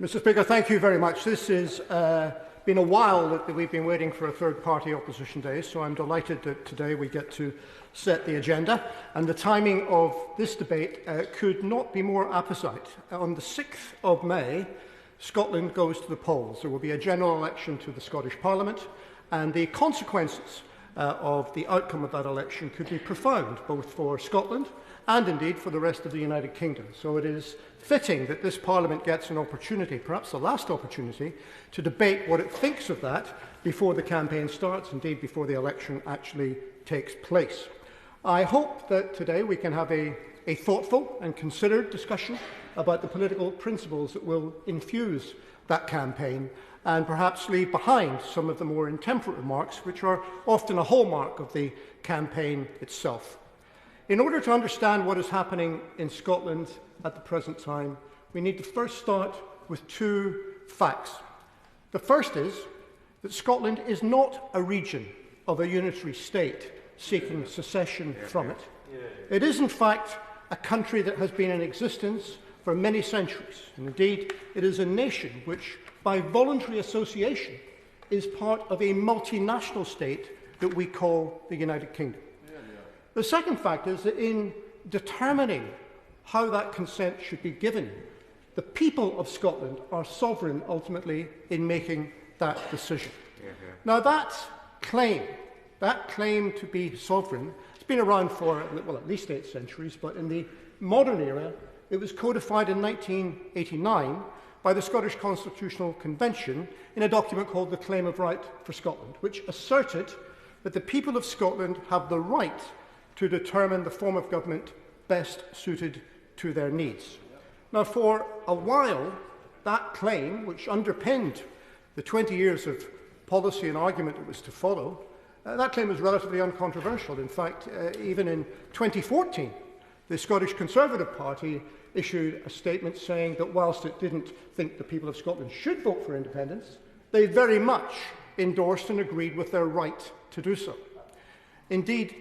Mr. Speaker, thank you very much. This has been a while that we've been waiting for a third-party opposition day, so I'm delighted that today we get to set the agenda. And the timing of this debate could not be more apposite. On the 6th of May, Scotland goes to the polls. There will be a general election to the Scottish Parliament, and the consequences of the outcome of that election could be profound, both for Scotland and indeed for the rest of the United Kingdom. So it is fitting that this Parliament gets an opportunity, perhaps the last opportunity, to debate what it thinks of that before the campaign starts, indeed before the election actually takes place. I hope that today we can have a thoughtful and considered discussion about the political principles that will infuse that campaign and perhaps leave behind some of the more intemperate remarks which are often a hallmark of the campaign itself. In order to understand what is happening in Scotland at the present time, we need to first start with two facts. The first is that Scotland is not a region of a unitary state seeking secession from it. It is, in fact, a country that has been in existence for many centuries, and indeed it is a nation which, by voluntary association, is part of a multinational state that we call the United Kingdom. The second fact is that in determining how that consent should be given, the people of Scotland are sovereign ultimately in making that decision. Now that claim to be sovereign has been around for, well, at least 8 centuries, but in the modern era it was codified in 1989 by the Scottish Constitutional Convention in a document called the Claim of Right for Scotland, which asserted that the people of Scotland have the right to determine the form of government best suited to their needs. Now, for a while, that claim, which underpinned the 20 years of policy and argument that was to follow, that claim was relatively uncontroversial. In fact, even in 2014, the Scottish Conservative Party issued a statement saying that whilst it didn't think the people of Scotland should vote for independence, they very much endorsed and agreed with their right to do so. Indeed,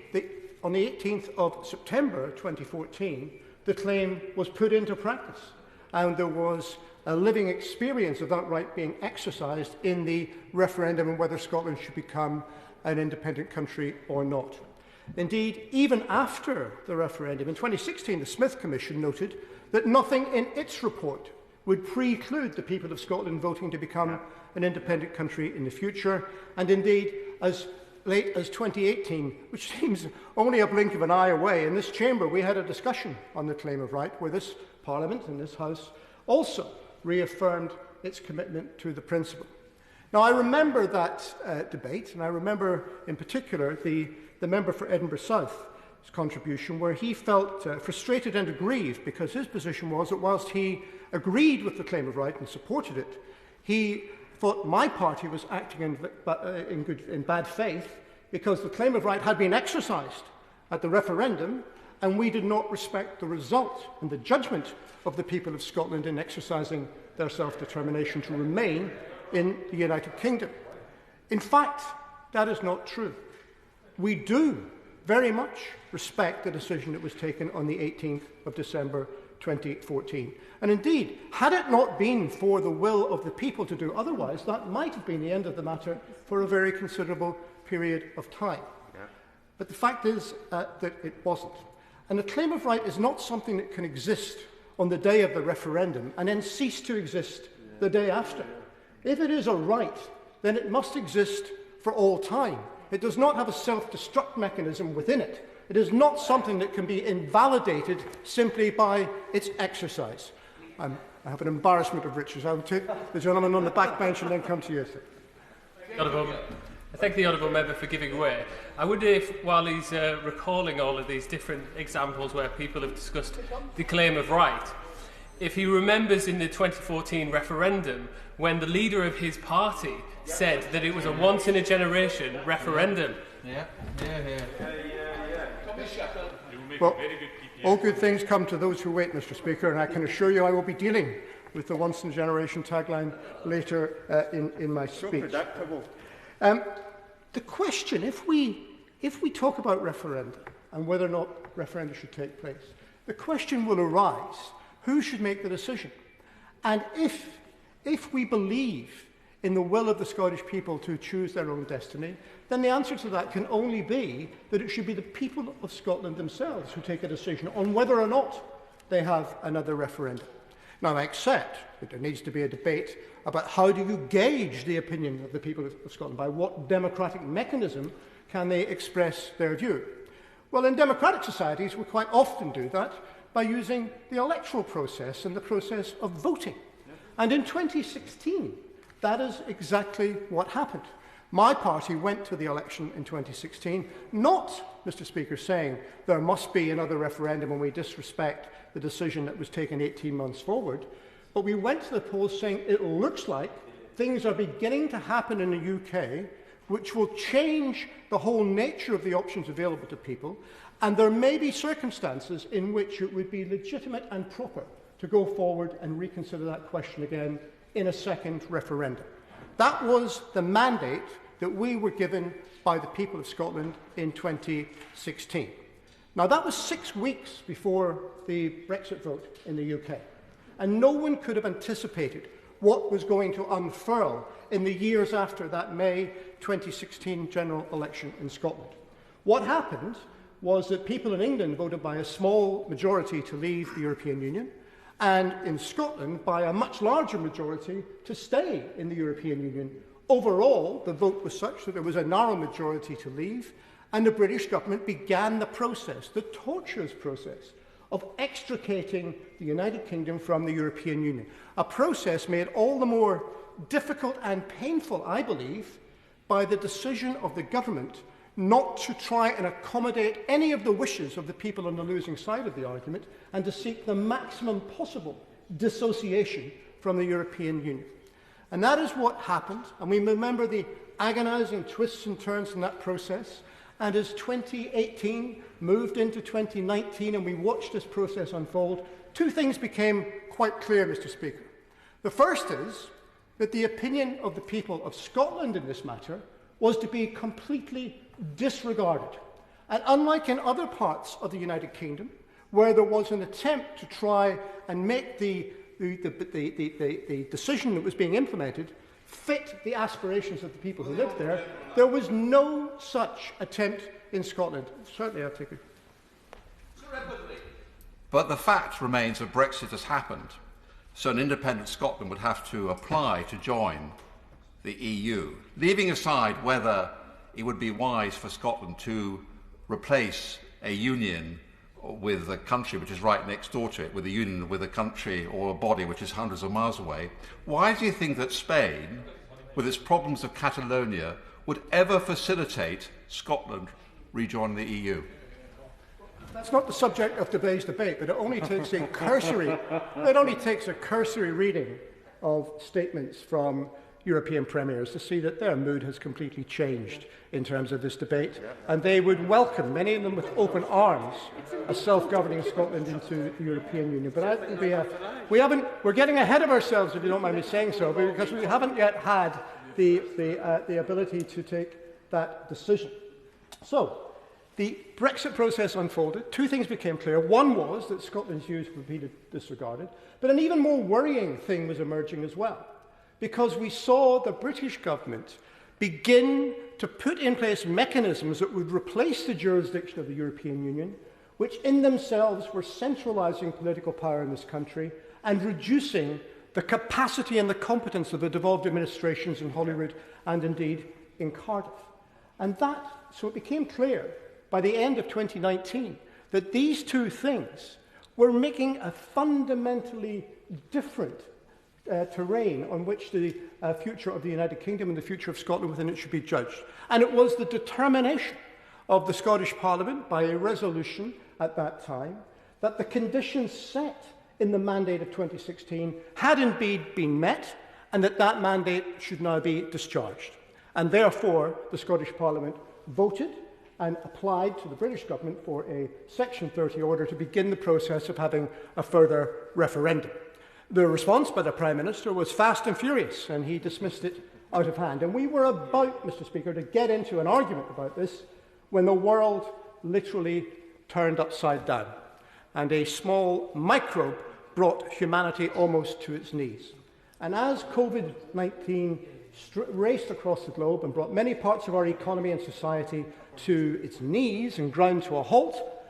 on the 18th of September 2014, the claim was put into practice, and there was a living experience of that right being exercised in the referendum on whether Scotland should become an independent country or not. Indeed, even after the referendum, in 2016, the Smith Commission noted that nothing in its report would preclude the people of Scotland voting to become an independent country in the future, and indeed, as late as 2018, which seems only a blink of an eye away, in this chamber we had a discussion on the claim of right where this Parliament and this House also reaffirmed its commitment to the principle. Now, I remember that debate, and I remember in particular the member for Edinburgh South's contribution, where he felt frustrated and aggrieved because his position was that whilst he agreed with the claim of right and supported it, he thought my party was acting in bad faith because the claim of right had been exercised at the referendum and we did not respect the result and the judgment of the people of Scotland in exercising their self-determination to remain in the United Kingdom. In fact, that is not true. We do very much respect the decision that was taken on the 18th of December 2014. And indeed, had it not been for the will of the people to do otherwise, that might have been the end of the matter for a very considerable period of time. Yeah. But the fact is that it wasn't. And the claim of right is not something that can exist on the day of the referendum and then cease to exist the day after. If it is a right, then it must exist for all time. It does not have a self-destruct mechanism within it. It is not something that can be invalidated simply by its exercise. I have an embarrassment of riches. I will take the gentleman on the back bench and then come to you, sir. I thank the Honourable Member for giving way. I wonder if, while he's recalling all of these different examples where people have discussed the claim of right, if he remembers in the 2014 referendum when the leader of his party said that it was a once-in-a-generation referendum. Well, all good things come to those who wait, Mr. Speaker, and I can assure you I will be dealing with the once-in-a-generation tagline later in my speech. So predictable. The question, if we talk about referendum and whether or not referenda should take place, the question will arise, who should make the decision? And if we believe in the will of the Scottish people to choose their own destiny, then the answer to that can only be that it should be the people of Scotland themselves who take a decision on whether or not they have another referendum. Now, I accept that there needs to be a debate about how do you gauge the opinion of the people of Scotland, by what democratic mechanism can they express their view. Well, in democratic societies, we quite often do that by using the electoral process and the process of voting. And in 2016, that is exactly what happened. My party went to the election in 2016, not, Mr. Speaker, saying there must be another referendum and we disrespect the decision that was taken 18 months forward, but we went to the polls saying it looks like things are beginning to happen in the UK which will change the whole nature of the options available to people, and there may be circumstances in which it would be legitimate and proper to go forward and reconsider that question again in a second referendum. That was the mandate that we were given by the people of Scotland in 2016. Now, that was 6 weeks before the Brexit vote in the UK, and no one could have anticipated what was going to unfurl in the years after that May 2016 general election in Scotland. What happened was that people in England voted by a small majority to leave the European Union, and in Scotland by a much larger majority to stay in the European Union. Overall, the vote was such that there was a narrow majority to leave, and the British government began the process, the tortuous process, of extricating the United Kingdom from the European Union. A process made all the more difficult and painful, I believe, by the decision of the government not to try and accommodate any of the wishes of the people on the losing side of the argument, and to seek the maximum possible dissociation from the European Union. And that is what happened, and we remember the agonising twists and turns in that process. And as 2018 moved into 2019 and we watched this process unfold, two things became quite clear, Mr. Speaker. The first is that the opinion of the people of Scotland in this matter was to be completely disregarded. And unlike in other parts of the United Kingdom, where there was an attempt to try and make the decision that was being implemented fit the aspirations of the people who lived there, there was no such attempt in Scotland. Certainly, I'll take it. But the fact remains that Brexit has happened, so an independent Scotland would have to apply to join the EU, leaving aside whether it would be wise for Scotland to replace a union with a country which is right next door to it, with a union with a country or a body which is hundreds of miles away. Why do you think that Spain, with its problems of Catalonia, would ever facilitate Scotland rejoining the EU? That's not the subject of today's debate, but it only takes a cursory reading of statements from European premiers to see that their mood has completely changed in terms of this debate, and they would welcome, many of them with open arms, a self-governing Scotland into the European Union. But we're getting ahead of ourselves, if you don't mind me saying so, because we haven't yet had the ability to take that decision. So, the Brexit process unfolded. Two things became clear. One was that Scotland's views would be disregarded, but an even more worrying thing was emerging as well, because we saw the British government begin to put in place mechanisms that would replace the jurisdiction of the European Union, which in themselves were centralising political power in this country and reducing the capacity and the competence of the devolved administrations in Holyrood and indeed in Cardiff. So it became clear by the end of 2019 that these two things were making a fundamentally different terrain on which the future of the United Kingdom and the future of Scotland within it should be judged. And it was the determination of the Scottish Parliament by a resolution at that time that the conditions set in the mandate of 2016 had indeed been met, and that that mandate should now be discharged. And therefore, the Scottish Parliament voted and applied to the British government for a Section 30 order to begin the process of having a further referendum. The response by the Prime Minister was fast and furious, and he dismissed it out of hand. And we were about, Mr. Speaker, to get into an argument about this when the world literally turned upside down, and a small microbe brought humanity almost to its knees. And as COVID-19 raced across the globe and brought many parts of our economy and society to its knees and ground to a halt,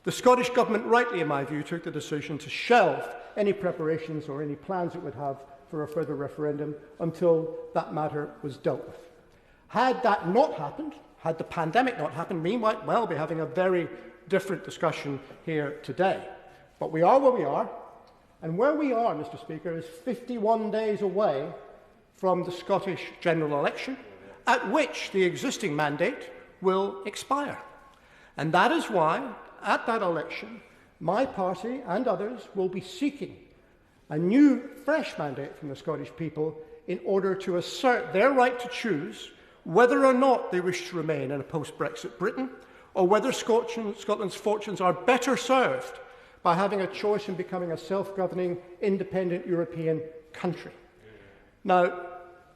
the Scottish Government, rightly in my view, took the decision to shelve any preparations or any plans it would have for a further referendum until that matter was dealt with. Had that not happened, had the pandemic not happened, we might well be having a very different discussion here today. But we are where we are, and where we are, Mr. Speaker, is 51 days away from the Scottish general election, at which the existing mandate will expire. And that is why, at that election, my party and others will be seeking a new, fresh mandate from the Scottish people in order to assert their right to choose whether or not they wish to remain in a post-Brexit Britain, or whether Scotland's fortunes are better served by having a choice in becoming a self-governing, independent European country. Now,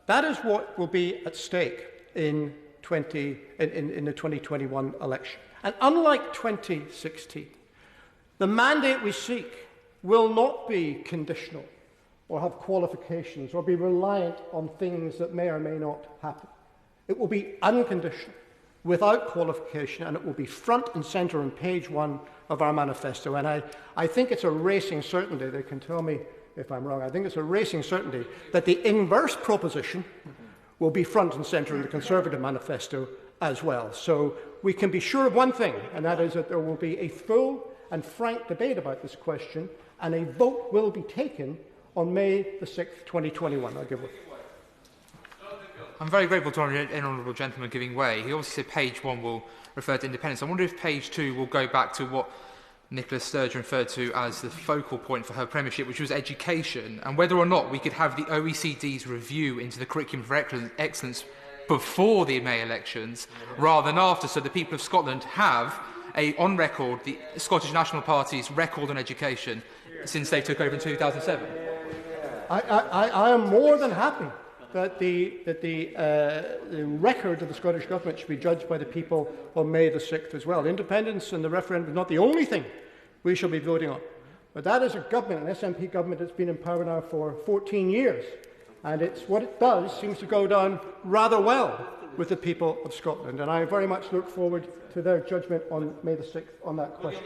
that is what will be at stake in the 2021 election. And unlike 2016, the mandate we seek will not be conditional or have qualifications or be reliant on things that may or may not happen. It will be unconditional, without qualification, and it will be front and centre on page 1 of our manifesto. And I think it's a racing certainty, they can tell me if I'm wrong, I think it's a racing certainty that the inverse proposition will be front and centre in the Conservative manifesto as well. So we can be sure of one thing, and that is that there will be a full and frank debate about this question, and a vote will be taken on May the 6th, 2021. I'll give it. I'm very grateful to an honourable gentleman giving way. He obviously said page 1 will refer to independence. I wonder if page 2 will go back to what Nicola Sturgeon referred to as the focal point for her premiership, which was education, and whether or not we could have the OECD's review into the curriculum for excellence before the May elections rather than after, so the people of Scotland have on record the Scottish National Party's record on education since they took over in 2007. I am more than happy that the record of the Scottish Government should be judged by the people on May the 6th as well. Independence and the referendum is not the only thing we shall be voting on. But that is a government, an SNP government that's been in power now for 14 years. And what it does seems to go down rather well with the people of Scotland. And I very much look forward to their judgment on May the 6th on that question.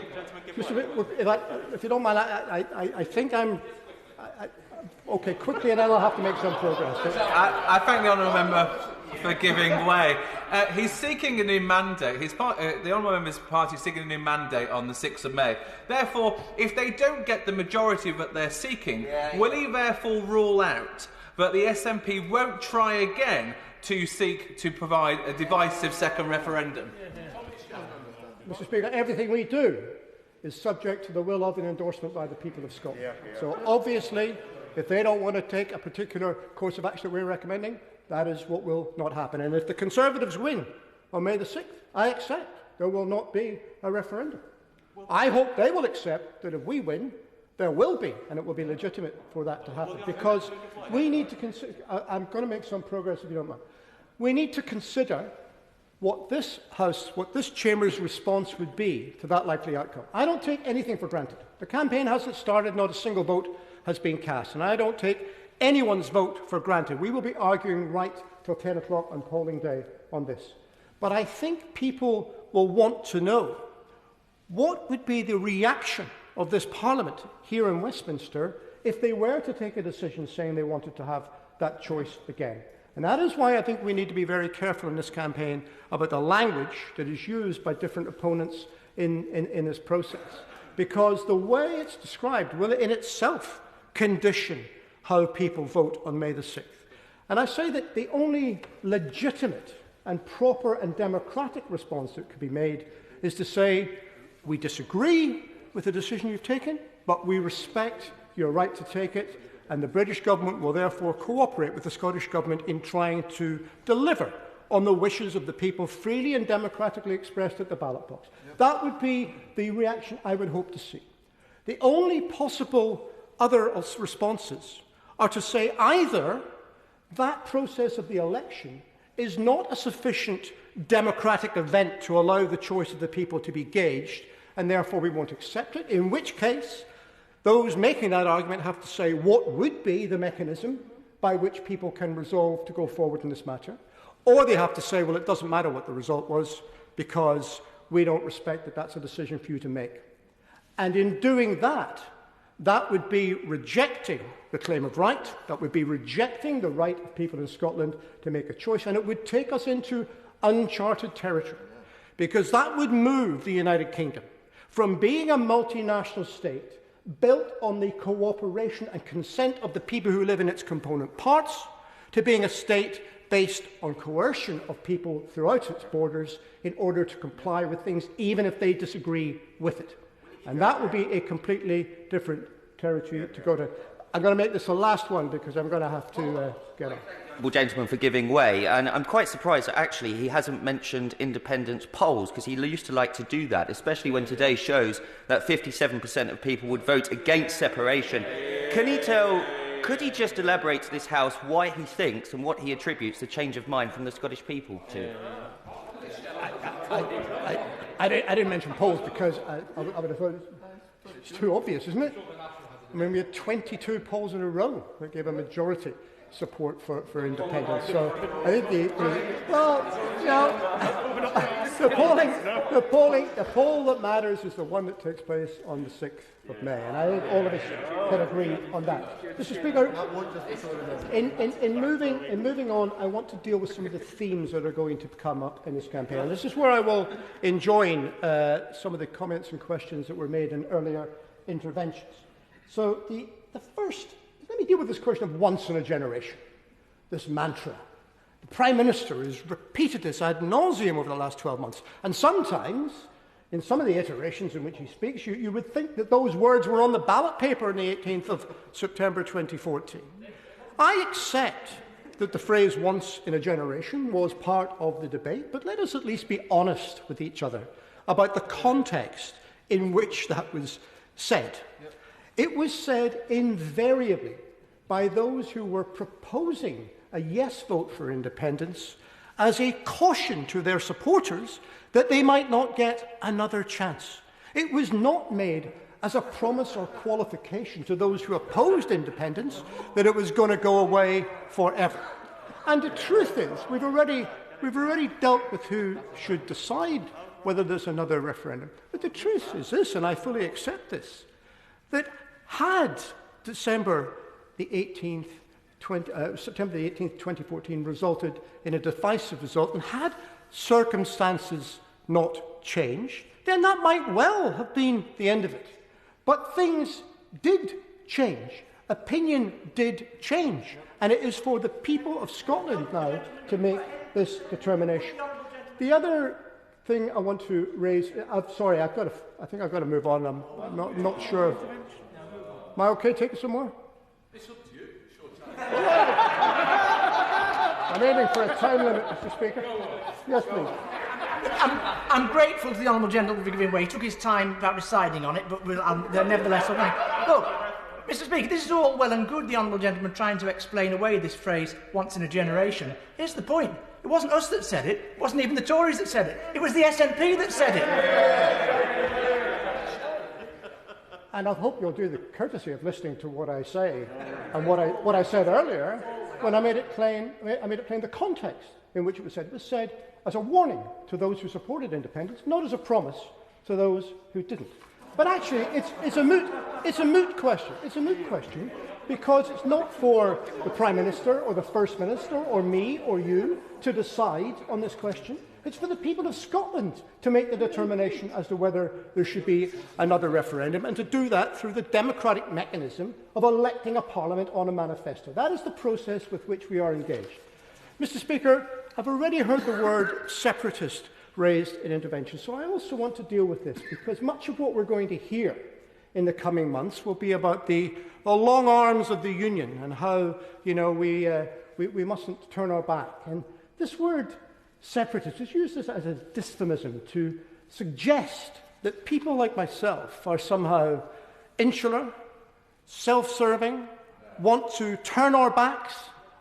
If you don't mind, I think I'm... Okay, quickly, and then I'll have to make some progress. I thank the honourable member for giving way. He's seeking a new mandate. The honourable member's party is seeking a new mandate on the 6th of May. Therefore, if they don't get the majority that they're seeking, will he therefore rule out that the SNP won't try again to seek to provide a divisive second referendum? Mr. Speaker, everything we do is subject to the will of and endorsement by the people of Scotland. So obviously, if they don't want to take a particular course of action that we're recommending, that is what will not happen. And if the Conservatives win on May the 6th, I accept there will not be a referendum. I hope they will accept that if we win, there will be, and it will be legitimate for that to happen. Because we need to consider, I'm going to make some progress if you don't mind. We need to consider what this House, what this Chamber's response would be to that likely outcome. I don't take anything for granted. The campaign hasn't started, not a single vote has been cast, and I don't take anyone's vote for granted. We will be arguing right till 10 o'clock on polling day on this. But I think people will want to know what would be the reaction of this Parliament here in Westminster if they were to take a decision saying they wanted to have that choice again. And that is why I think we need to be very careful in this campaign about the language that is used by different opponents in this process. Because the way it's described will in itself condition how people vote on May the 6th. And I say that the only legitimate and proper and democratic response that could be made is to say, we disagree with the decision you've taken, but we respect your right to take it, and the British government will therefore cooperate with the Scottish government in trying to deliver on the wishes of the people freely and democratically expressed at the ballot box. That would be the reaction I would hope to see. The only possible other responses are to say either that process of the election is not a sufficient democratic event to allow the choice of the people to be gauged, and therefore we won't accept it, in which case Those making that argument have to say what would be the mechanism by which people can resolve to go forward in this matter, or they have to say, well, it doesn't matter what the result was because we don't respect that that's a decision for you to make. And in doing that, that would be rejecting the claim of right, that would be rejecting the right of people in Scotland to make a choice, and it would take us into uncharted territory, because that would move the United Kingdom from being a multinational state built on the cooperation and consent of the people who live in its component parts to being a state based on coercion of people throughout its borders in order to comply with things, even if they disagree with it. And that would be a completely different territory to go to. I'm going to make this the last one because I'm going to have to get on. Gentleman for giving way, and I'm quite surprised that actually he hasn't mentioned independence polls, because he used to like to do that, especially when today shows that 57% of people would vote against separation. Could he just elaborate to this House why he thinks and what he attributes the change of mind from the Scottish people to? I didn't mention polls because I would have thought it's too obvious, isn't it? I mean, we had 22 polls in a row that gave a majority support for independence. So I think the poll that matters is the one that takes place on the 6th of May, and I think all of us can agree on that. Mr. Speaker, in moving on, I want to deal with some of the themes that are going to come up in this campaign. And this is where I will enjoin some of the comments and questions that were made in earlier interventions. So the first. Let me deal with this question of once in a generation, this mantra. The Prime Minister has repeated this ad nauseum over the last 12 months. And sometimes, in some of the iterations in which he speaks, you would think that those words were on the ballot paper on the 18th of September 2014. I accept that the phrase once in a generation was part of the debate, but let us at least be honest with each other about the context in which that was said. It was said invariably by those who were proposing a yes vote for independence as a caution to their supporters that they might not get another chance. It was not made as a promise or qualification to those who opposed independence that it was going to go away forever. And the truth is, we've already dealt with who should decide whether there's another referendum. But the truth is this, and I fully accept this, that had September the 18th, 2014 resulted in a decisive result, and had circumstances not changed, then that might well have been the end of it. But things did change. Opinion did change. And it is for the people of Scotland now to make this determination. The other thing I want to raise, I think I've got to move on. I'm not sure. Am I okay taking some more? It's up to you. I'm aiming for a time limit, Mr. Speaker. Yes, please. I'm grateful to the Honourable Gentleman for giving way. He took his time about deciding on it, but nevertheless, look, Mr. Speaker, this is all well and good, the Honourable Gentleman trying to explain away this phrase, once in a generation. Here's the point. It wasn't us that said it. It wasn't even the Tories that said it. It was the SNP that said it. And I hope you'll do the courtesy of listening to what I say and what I said earlier when I made it plain the context in which it was said. It was said as a warning to those who supported independence, not as a promise to those who didn't. But actually, it's a moot question. It's a moot question because it's not for the Prime Minister or the First Minister or me or you to decide on this question. It's for the people of Scotland to make the determination as to whether there should be another referendum, and to do that through the democratic mechanism of electing a parliament on a manifesto. That is the process with which we are engaged. Mr. Speaker, I've already heard the word separatist raised in intervention, so I also want to deal with this, because much of what we're going to hear in the coming months will be about the long arms of the union and how we mustn't turn our back. And this word separatist is used as a dysphemism to suggest that people like myself are somehow insular, self-serving, want to turn our backs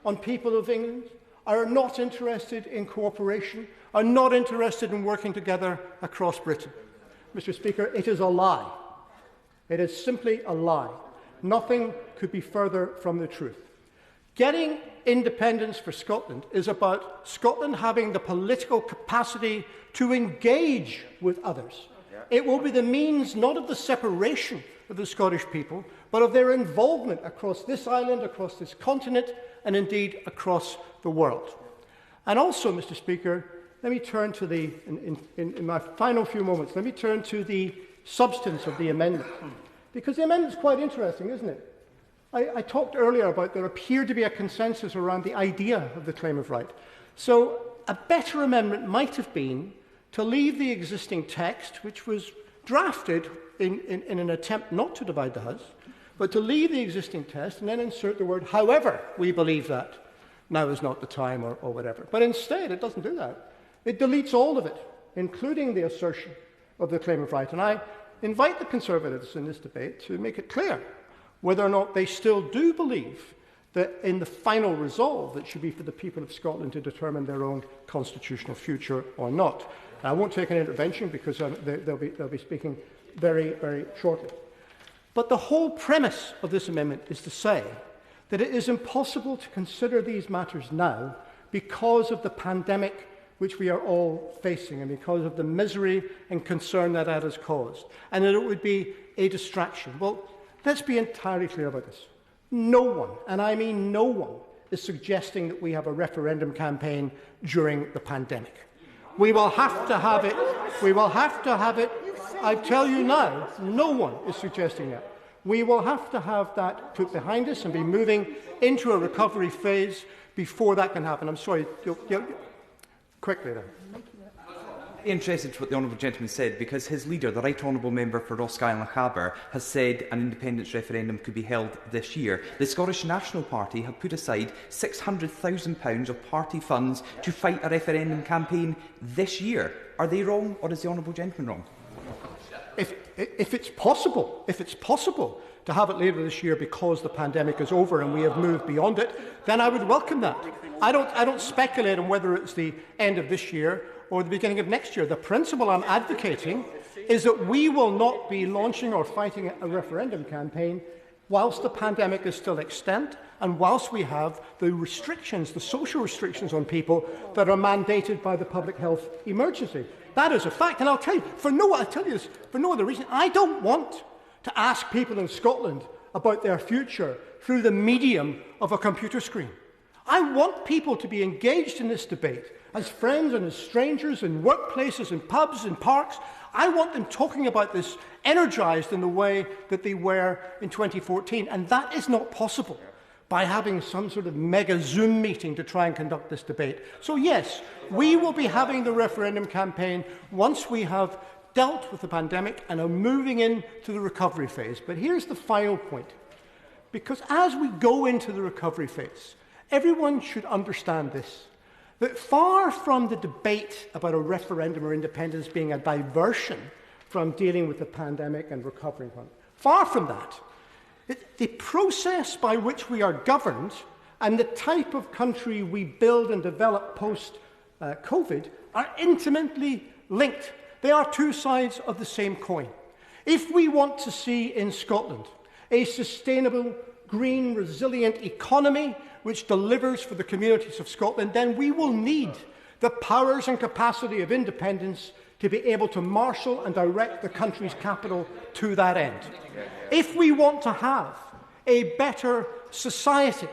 on people of England, are not interested in cooperation, are not interested in working together across Britain. Mr. Speaker, it is a lie. It is simply a lie. Nothing could be further from the truth. Getting independence for Scotland is about Scotland having the political capacity to engage with others. It will be the means not of the separation of the Scottish people, but of their involvement across this island, across this continent, and indeed across the world. And also, Mr. Speaker, let me turn to the, in my final few moments, let me turn to the substance of the amendment. Because the amendment is quite interesting, isn't it? I talked earlier about there appeared to be a consensus around the idea of the claim of right. So a better amendment might have been to leave the existing text, which was drafted in an attempt not to divide the House, but to leave the existing text and then insert the word, however we believe that now is not the time, or whatever. But instead, it doesn't do that. It deletes all of it, including the assertion of the claim of right. And I invite the Conservatives in this debate to make it clear whether or not they still do believe that in the final resolve it should be for the people of Scotland to determine their own constitutional future or not. I won't take an intervention because they'll be speaking very, very shortly. But the whole premise of this amendment is to say that it is impossible to consider these matters now because of the pandemic which we are all facing and because of the misery and concern that has caused, and that it would be a distraction. Well, let's be entirely clear about this. No one, and I mean no one, is suggesting that we have a referendum campaign during the pandemic. We will have to have it. We will have to have it. I tell you now, no one is suggesting that. We will have to have that put behind us and be moving into a recovery phase before that can happen. I'm sorry. Quickly then. Interested to what the honourable gentleman said, because his leader, the Right Honourable Member for Roscommon Lochaber, has said an independence referendum could be held this year. The Scottish National Party have put aside £600,000 of party funds to fight a referendum campaign this year. Are they wrong, or is the honourable gentleman wrong? If it's possible to have it later this year because the pandemic is over and we have moved beyond it, then I would welcome that. I don't speculate on whether it's the end of this year or the beginning of next year. The principle I'm advocating is that we will not be launching or fighting a referendum campaign whilst the pandemic is still extant and whilst we have the restrictions, the social restrictions on people that are mandated by the public health emergency. That is a fact. And I'll tell you, for no other reason, I don't want to ask people in Scotland about their future through the medium of a computer screen. I want people to be engaged in this debate as friends and as strangers in workplaces, in pubs, in parks. I want them talking about this energised in the way that they were in 2014. And that is not possible by having some sort of mega Zoom meeting to try and conduct this debate. So yes, we will be having the referendum campaign once we have dealt with the pandemic and are moving into the recovery phase. But here's the final point. Because as we go into the recovery phase, everyone should understand this, that far from the debate about a referendum or independence being a diversion from dealing with the pandemic and recovering from it, far from that, the process by which we are governed and the type of country we build and develop post-COVID are intimately linked. They are two sides of the same coin. If we want to see in Scotland a sustainable, green, resilient economy which delivers for the communities of Scotland, then we will need the powers and capacity of independence to be able to marshal and direct the country's capital to that end. If we want to have a better society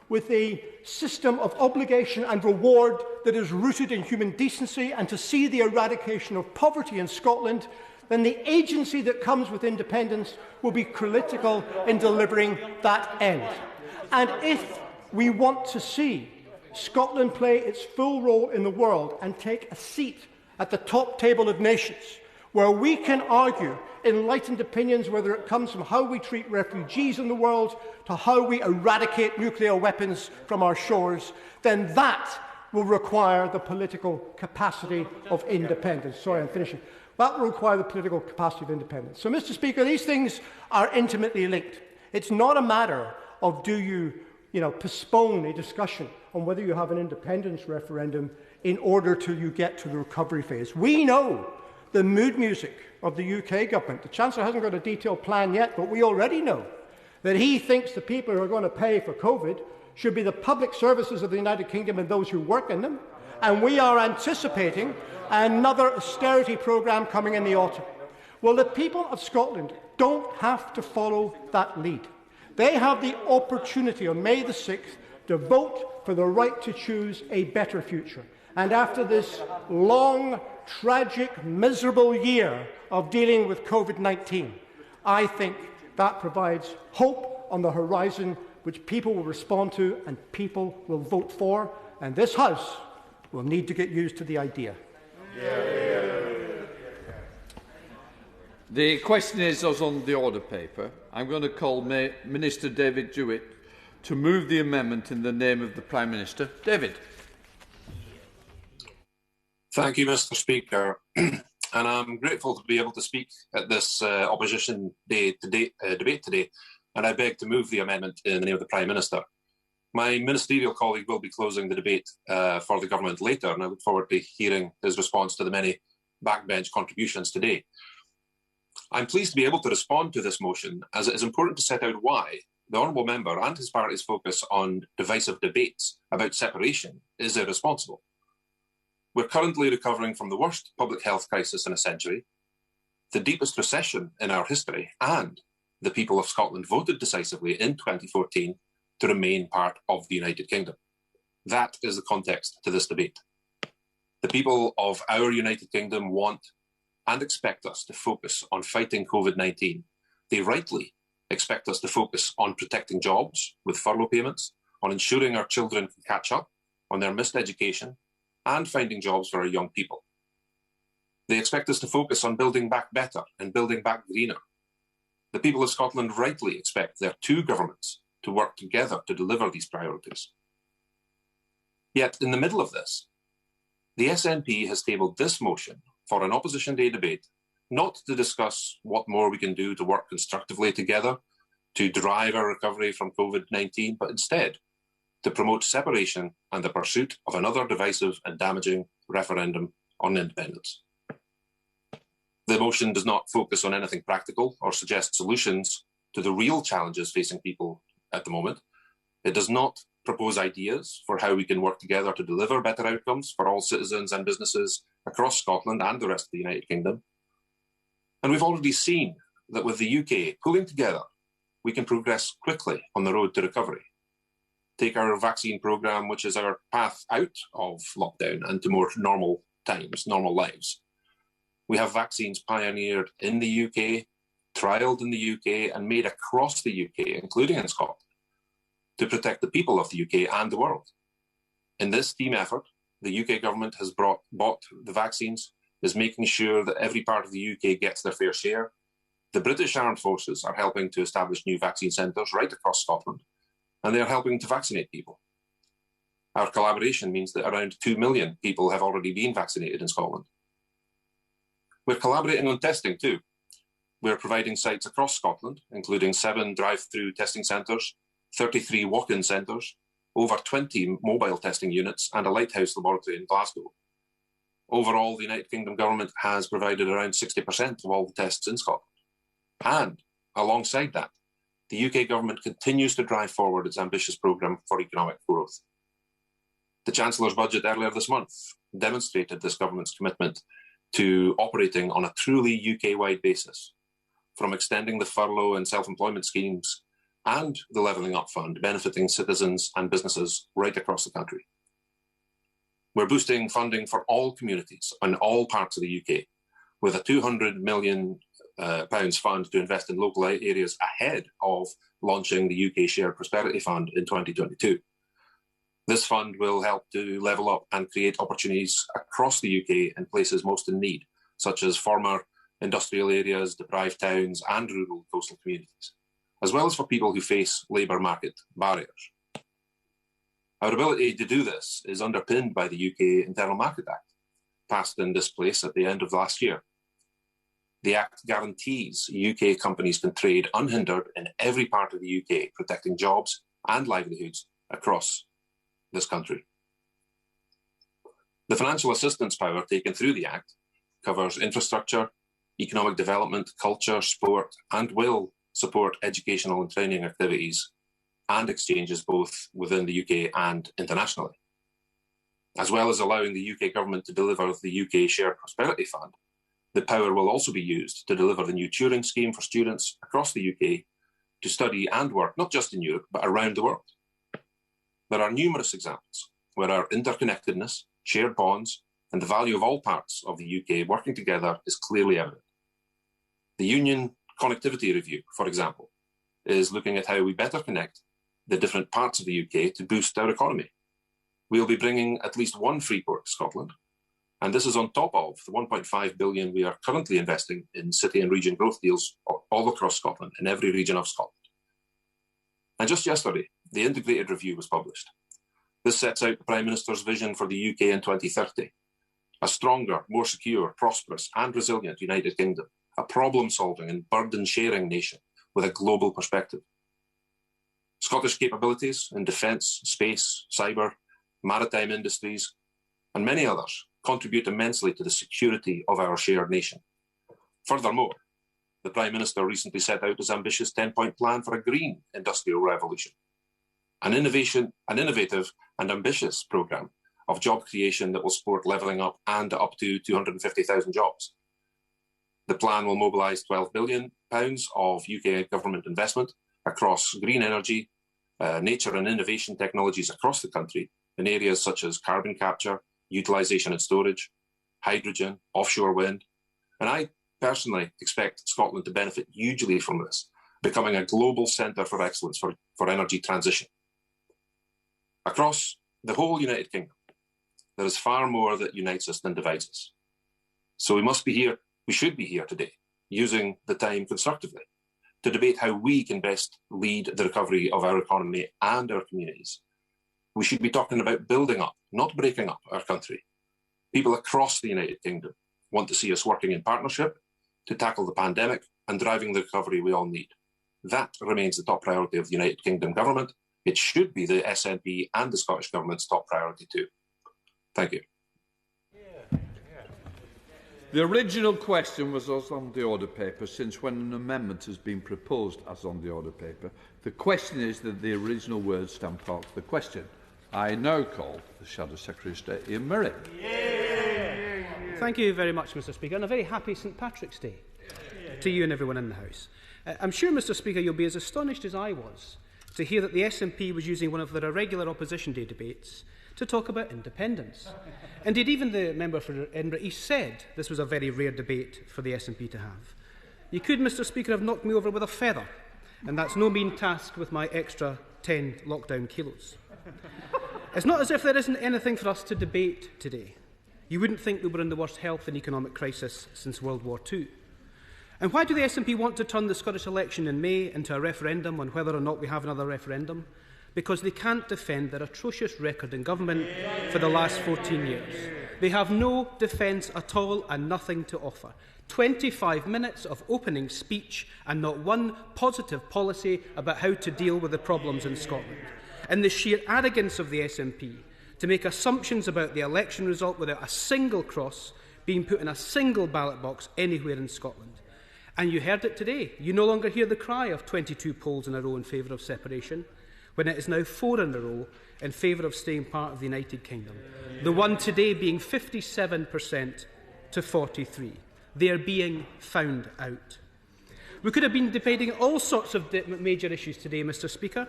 with a system of obligation and reward that is rooted in human decency and to see the eradication of poverty in Scotland, then the agency that comes with independence will be critical in delivering that end. And if we want to see Scotland play its full role in the world and take a seat at the top table of nations, where we can argue enlightened opinions, whether it comes from how we treat refugees in the world to how we eradicate nuclear weapons from our shores, then that will require the political capacity of independence. Sorry, I'm finishing. That will require the political capacity of independence. So, Mr. Speaker, these things are intimately linked. It's not a matter of do you postpone a discussion on whether you have an independence referendum in order till you get to the recovery phase. We know the mood music of the UK government. The Chancellor hasn't got a detailed plan yet, but we already know that he thinks the people who are going to pay for COVID should be the public services of the United Kingdom and those who work in them. And we are anticipating another austerity programme coming in the autumn. Well, the people of Scotland don't have to follow that lead. They have the opportunity on May the 6th to vote for the right to choose a better future. And after this long, tragic, miserable year of dealing with COVID-19, I think that provides hope on the horizon which people will respond to and people will vote for. And this House will need to get used to the idea. The question is as on the order paper. I'm going to call Minister David Jewett to move the amendment in the name of the Prime Minister. David. Thank you, Mr. Speaker. And I'm grateful to be able to speak at this Opposition Day debate today, and I beg to move the amendment in the name of the Prime Minister. My ministerial colleague will be closing the debate for the government later, and I look forward to hearing his response to the many backbench contributions today. I'm pleased to be able to respond to this motion, as it is important to set out why the Honourable Member and his party's focus on divisive debates about separation is irresponsible. We're currently recovering from the worst public health crisis in a century, the deepest recession in our history, and the people of Scotland voted decisively in 2014 to remain part of the United Kingdom. That is the context to this debate. The people of our United Kingdom want and expect us to focus on fighting COVID-19. They rightly expect us to focus on protecting jobs with furlough payments, on ensuring our children can catch up on their missed education, and finding jobs for our young people. They expect us to focus on building back better and building back greener. The people of Scotland rightly expect their two governments to work together to deliver these priorities. Yet, in the middle of this, the SNP has tabled this motion for an Opposition Day debate, not to discuss what more we can do to work constructively together to drive our recovery from COVID-19, but instead to promote separation and the pursuit of another divisive and damaging referendum on independence. The motion does not focus on anything practical or suggest solutions to the real challenges facing people at the moment. It does not propose ideas for how we can work together to deliver better outcomes for all citizens and businesses across Scotland and the rest of the United Kingdom. And we've already seen that with the UK pulling together, we can progress quickly on the road to recovery. Take our vaccine programme, which is our path out of lockdown and to more normal times, normal lives. We have vaccines pioneered in the UK, trialled in the UK and made across the UK, including in Scotland, to protect the people of the UK and the world. In this team effort, the UK government has bought the vaccines, is making sure that every part of the UK gets their fair share. The British Armed Forces are helping to establish new vaccine centres right across Scotland, and they are helping to vaccinate people. Our collaboration means that around 2 million people have already been vaccinated in Scotland. We're collaborating on testing too. We're providing sites across Scotland, including 7 drive-through testing centres, 33 walk-in centres, over 20 mobile testing units and a lighthouse laboratory in Glasgow. Overall, the United Kingdom government has provided around 60% of all the tests in Scotland. And alongside that, the UK government continues to drive forward its ambitious programme for economic growth. The Chancellor's budget earlier this month demonstrated this government's commitment to operating on a truly UK-wide basis, from extending the furlough and self-employment schemes and the Levelling Up Fund, benefiting citizens and businesses right across the country. We're boosting funding for all communities in all parts of the UK, with a £200 million fund to invest in local areas ahead of launching the UK Shared Prosperity Fund in 2022. This fund will help to level up and create opportunities across the UK in places most in need, such as former industrial areas, deprived towns and rural coastal communities, as well as for people who face labour market barriers. Our ability to do this is underpinned by the UK Internal Market Act, passed in this place at the end of last year. The Act guarantees UK companies can trade unhindered in every part of the UK, protecting jobs and livelihoods across this country. The financial assistance power taken through the Act covers infrastructure, economic development, culture, sport, and will support educational and training activities and exchanges both within the UK and internationally. As well as allowing the UK government to deliver the UK Shared Prosperity Fund, the power will also be used to deliver the new Turing scheme for students across the UK to study and work, not just in Europe, but around the world. There are numerous examples where our interconnectedness, shared bonds, and the value of all parts of the UK working together is clearly evident. The Union Connectivity Review, for example, is looking at how we better connect the different parts of the UK to boost our economy. We'll be bringing at least one free port to Scotland, and this is on top of the 1.5 billion we are currently investing in city and region growth deals all across Scotland, in every region of Scotland. And just yesterday, the Integrated Review was published. This sets out the Prime Minister's vision for the UK in 2030, a stronger, more secure, prosperous and resilient United Kingdom, a problem-solving and burden-sharing nation with a global perspective. Scottish capabilities in defence, space, cyber, maritime industries, and many others contribute immensely to the security of our shared nation. Furthermore, the Prime Minister recently set out his ambitious 10-point plan for a green industrial revolution, an innovative and ambitious programme of job creation that will support levelling up and up to 250,000 jobs. The plan will mobilise £12 billion of UK government investment across green energy, nature and innovation technologies across the country in areas such as carbon capture, utilisation and storage, hydrogen, offshore wind. And I personally expect Scotland to benefit hugely from this, becoming a global centre for excellence for energy transition. Across the whole United Kingdom, there is far more that unites us than divides us. So we should be here today, using the time constructively to debate how we can best lead the recovery of our economy and our communities. We should be talking about building up, not breaking up our country. People across the United Kingdom want to see us working in partnership to tackle the pandemic and driving the recovery we all need. That remains the top priority of the United Kingdom government. It should be the SNP and the Scottish Government's top priority too. Thank you. The original question was as on the order paper, since when an amendment has been proposed as on the order paper, the question is that the original words stand part of the question. I now call the Shadow Secretary of State, Ian Murray. Thank you very much, Mr. Speaker, and a very happy St Patrick's Day to you and everyone in the House. I'm sure, Mr. Speaker, you'll be as astonished as I was to hear that the SNP was using one of their irregular Opposition Day debates to talk about independence. Indeed, even the member for Edinburgh East said this was a very rare debate for the SNP to have. You could, Mr. Speaker, have knocked me over with a feather, and that's no mean task with my extra 10 lockdown kilos. It's not as if there isn't anything for us to debate today. You wouldn't think we were in the worst health and economic crisis since World War II. And why do the SNP want to turn the Scottish election in May into a referendum on whether or not we have another referendum? Because they can't defend their atrocious record in government for the last 14 years. They have no defence at all and nothing to offer. 25 minutes of opening speech and not one positive policy about how to deal with the problems in Scotland. And the sheer arrogance of the SNP to make assumptions about the election result without a single cross being put in a single ballot box anywhere in Scotland. And you heard it today. You no longer hear the cry of 22 polls in a row in favour of separation, when it is now 4 in a row in favour of staying part of the United Kingdom. The one today being 57% to 43%. They are being found out. We could have been debating all sorts of major issues today, Mr. Speaker.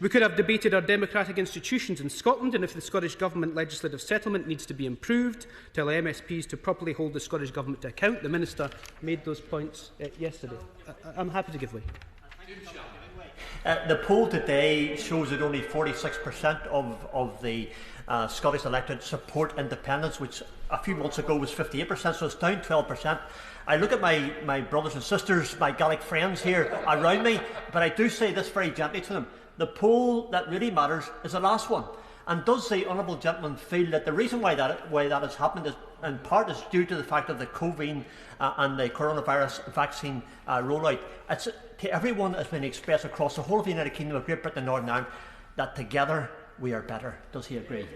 We could have debated our democratic institutions in Scotland and if the Scottish Government legislative settlement needs to be improved to allow MSPs to properly hold the Scottish Government to account. The Minister made those points yesterday. I'm happy to give way. The poll today shows that only 46% of the Scottish electorate support independence, which a few months ago was 58%, so it's down 12%. I look at my brothers and sisters, my Gaelic friends here around me, but I do say this very gently to them. The poll that really matters is the last one. And does the honourable gentleman feel that the reason why that has happened is, in part, is due to the fact of the COVID and the coronavirus vaccine rollout? It's to everyone has been expressed across the whole of the United Kingdom of Great Britain and Northern Ireland that together we are better. Does he agree?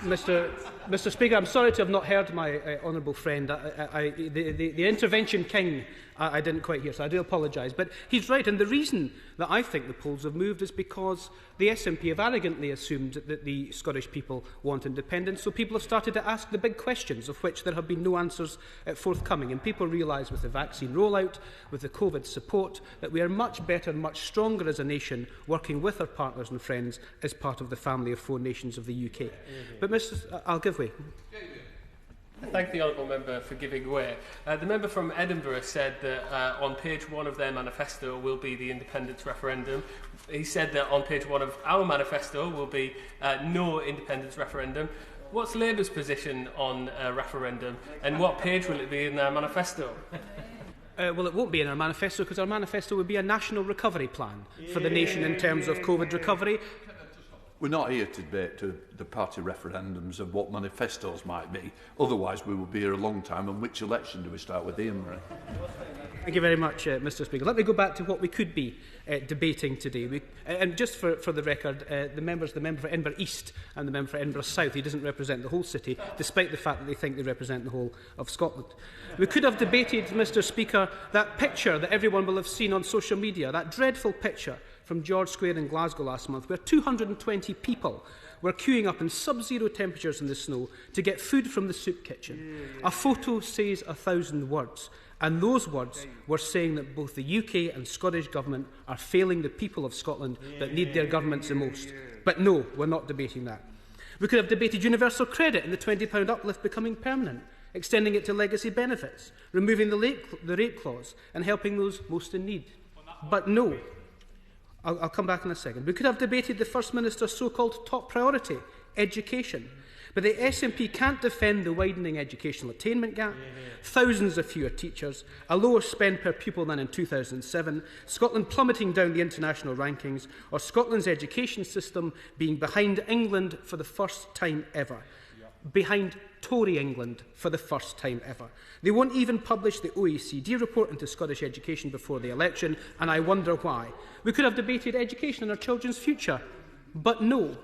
Mr. Speaker, I'm sorry to have not heard my honourable friend. The intervention king I didn't quite hear, so I do apologise. But he's right, and the reason that I think the polls have moved is because the SNP have arrogantly assumed that the Scottish people want independence, so people have started to ask the big questions, of which there have been no answers forthcoming. And people realise with the vaccine rollout, with the COVID support, that we are much better and much stronger as a nation working with our partners and friends as part of the family of 4 nations of the UK. But I'll give way. I thank the honourable member for giving way. The member from Edinburgh said that on page 1 of their manifesto will be the independence referendum. He said that on page 1 of our manifesto will be no independence referendum. What's Labour's position on a referendum, and what page will it be in their manifesto? Well, it won't be in our manifesto, because our manifesto would be a national recovery plan for the nation in terms of COVID recovery. We're not here to debate the party referendums of what manifestos might be. Otherwise, we will be here a long time. And which election do we start with, Ian Murray? Thank you very much, Mr. Speaker. Let me go back to what we could be debating today. And just for the record, the member for Edinburgh East and the member for Edinburgh South, he doesn't represent the whole city, despite the fact that they think they represent the whole of Scotland. We could have debated, Mr. Speaker, that picture that everyone will have seen on social media, that dreadful picture from George Square in Glasgow last month, where 220 people were queuing up in sub-zero temperatures in the snow to get food from the soup kitchen. A photo says 1,000 words, and those words were saying that both the UK and Scottish Government are failing the people of Scotland that need their governments the most. But no, we're not debating that. We could have debated universal credit and the £20 uplift becoming permanent, extending it to legacy benefits, removing the rape clause and helping those most in need. But no. I'll come back in a second. We could have debated the First Minister's so-called top priority, education. But the SNP can't defend the widening educational attainment gap, thousands of fewer teachers, a lower spend per pupil than in 2007, Scotland plummeting down the international rankings, or Scotland's education system being behind England for the first time ever. Behind Tory England for the first time ever. They won't even publish the OECD report into Scottish education before the election, and I wonder why. We could have debated education and our children's future, but no.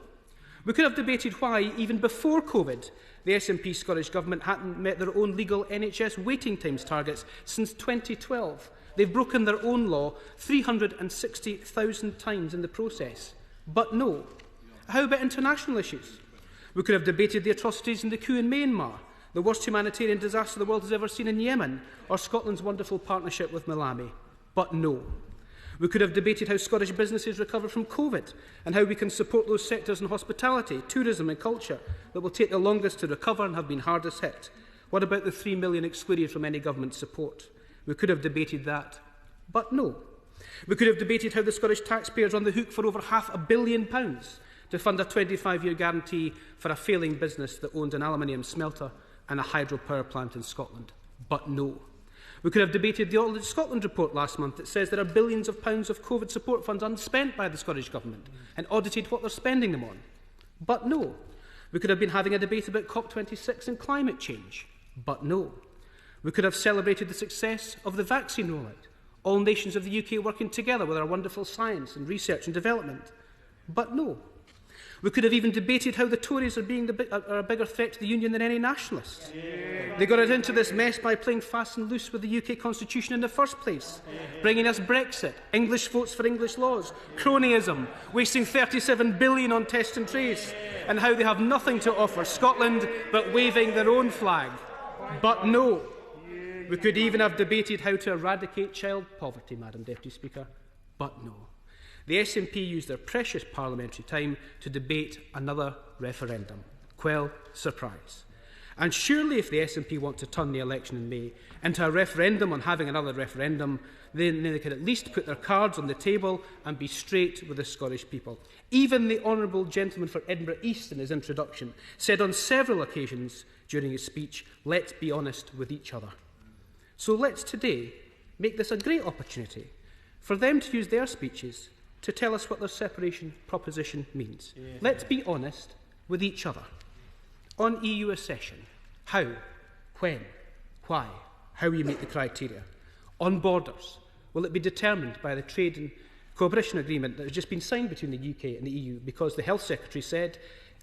We could have debated why, even before COVID, the SNP Scottish Government hadn't met their own legal NHS waiting times targets since 2012. They've broken their own law 360,000 times in the process. But no. How about international issues? We could have debated the atrocities in the coup in Myanmar, the worst humanitarian disaster the world has ever seen in Yemen, or Scotland's wonderful partnership with Malami. But no. We could have debated how Scottish businesses recover from COVID and how we can support those sectors in hospitality, tourism and culture that will take the longest to recover and have been hardest hit. What about the 3 million excluded from any government support? We could have debated that. But no. We could have debated how the Scottish taxpayer is on the hook for over £500 million to fund a 25-year guarantee for a failing business that owned an aluminium smelter and a hydropower plant in Scotland. But no. We could have debated the Audit Scotland report last month that says there are billions of pounds of COVID support funds unspent by the Scottish Government and audited what they're spending them on. But no. We could have been having a debate about COP26 and climate change. But no. We could have celebrated the success of the vaccine rollout, all nations of the UK working together with our wonderful science and research and development. But no. We could have even debated how the Tories are a bigger threat to the Union than any nationalists. They got us into this mess by playing fast and loose with the UK Constitution in the first place, bringing us Brexit, English votes for English laws, cronyism, wasting £37 billion on test and trace, and how they have nothing to offer Scotland but waving their own flag. But no. We could even have debated how to eradicate child poverty, Madam Deputy Speaker. But no. The SNP used their precious parliamentary time to debate another referendum. Quell, surprise. And surely if the SNP want to turn the election in May into a referendum on having another referendum, then they could at least put their cards on the table and be straight with the Scottish people. Even the honourable gentleman for Edinburgh East in his introduction said on several occasions during his speech, let's be honest with each other. So let's today make this a great opportunity for them to use their speeches to tell us what their separation proposition means. Let's be honest with each other. On EU accession, how, when, why, how will you meet the criteria? On borders, will it be determined by the trade and cooperation agreement that has just been signed between the UK and the EU, because the Health Secretary said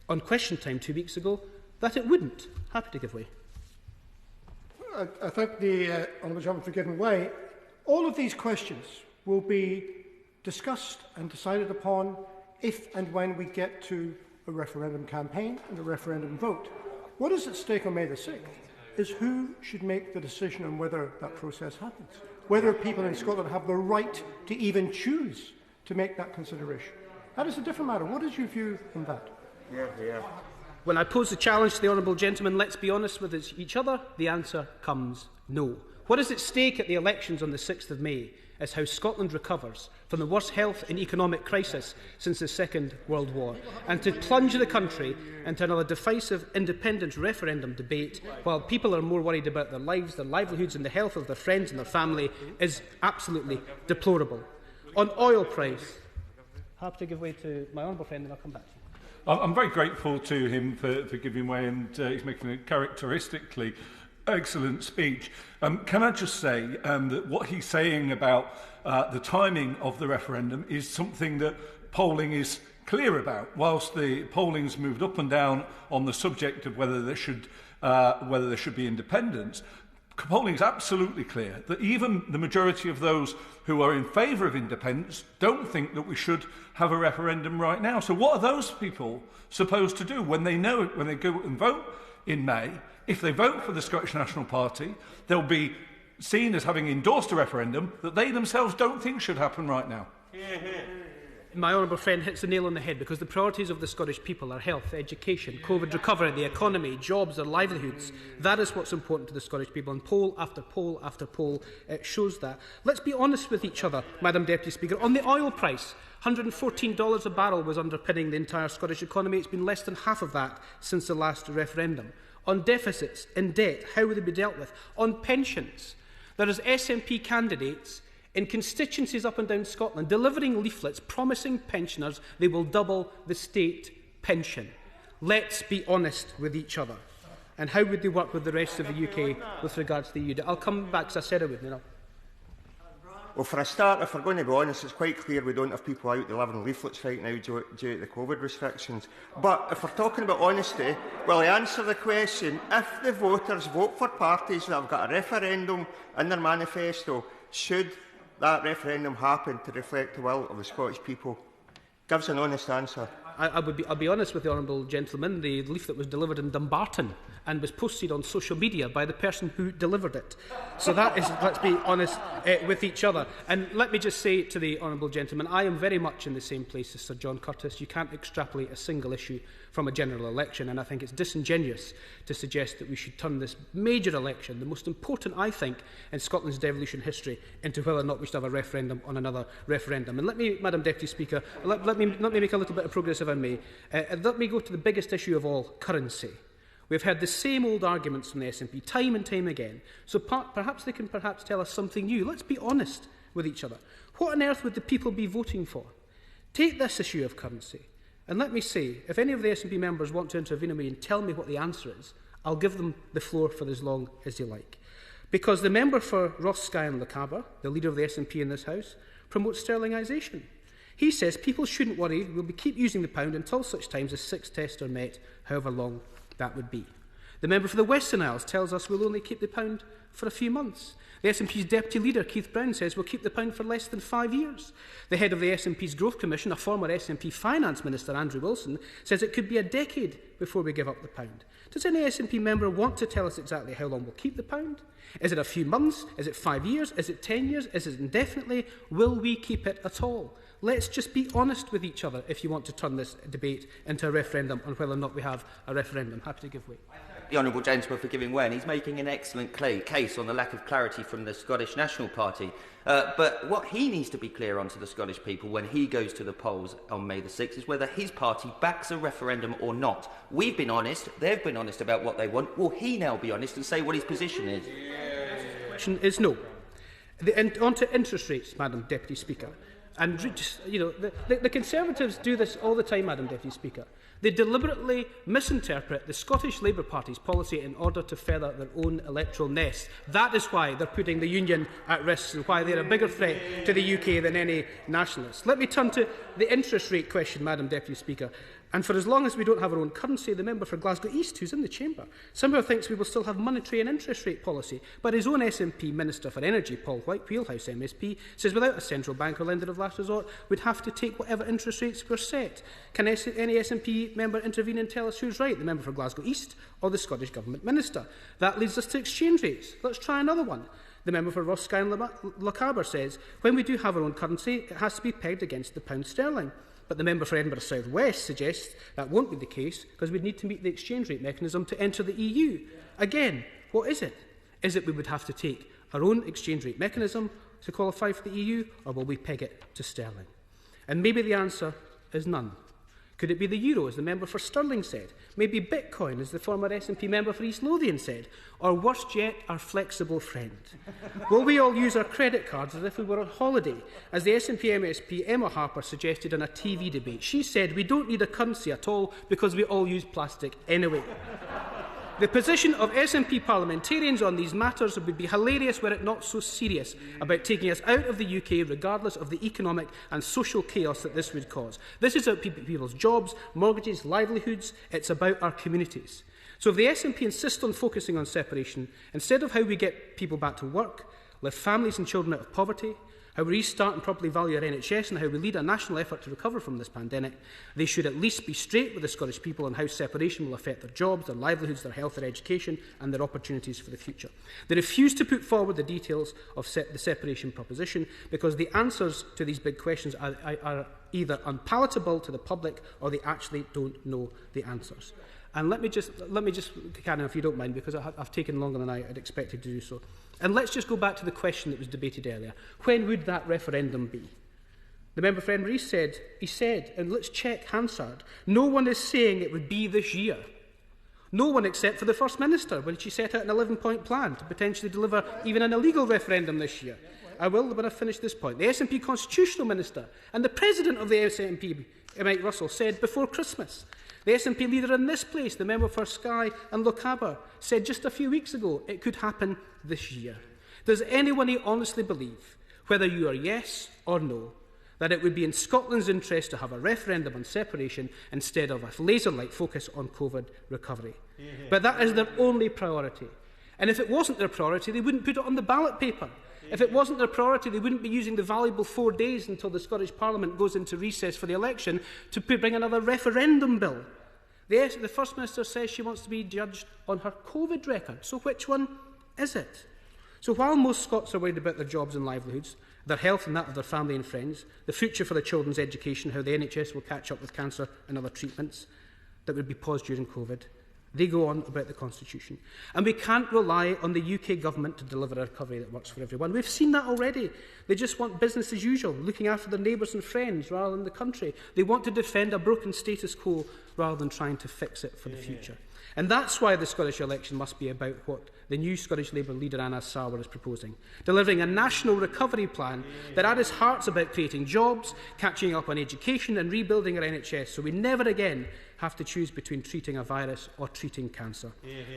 on Question Time 2 weeks ago that it wouldn't. Happy to give way. I thank the Honourable Gentleman for giving way. All of these questions will be discussed and decided upon if and when we get to a referendum campaign and a referendum vote. What is at stake on May the 6th is who should make the decision on whether that process happens, whether people in Scotland have the right to even choose to make that consideration. That is a different matter. What is your view on that? When I pose the challenge to the Honourable Gentleman, let's be honest with each other, the answer comes no. What is at stake at the elections on the 6th of May is how Scotland recovers from the worst health and economic crisis since the Second World War, and to plunge the country into another divisive independence referendum debate while people are more worried about their lives, their livelihoods and the health of their friends and their family is absolutely deplorable. On oil price, I have to give way to my honourable friend and I'll come back to you. I'm very grateful to him for giving way, and he's making a characteristically excellent speech. Can I just say that what he's saying about the timing of the referendum is something that polling is clear about. Whilst the polling's moved up and down on the subject of whether there should be independence, polling is absolutely clear that even the majority of those who are in favour of independence don't think that we should have a referendum right now. So what are those people supposed to do when they know, when they go and vote in May? If they vote for the Scottish National Party, they'll be seen as having endorsed a referendum that they themselves don't think should happen right now. My honourable friend hits the nail on the head, because the priorities of the Scottish people are health, education, COVID recovery, the economy, jobs, their livelihoods. That is what's important to the Scottish people, and poll after poll after poll shows that. Let's be honest with each other, Madam Deputy Speaker. On the oil price, $114 a barrel was underpinning the entire Scottish economy. It's been less than half of that since the last referendum. On deficits, in debt, how will they be dealt with? On pensions, there is SNP candidates in constituencies up and down Scotland delivering leaflets promising pensioners they will double the state pension. Let's be honest with each other. And how would they work with the rest of the UK with regards to the EU? I'll come back, because I said I would. Well, for a start, if we're going to be honest, it's quite clear we don't have people out delivering leaflets right now due to the COVID restrictions. But if we're talking about honesty, well, to answer the question, if the voters vote for parties that have got a referendum in their manifesto, should that referendum happen to reflect the will of the Scottish people? Give us an honest answer. I'll be honest with the honourable gentleman. The leaflet was delivered in Dumbarton and was posted on social media by the person who delivered it. So that is, let's be honest with each other. And let me just say to the honourable gentleman, I am very much in the same place as Sir John Curtis. You can't extrapolate a single issue from a general election, and I think it's disingenuous to suggest that we should turn this major election, the most important, I think, in Scotland's devolution history, into whether or not we should have a referendum on another referendum. And let me, Madam Deputy Speaker, let me make a little bit of progress, if I may. Let me go to the biggest issue of all, currency. We've heard the same old arguments from the SNP time and time again, so perhaps they can tell us something new. Let's be honest with each other. What on earth would the people be voting for? Take this issue of currency, and let me say, if any of the SNP members want to intervene on me and tell me what the answer is, I'll give them the floor for as long as they like. Because the member for Ross, Skye and Lochaber, the leader of the SNP in this House, promotes sterlingisation. He says people shouldn't worry, we'll keep using the pound until such times as 6 tests are met, however long that would be. The member for the Western Isles tells us we'll only keep the pound for a few months. The SNP's deputy leader, Keith Brown, says we'll keep the pound for less than 5 years. The head of the SNP's Growth Commission, a former SNP Finance Minister, Andrew Wilson, says it could be a decade before we give up the pound. Does any SNP member want to tell us exactly how long we'll keep the pound? Is it a few months? Is it 5 years? Is it 10 years? Is it indefinitely? Will we keep it at all? Let's just be honest with each other if you want to turn this debate into a referendum on whether or not we have a referendum. Happy to give way. The honourable gentleman for giving way, and he's making an excellent case on the lack of clarity from the Scottish National Party. But what he needs to be clear on to the Scottish people when he goes to the polls on May the 6th is whether his party backs a referendum or not. We've been honest, they've been honest about what they want. Will he now be honest and say what his position is? The question is no. On to interest rates, Madam Deputy Speaker. And the Conservatives do this all the time, Madam Deputy Speaker. They deliberately misinterpret the Scottish Labour Party's policy in order to feather their own electoral nest. That is why they're putting the Union at risk and why they're a bigger threat to the UK than any nationalists. Let me turn to the interest rate question, Madam Deputy Speaker. And for as long as we don't have our own currency, the member for Glasgow East, who's in the chamber, somehow thinks we will still have monetary and interest rate policy. But his own SNP Minister for Energy, Paul White, Wheelhouse MSP, says without a central bank or lender of last resort, we'd have to take whatever interest rates were set. Can any SNP member intervene and tell us who's right, the member for Glasgow East or the Scottish Government Minister? That leads us to exchange rates. Let's try another one. The member for Ross Skye and Lochaber says, when we do have our own currency, it has to be pegged against the pound sterling. But the member for Edinburgh South West suggests that won't be the case because we'd need to meet the exchange rate mechanism to enter the EU. Again, what is it? Is it we would have to take our own exchange rate mechanism to qualify for the EU, or will we peg it to sterling? And maybe the answer is none. Could it be the euro, as the member for Stirling said? Maybe Bitcoin, as the former SNP member for East Lothian said? Or worse yet, our flexible friend? Will we all use our credit cards as if we were on holiday, as the SNP MSP Emma Harper suggested in a TV debate? She said we don't need a currency at all because we all use plastic anyway. The position of SNP parliamentarians on these matters would be hilarious were it not so serious about taking us out of the UK regardless of the economic and social chaos that this would cause. This is about people's jobs, mortgages, livelihoods. It's about our communities. So if the SNP insist on focusing on separation, instead of how we get people back to work, lift families and children out of poverty, how we restart and properly value our NHS and how we lead a national effort to recover from this pandemic, they should at least be straight with the Scottish people on how separation will affect their jobs, their livelihoods, their health, their education and their opportunities for the future. They refuse to put forward the details of the separation proposition because the answers to these big questions are either unpalatable to the public or they actually don't know the answers. And let me just carry on, if you don't mind, because I've taken longer than I had expected to do so. And let's just go back to the question that was debated earlier. When would that referendum be? The member for Edinburgh said, and let's check Hansard, no one is saying it would be this year. No one except for the First Minister when she set out an 11-point plan to potentially deliver even an illegal referendum this year. I will when I finish this point. The SNP Constitutional Minister and the President of the SNP, Mike Russell, said before Christmas. The SNP leader in this place, the member for Skye and Lochaber, said just a few weeks ago it could happen this year. Does anyone honestly believe, whether you are yes or no, that it would be in Scotland's interest to have a referendum on separation instead of a laser-like focus on COVID recovery? But that is their only priority. And if it wasn't their priority, they wouldn't put it on the ballot paper. If it wasn't their priority, they wouldn't be using the valuable 4 days until the Scottish Parliament goes into recess for the election to bring another referendum bill. The First Minister says she wants to be judged on her COVID record. So which one is it? So while most Scots are worried about their jobs and livelihoods, their health and that of their family and friends, the future for their children's education, how the NHS will catch up with cancer and other treatments that would be paused during COVID, they go on about the Constitution. And we can't rely on the UK government to deliver a recovery that works for everyone. We've seen that already. They just want business as usual, looking after their neighbours and friends rather than the country. They want to defend a broken status quo rather than trying to fix it for the future. And that's why the Scottish election must be about what the new Scottish Labour leader Anna Sarwar is proposing, delivering a national recovery plan that at its heart is about creating jobs, catching up on education and rebuilding our NHS so we never again have to choose between treating a virus or treating cancer.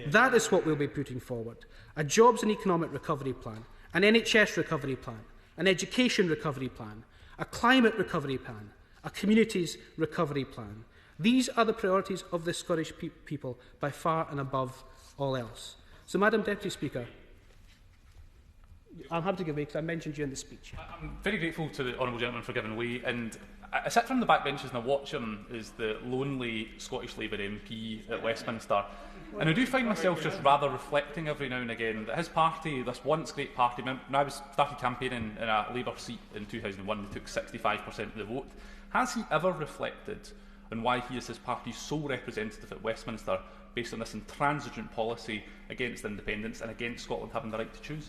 That is what we'll be putting forward. A jobs and economic recovery plan, an NHS recovery plan, an education recovery plan, a climate recovery plan, a communities recovery plan. These are the priorities of the Scottish people by far and above all else. So, Madam Deputy Speaker, I'll have to give way because I mentioned you in the speech. I'm very grateful to the honourable gentleman for giving way, and I sit from the backbenches and I watch him as the lonely Scottish Labour MP at Westminster, and I do find myself just rather reflecting every now and again that his party, this once great party, when I started campaigning in a Labour seat in 2001, they took 65% of the vote. Has he ever reflected on why he is his party's sole representative at Westminster based on this intransigent policy against independence and against Scotland having the right to choose?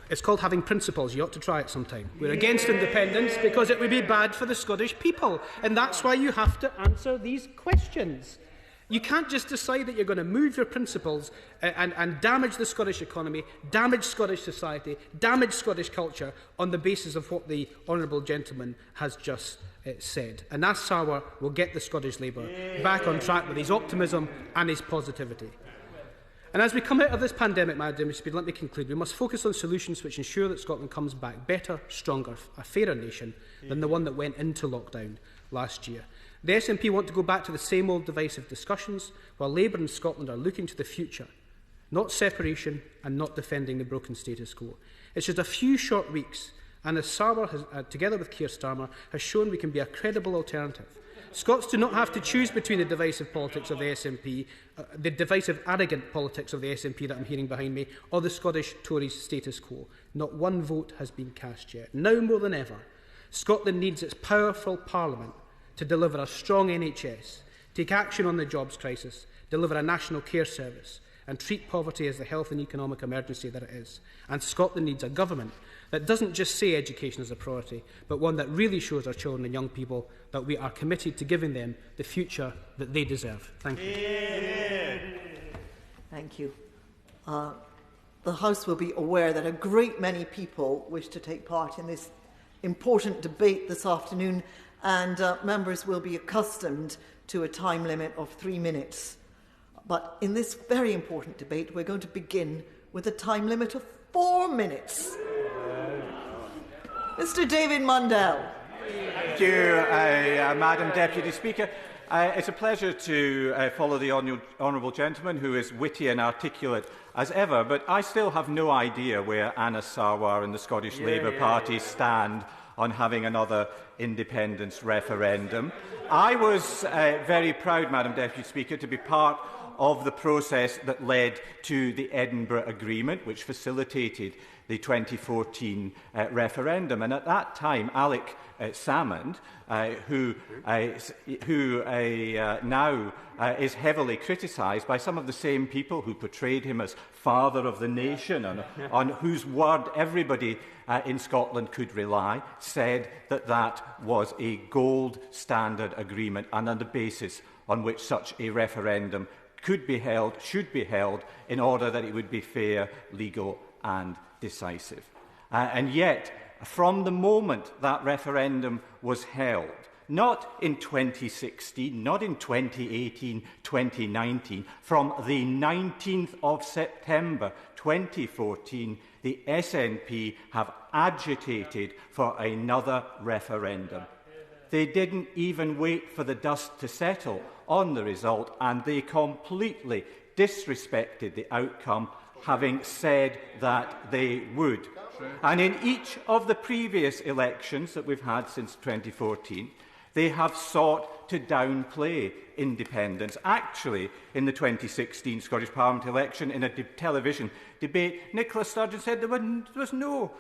It's called having principles. You ought to try it sometime. We're against independence because it would be bad for the Scottish people. And that's why you have to answer these questions. You can't just decide that you're going to move your principles and damage the Scottish economy, damage Scottish society, damage Scottish culture on the basis of what the honourable gentleman has just said. And Anas Sarwar will get the Scottish Labour back on track with his optimism and his positivity. And as we come out of this pandemic, Madam Speaker, let me conclude. We must focus on solutions which ensure that Scotland comes back better, stronger, a fairer nation than the one that went into lockdown last year. The SNP want to go back to the same old divisive discussions, while Labour and Scotland are looking to the future, not separation and not defending the broken status quo. It's just a few short weeks, and as Sarwar, has, together with Keir Starmer, has shown we can be a credible alternative. Scots do not have to choose between the divisive politics of the SNP, the divisive, arrogant politics of the SNP that I'm hearing behind me, or the Scottish Tories status quo. Not one vote has been cast yet. Now more than ever, Scotland needs its powerful Parliament to deliver a strong NHS, take action on the jobs crisis, deliver a national care service, and treat poverty as the health and economic emergency that it is. And Scotland needs a government that doesn't just say education is a priority, but one that really shows our children and young people that we are committed to giving them the future that they deserve. Thank you. Thank you. The House will be aware that a great many people wish to take part in this important debate this afternoon, and members will be accustomed to a time limit of 3 minutes. But in this very important debate, we're going to begin with a time limit of 4 minutes. Mr. David Mundell. Thank you, Madam Deputy Speaker. It's a pleasure to follow the honourable gentleman, who is witty and articulate as ever, but I still have no idea where Anna Sarwar and the Scottish Labour Party stand on having another independence referendum. I was very proud, Madam Deputy Speaker, to be part of the process that led to the Edinburgh Agreement, which facilitated the 2014 referendum. And at that time, Alec Salmond, who now is heavily criticised by some of the same people who portrayed him as father of the nation, and on whose word everybody in Scotland could rely, said that that was a gold standard agreement and on the basis on which such a referendum could be held, should be held, in order that it would be fair, legal and decisive. And yet, from the moment that referendum was held, not in 2016, not in 2018, 2019, from the 19th of September 2014, the SNP have agitated for another referendum. They didn't even wait for the dust to settle on the result, and they completely disrespected the outcome, having said that they would. And in each of the previous elections that we've had since 2014, they have sought to downplay independence. Actually, in the 2016 Scottish Parliament election, in a television debate, Nicola Sturgeon said there was no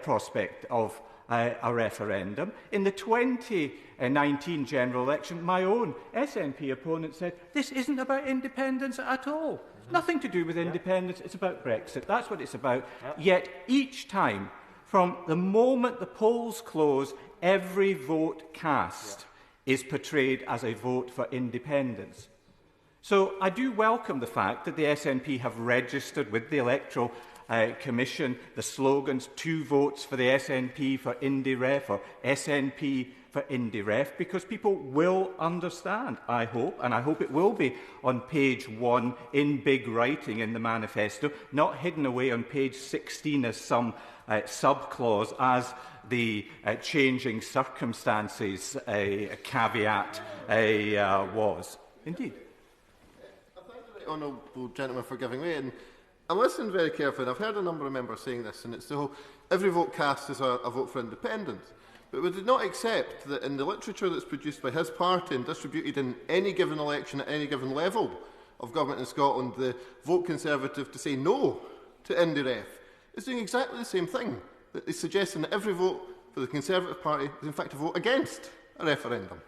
prospect of a referendum. In the 2019 general election, my own SNP opponent said, this isn't about independence at all. Nothing to do with independence, it's about Brexit. That's what it's about. Yet each time, from the moment the polls close, every vote cast is portrayed as a vote for independence. So I do welcome the fact that the SNP have registered with the Electoral Commission the slogans 2 votes for the SNP for IndyRef, or SNP for IndyRef, because people will understand, I hope, and I hope it will be on page 1 in big writing in the manifesto, not hidden away on page 16 as some sub-clause, as the changing circumstances caveat was. Indeed. I thank the honourable gentleman for giving way. And I'm listening very carefully, and I've heard a number of members saying this, and it's the whole, every vote cast is a vote for independence. But we did not accept that in the literature that's produced by his party and distributed in any given election at any given level of government in Scotland, the vote Conservative to say no to IndyRef is doing exactly the same thing. That is suggesting that every vote for the Conservative Party is in fact a vote against a referendum.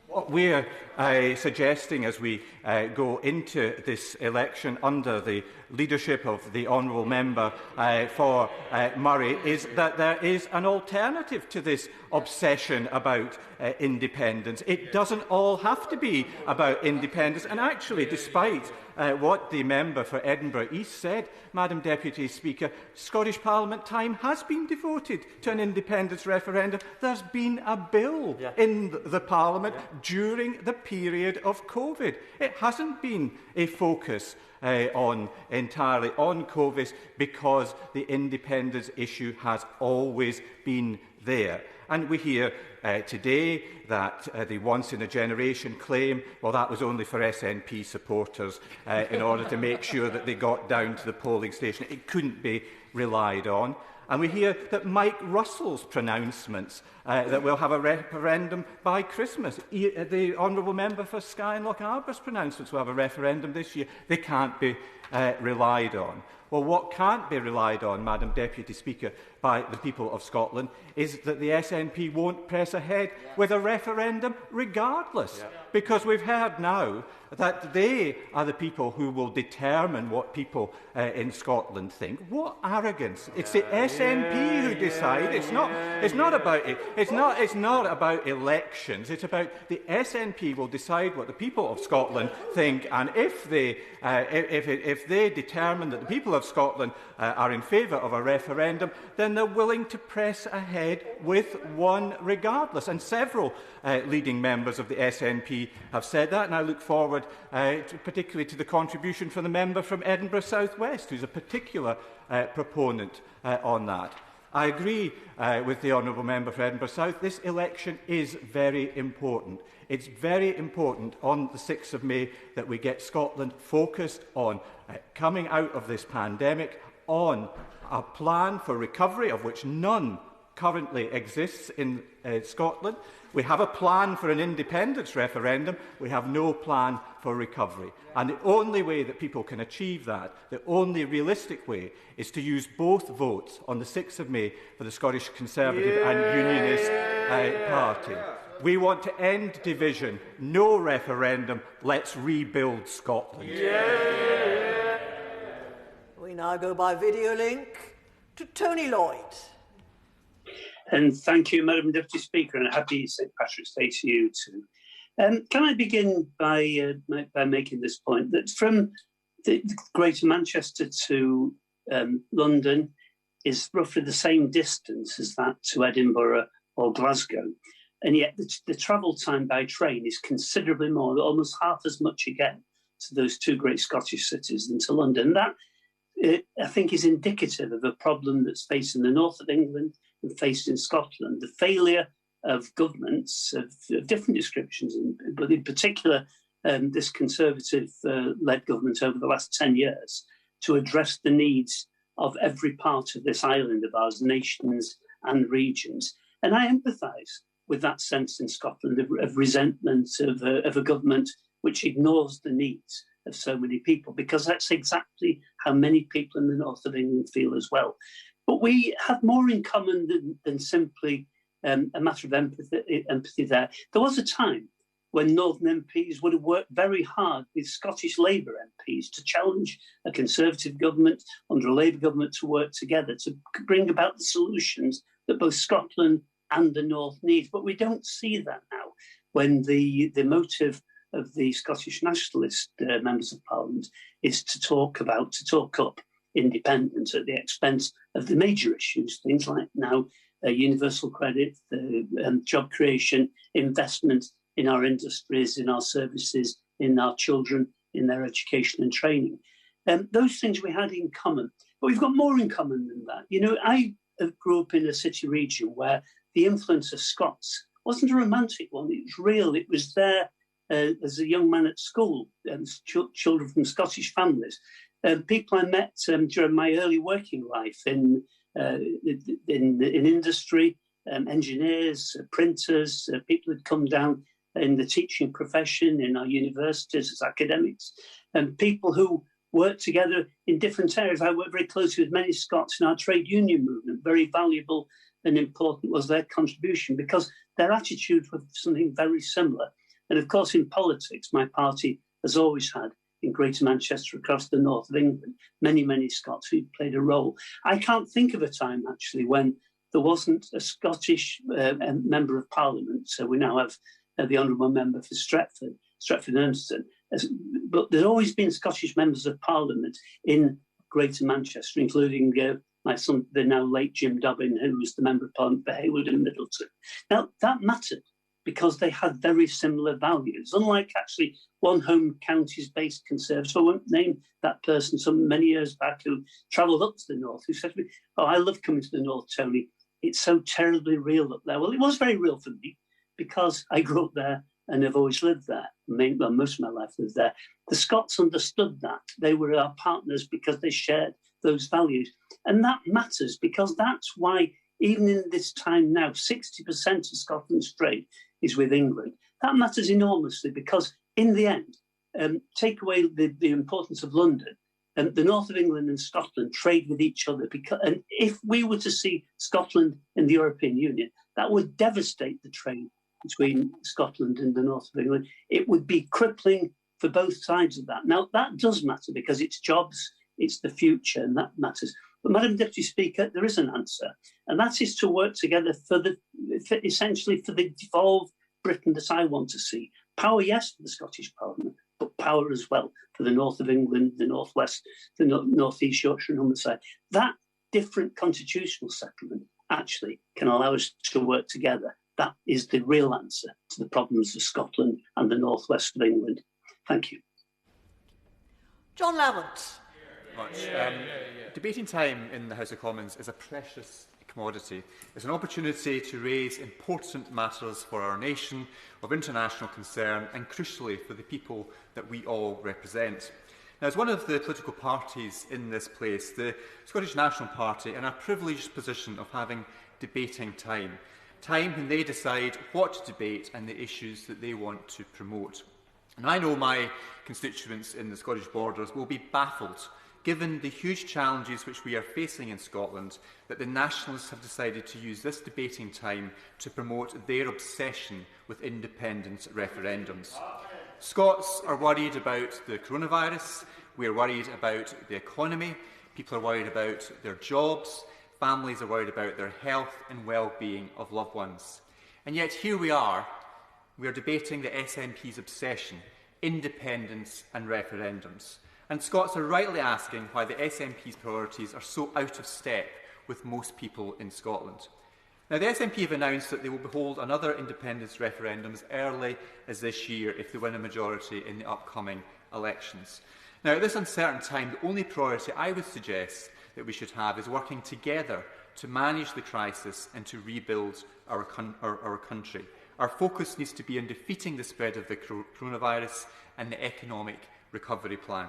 What we're suggesting as we go into this election under the leadership of the honourable member for Murray is that there is an alternative to this obsession about independence. It doesn't all have to be about independence. And actually, despite what the member for Edinburgh East said, Madam Deputy Speaker, Scottish Parliament time has been devoted to an independence referendum. There's been a bill in the Parliament during the period of COVID. It hasn't been a focus entirely on COVID, because the independence issue has always been there. And we hear today that the once-in-a-generation claim, well, that was only for SNP supporters in order to make sure that they got down to the polling station. It couldn't be relied on. And we hear that Mike Russell's pronouncements that we'll have a referendum by Christmas. The honourable member for Skye and Lochaber's pronouncements will have a referendum this year. They can't be relied on. Well, what can't be relied on, Madam Deputy Speaker, by the people of Scotland is that the SNP won't press ahead with a referendum regardless. Because we've heard now that they are the people who will determine what people in Scotland think. What arrogance! It's the SNP who decide. It's not about elections. It's about the SNP will decide what the people of Scotland think, and if they determine that the people of Scotland are in favour of a referendum, then they're willing to press ahead with one regardless. And several leading members of the SNP have said that, and I look forward particularly to the contribution from the member from Edinburgh South West, who's a particular proponent on that. I agree with the honourable member for Edinburgh South. This election is very important. It's very important on the 6th of May that we get Scotland focused on coming out of this pandemic, on a plan for recovery, of which none currently exists in Scotland. We have a plan for an independence referendum. We have no plan for recovery. And the only way that people can achieve that, the only realistic way, is to use both votes on the 6th of May for the Scottish Conservative and Unionist Party. We want to end division. No referendum. Let's rebuild Scotland. We now go by video link to Tony Lloyd. And thank you, Madam Deputy Speaker, and a happy St Patrick's Day to you too. Can I begin by making this point, that from the Greater Manchester to London is roughly the same distance as that to Edinburgh or Glasgow, and yet the travel time by train is considerably more, almost half as much again, to those two great Scottish cities than to London. That, I think, is indicative of a problem that's facing the north of England and faced in Scotland. The failure of governments of different descriptions, but in particular this Conservative-led government over the last 10 years, to address the needs of every part of this island of ours, nations and regions. And I empathise with that sense in Scotland of resentment of a government which ignores the needs of so many people, because that's exactly how many people in the north of England feel as well. But we have more in common than simply a matter of empathy there. There was a time when Northern MPs would have worked very hard with Scottish Labour MPs to challenge a Conservative government under a Labour government to work together to bring about the solutions that both Scotland and the North needs. But we don't see that now, when the motive of the Scottish Nationalist members of Parliament is to talk up independence at the expense of the major issues, things like now universal credit, job creation, investment in our industries, in our services, in our children, in their education and training. Those things we had in common, but we've got more in common than that. You know, I grew up in a city region where the influence of Scots wasn't a romantic one, it was real, it was there as a young man at school, children from Scottish families. People I met during my early working life in industry, engineers, printers, people who'd come down in the teaching profession, in our universities as academics, and people who worked together in different areas. I worked very closely with many Scots in our trade union movement. Very valuable and important was their contribution, because their attitude was something very similar. And of course, in politics, my party has always had, in Greater Manchester, across the north of England, many, many Scots who played a role. I can't think of a time, actually, when there wasn't a Scottish member of Parliament. So we now have the honourable member for Stretford Ernston. But there's always been Scottish members of Parliament in Greater Manchester, including my son, the now late Jim Dobbin, who was the member of Parliament for Hayward and Middleton. Now, that mattered, because they had very similar values. Unlike actually one home counties-based Conservative, I won't name that person, some many years back, who travelled up to the north, who said to me, "Oh, I love coming to the north, Tony. it's so terribly real up there. Well, it was very real for me because I grew up there and have always lived there. Well, most of my life lived there. The Scots understood that. They were our partners because they shared those values. And that matters because that's why, even in this time now, 60% of Scotland's trade is with England. That matters enormously because, in the end, take away the importance of London, and the north of England and Scotland trade with each other. And if we were to see Scotland in the European Union, that would devastate the trade between Scotland and the north of England. It would be crippling for both sides of that. Now, that does matter because it's jobs, it's the future, and that matters. But, Madam Deputy Speaker, there is an answer, and that is to work together essentially for the devolved Britain that I want to see. Power, yes, for the Scottish Parliament, but power as well for the north of England, the northwest, the northeast Yorkshire and Humberside. That different constitutional settlement actually can allow us to work together. That is the real answer to the problems of Scotland and the northwest of England. Thank you. John Lavant. Debating time in the House of Commons is a precious commodity. It's an opportunity to raise important matters for our nation, of international concern, and crucially for the people that we all represent. Now, as one of the political parties in this place, the Scottish National Party are in a privileged position of having debating time when they decide what to debate and the issues that they want to promote. And I know my constituents in the Scottish Borders will be baffled, given the huge challenges which we are facing in Scotland, that the Nationalists have decided to use this debating time to promote their obsession with independence referendums. Scots are worried about the coronavirus, we are worried about the economy, people are worried about their jobs, families are worried about their health and well-being of loved ones. And yet here we are debating the SNP's obsession, independence and referendums. And Scots are rightly asking why the SNP's priorities are so out of step with most people in Scotland. Now, the SNP have announced that they will hold another independence referendum as early as this year if they win a majority in the upcoming elections. Now, at this uncertain time, the only priority I would suggest that we should have is working together to manage the crisis and to rebuild our country. Our focus needs to be on defeating the spread of the coronavirus and the economic recovery plan.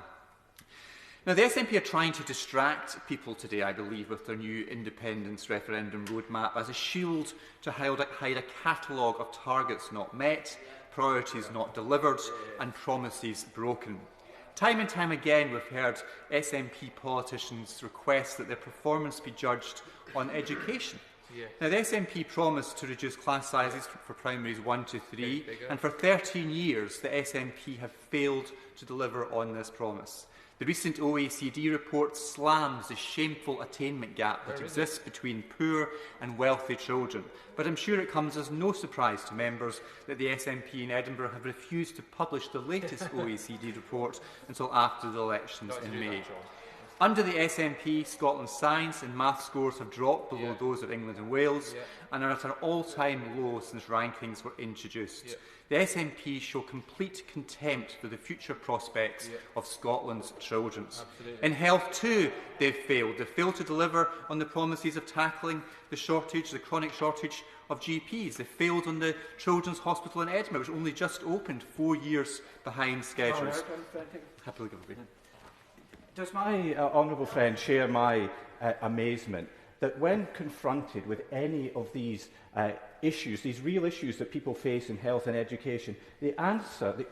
Now, the SNP are trying to distract people today, I believe, with their new independence referendum roadmap as a shield to hide a catalogue of targets not met, priorities not delivered and promises broken. Time and time again, we've heard SNP politicians request that their performance be judged on education. Now, the SNP promised to reduce class sizes for primaries 1 to 3, and for 13 years the SNP have failed to deliver on this promise. The recent OECD report slams the shameful attainment gap that exists between poor and wealthy children. But I'm sure it comes as no surprise to members that the SNP in Edinburgh have refused to publish the latest OECD report until after the elections in May. Under the SNP, Scotland's science and maths scores have dropped below those of England and Wales and are at an all-time low since rankings were introduced. The SNP show complete contempt for the future prospects of Scotland's children. In health too, they've failed. They've failed to deliver on the promises of tackling the chronic shortage of GPs. They failed on the Children's Hospital in Edinburgh, which only just opened 4 years behind schedules. Happily give it. Does my honourable friend share my amazement that when confronted with any of these issues, these real issues that people face in health and education, the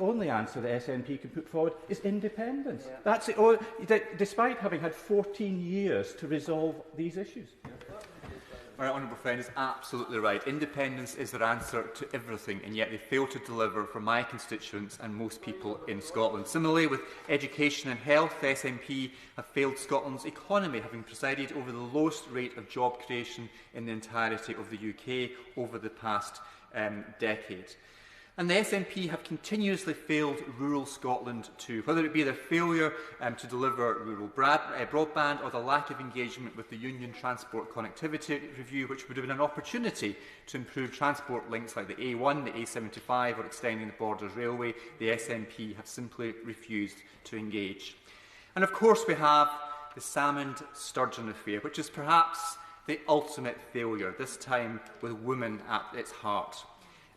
only answer the SNP can put forward is independence? Yeah. That's it, despite having had 14 years to resolve these issues. My honourable friend is absolutely right. Independence is their answer to everything, and yet they fail to deliver for my constituents and most people in Scotland. Similarly, with education and health, the SNP have failed Scotland's economy, having presided over the lowest rate of job creation in the entirety of the UK over the past decade. And the SNP have continuously failed rural Scotland too, whether it be their failure to deliver rural broadband or the lack of engagement with the Union Transport Connectivity Review, which would have been an opportunity to improve transport links like the A1, the A75 or extending the Borders Railway. The SNP have simply refused to engage. And of course we have the salmon sturgeon affair, which is perhaps the ultimate failure, this time with women at its heart.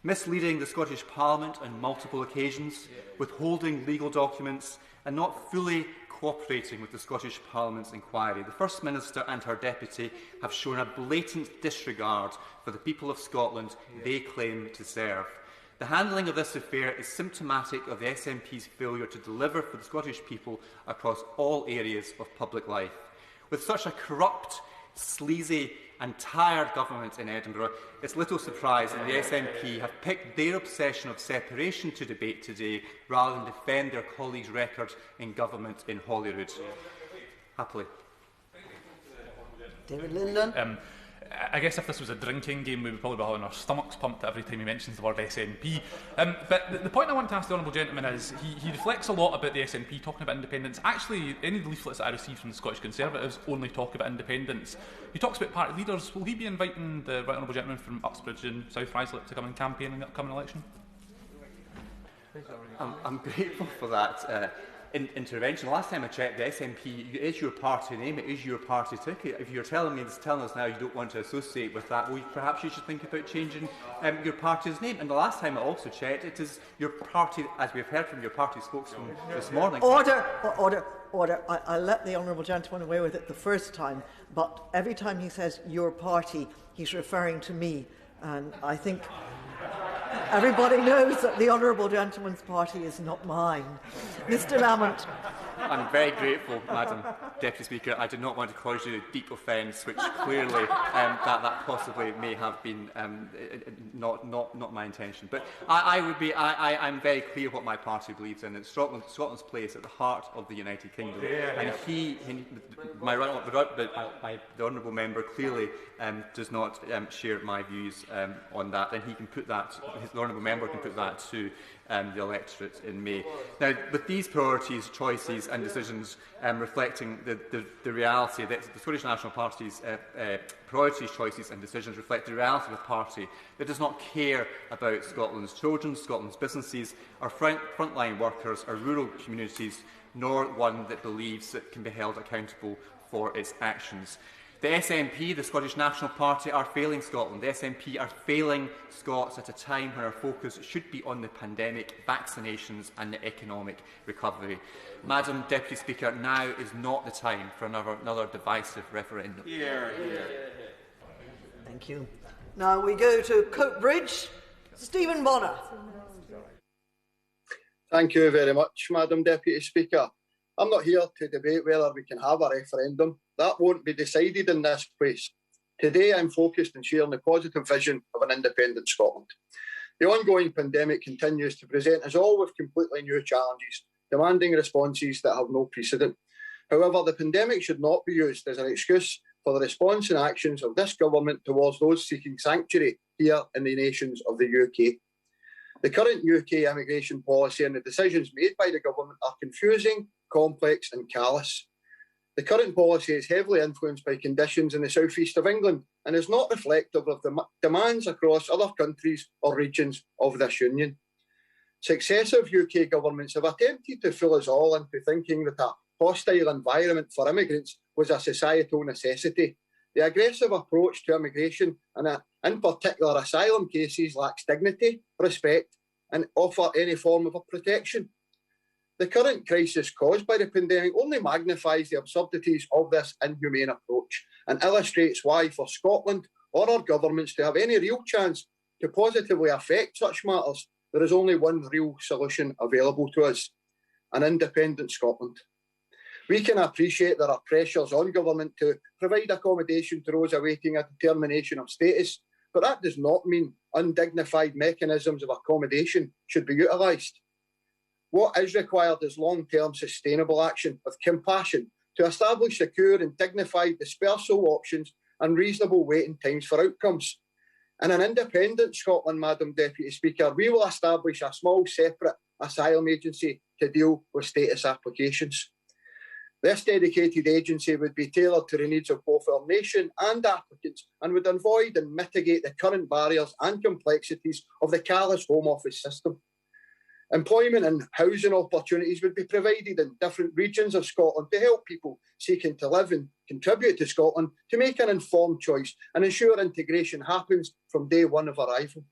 Misleading the Scottish Parliament on multiple occasions, withholding legal documents, and not fully cooperating with the Scottish Parliament's inquiry. The First Minister and her deputy have shown a blatant disregard for the people of Scotland they claim to serve. The handling of this affair is symptomatic of the SNP's failure to deliver for the Scottish people across all areas of public life. With such a corrupt, sleazy and tired government in Edinburgh, it's little surprise that the SNP have picked their obsession of separation to debate today rather than defend their colleagues' record in government in Holyrood. Happily. David Linden. I guess if this was a drinking game, we would probably be having our stomachs pumped every time he mentions the word SNP. But the point I want to ask the Honourable Gentleman is, he reflects a lot about the SNP talking about independence. Actually, any of the leaflets that I received from the Scottish Conservatives only talk about independance. He talks about party leaders. Will he be inviting the Right Honourable Gentleman from Uxbridge and South Ruislip to come and campaign in the upcoming election? I'm grateful for that intervention. Last time I checked, the SNP is your party name, it is your party ticket. If you're telling us now you don't want to associate with that, well, perhaps you should think about changing your party's name. And the last time I also checked, it is your party, as we've heard from your party spokesman this morning. Order. I let the Honourable Gentleman away with it the first time, but every time he says your party, he's referring to me. And I think everybody knows that the Honourable Gentleman's party is not mine. Mr Lamont. I'm very grateful, Madam Deputy Speaker. I did not want to cause you a deep offence, which clearly that possibly may have been not my intention. But I'm very clear what my party believes in. It's Scotland's place at the heart of the United Kingdom. And the honourable member clearly does not share my views on that, and he can put that. The honourable member can put that to the electorate in May. Now, with these priorities, choices and decisions reflecting the reality that the Scottish National Party's priorities, choices and decisions reflect the reality of a party that does not care about Scotland's children, Scotland's businesses, our frontline workers, our rural communities, nor one that believes it can be held accountable for its actions. The SNP, the Scottish National Party, are failing Scotland. The SNP are failing Scots at a time when our focus should be on the pandemic, vaccinations and the economic recovery. Madam Deputy Speaker, now is not the time for another divisive referendum. Thank you. Now we go to Coatbridge. Stephen Bonner. Thank you very much, Madam Deputy Speaker. I'm not here to debate whether we can have a referendum. That won't be decided in this place. Today I'm focused on sharing the positive vision of an independent Scotland. The ongoing pandemic continues to present us all with completely new challenges, demanding responses that have no precedent. However, the pandemic should not be used as an excuse for the response and actions of this government towards those seeking sanctuary here in the nations of the UK. The current UK immigration policy and the decisions made by the government are confusing, complex and callous. The current policy is heavily influenced by conditions in the southeast of England and is not reflective of the demands across other countries or regions of this union. Successive UK governments have attempted to fool us all into thinking that a hostile environment for immigrants was a societal necessity. The aggressive approach to immigration and in particular asylum cases lacks dignity, respect and offer any form of a protection. The current crisis caused by the pandemic only magnifies the absurdities of this inhumane approach and illustrates why for Scotland or our governments to have any real chance to positively affect such matters, there is only one real solution available to us: an independent Scotland. We can appreciate there are pressures on government to provide accommodation to those awaiting a determination of status, but that does not mean undignified mechanisms of accommodation should be utilised. What is required is long-term sustainable action with compassion to establish secure and dignified dispersal options and reasonable waiting times for outcomes. In an independent Scotland, Madam Deputy Speaker, we will establish a small separate asylum agency to deal with status applications. This dedicated agency would be tailored to the needs of both our nation and applicants and would avoid and mitigate the current barriers and complexities of the callous Home Office system. Employment and housing opportunities would be provided in different regions of Scotland to help people seeking to live and contribute to Scotland to make an informed choice and ensure integration happens from day one of arrival.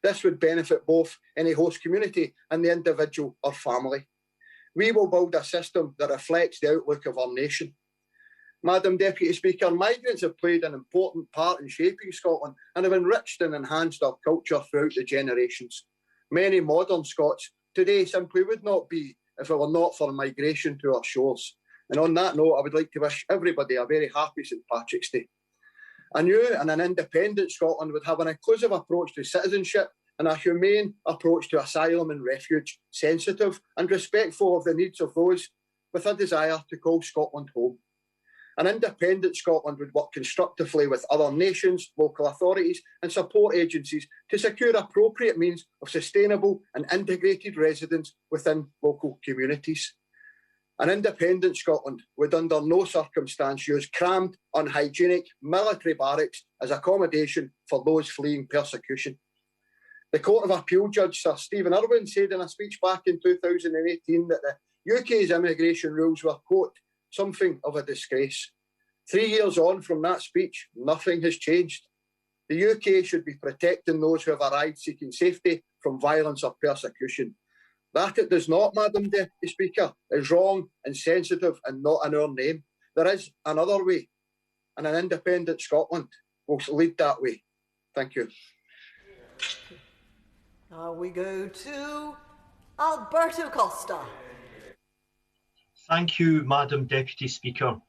This would benefit both any host community and the individual or family. We will build a system that reflects the outlook of our nation. Madam Deputy Speaker, migrants have played an important part in shaping Scotland and have enriched and enhanced our culture throughout the generations. Many modern Scots today simply would not be if it were not for migration to our shores. And on that note, I would like to wish everybody a very happy St Patrick's Day. A new and an independent Scotland would have an inclusive approach to citizenship and a humane approach to asylum and refuge, sensitive and respectful of the needs of those with a desire to call Scotland home. An independent Scotland would work constructively with other nations, local authorities and support agencies to secure appropriate means of sustainable and integrated residence within local communities. An independent Scotland would under no circumstance use crammed, unhygienic military barracks as accommodation for those fleeing persecution. The Court of Appeal Judge Sir Stephen Irwin said in a speech back in 2018 that the UK's immigration rules were, quote, something of a disgrace. 3 years on from that speech, nothing has changed. The UK should be protecting those who have arrived seeking safety from violence or persecution. That it does not, Madam Deputy Speaker, is wrong, insensitive and not in our name. There is another way, and an independent Scotland will lead that way. Thank you. Now we go to Alberto Costa. Thank you, Madam Deputy Speaker.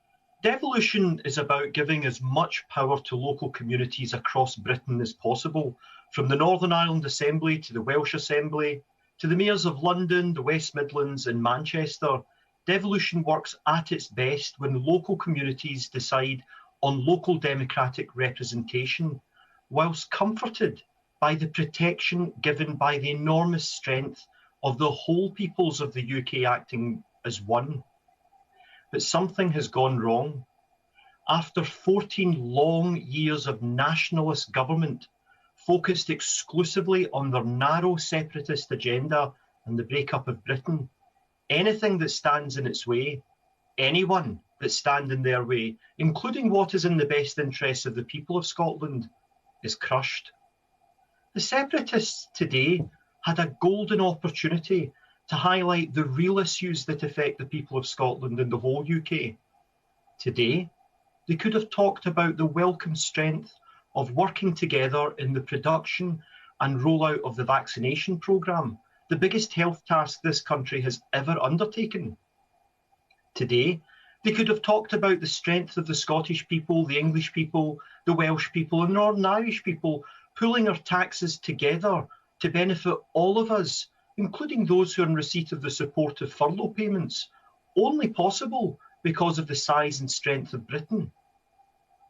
Devolution is about giving as much power to local communities across Britain as possible, from the Northern Ireland Assembly to the Welsh Assembly, to the mayors of London, the West Midlands and Manchester. Devolution works at its best when local communities decide on local democratic representation, whilst comforted by the protection given by the enormous strength of the whole peoples of the UK acting as one. But something has gone wrong. After 14 long years of nationalist government focused exclusively on their narrow separatist agenda and the breakup of Britain, anything that stands in its way, anyone that stands in their way, including what is in the best interests of the people of Scotland, is crushed. The separatists today had a golden opportunity to highlight the real issues that affect the people of Scotland and the whole UK. Today, they could have talked about the welcome strength of working together in the production and rollout of the vaccination programme, the biggest health task this country has ever undertaken. Today, they could have talked about the strength of the Scottish people, the English people, the Welsh people and Northern Irish people pooling our taxes together to benefit all of us, including those who are in receipt of the support of furlough payments, only possible because of the size and strength of Britain.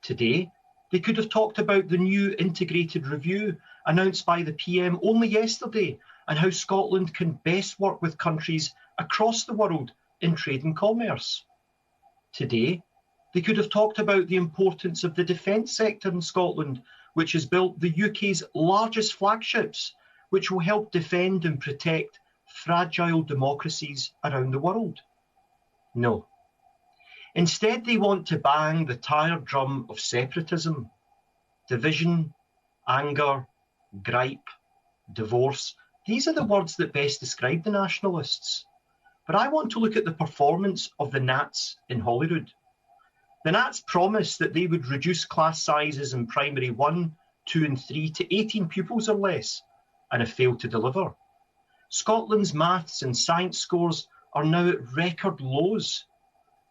Today, they could have talked about the new integrated review announced by the PM only yesterday and how Scotland can best work with countries across the world in trade and commerce. Today, they could have talked about the importance of the defence sector in Scotland, which has built the UK's largest flagships, which will help defend and protect fragile democracies around the world. No. Instead, they want to bang the tired drum of separatism, division, anger, gripe, divorce. These are the words that best describe the nationalists. But I want to look at the performance of the Nats in Holyrood. The Nats promised that they would reduce class sizes in primary 1, 2 and 3 to 18 pupils or less, and have failed to deliver. Scotland's maths and science scores are now at record lows.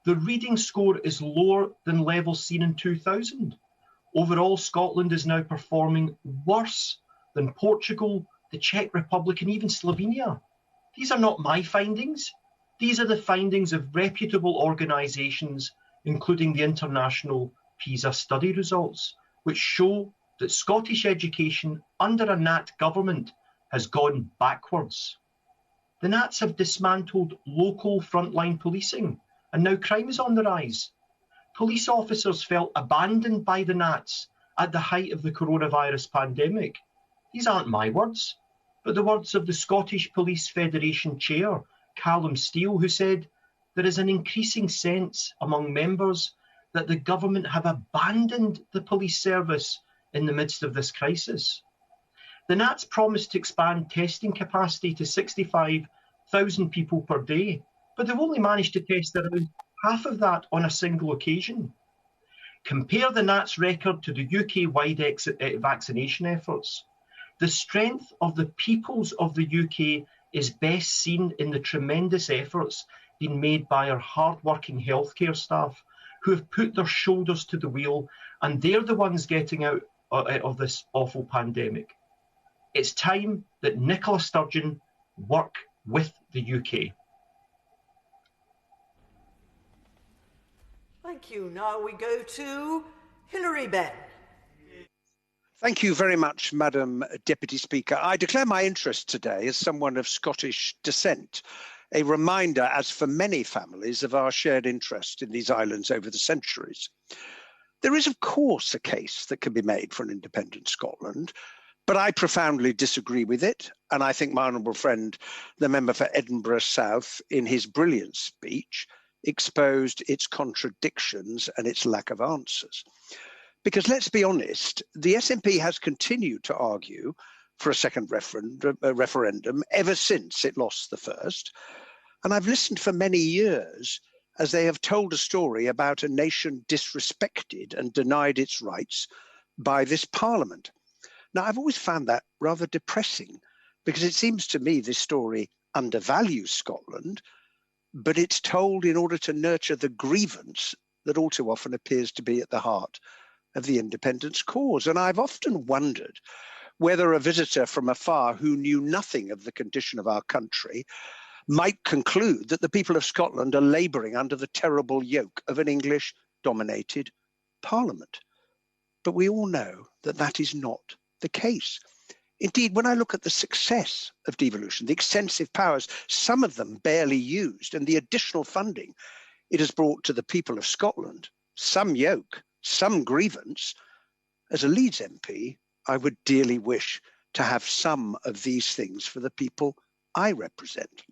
The reading score is lower than levels seen in 2000. Overall, Scotland is now performing worse than Portugal, the Czech Republic and even Slovenia. These are not my findings. These are the findings of reputable organisations, including the international PISA study results, which show that Scottish education under a Nat government has gone backwards. The Nats have dismantled local frontline policing, and now crime is on the rise. Police officers felt abandoned by the Nats at the height of the coronavirus pandemic. These aren't my words. but the words of the Scottish Police Federation Chair, Callum Steele, who said, "There is an increasing sense among members that the government have abandoned the police service in the midst of this crisis." The Nats promised to expand testing capacity to 65,000 people per day, but they've only managed to test around half of that on a single occasion. Compare the Nats record to the UK-wide vaccination efforts. The strength of the peoples of the UK is best seen in the tremendous efforts being made by our hard-working healthcare staff who have put their shoulders to the wheel, and they're the ones getting out of this awful pandemic. It's time that Nicola Sturgeon work with the UK. Thank you. Now we go to Hilary Benn. Thank you very much, Madam Deputy Speaker. I declare my interest today as someone of Scottish descent, a reminder, as for many families, of our shared interest in these islands over the centuries. There is, of course, a case that can be made for an independent Scotland, but I profoundly disagree with it, and I think my honourable friend, the member for Edinburgh South, in his brilliant speech, exposed its contradictions and its lack of answers. Because let's be honest, the SNP has continued to argue for a second referendum ever since it lost the first, and I've listened for many years as they have told a story about a nation disrespected and denied its rights by this Parliament. Now, I've always found that rather depressing because it seems to me this story undervalues Scotland, but it's told in order to nurture the grievance that all too often appears to be at the heart of the independence cause. And I've often wondered whether a visitor from afar who knew nothing of the condition of our country might conclude that the people of Scotland are labouring under the terrible yoke of an English-dominated Parliament. But we all know that that is not the case. Indeed, when I look at the success of devolution, the extensive powers, some of them barely used, and the additional funding it has brought to the people of Scotland, some yoke, some grievance, as a Leeds MP, I would dearly wish to have some of these things for the people I represent.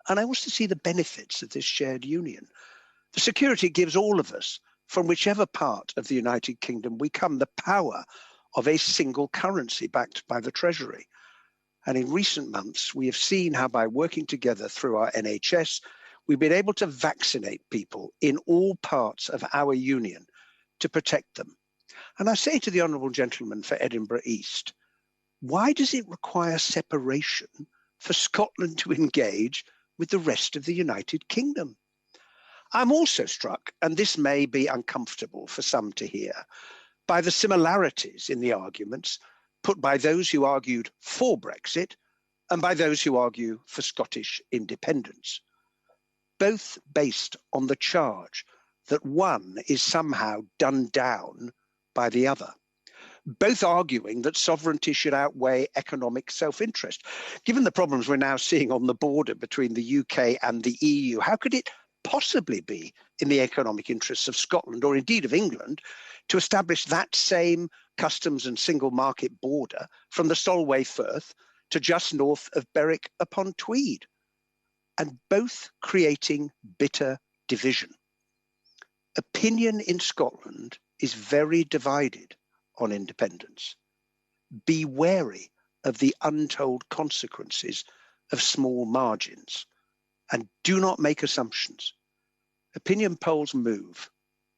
And I also see the benefits of this shared union. The security it gives all of us, from whichever part of the United Kingdom we come, the power of a single currency backed by the Treasury. And in recent months, we have seen how by working together through our NHS, we've been able to vaccinate people in all parts of our union to protect them. And I say to the honourable gentleman for Edinburgh East, why does it require separation for Scotland to engage with the rest of the United Kingdom? I'm also struck, and this may be uncomfortable for some to hear, by the similarities in the arguments put by those who argued for Brexit and by those who argue for Scottish independence, both based on the charge that one is somehow done down by the other, both arguing that sovereignty should outweigh economic self-interest. Given the problems we're now seeing on the border between the UK and the EU, how could it possibly be in the economic interests of Scotland, or indeed of England, to establish that same customs and single market border from the Solway Firth to just north of Berwick upon Tweed, and both creating bitter division? Opinion in Scotland is very divided on independence. Be wary of the untold consequences of small margins, and do not make assumptions. Opinion polls move,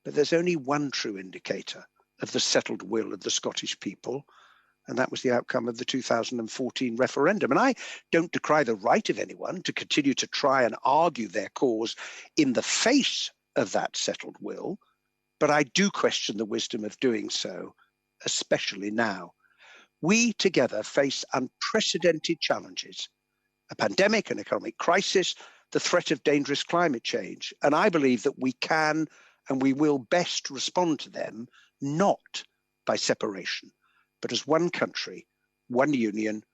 but there's only one true indicator of the settled will of the Scottish people, and that was the outcome of the 2014 referendum. And I don't decry the right of anyone to continue to try and argue their cause in the face of that settled will, but I do question the wisdom of doing so, especially now. We together face unprecedented challenges, a pandemic, an economic crisis, the threat of dangerous climate change, and I believe that we can and we will best respond to them, not by separation, but as one country, one union,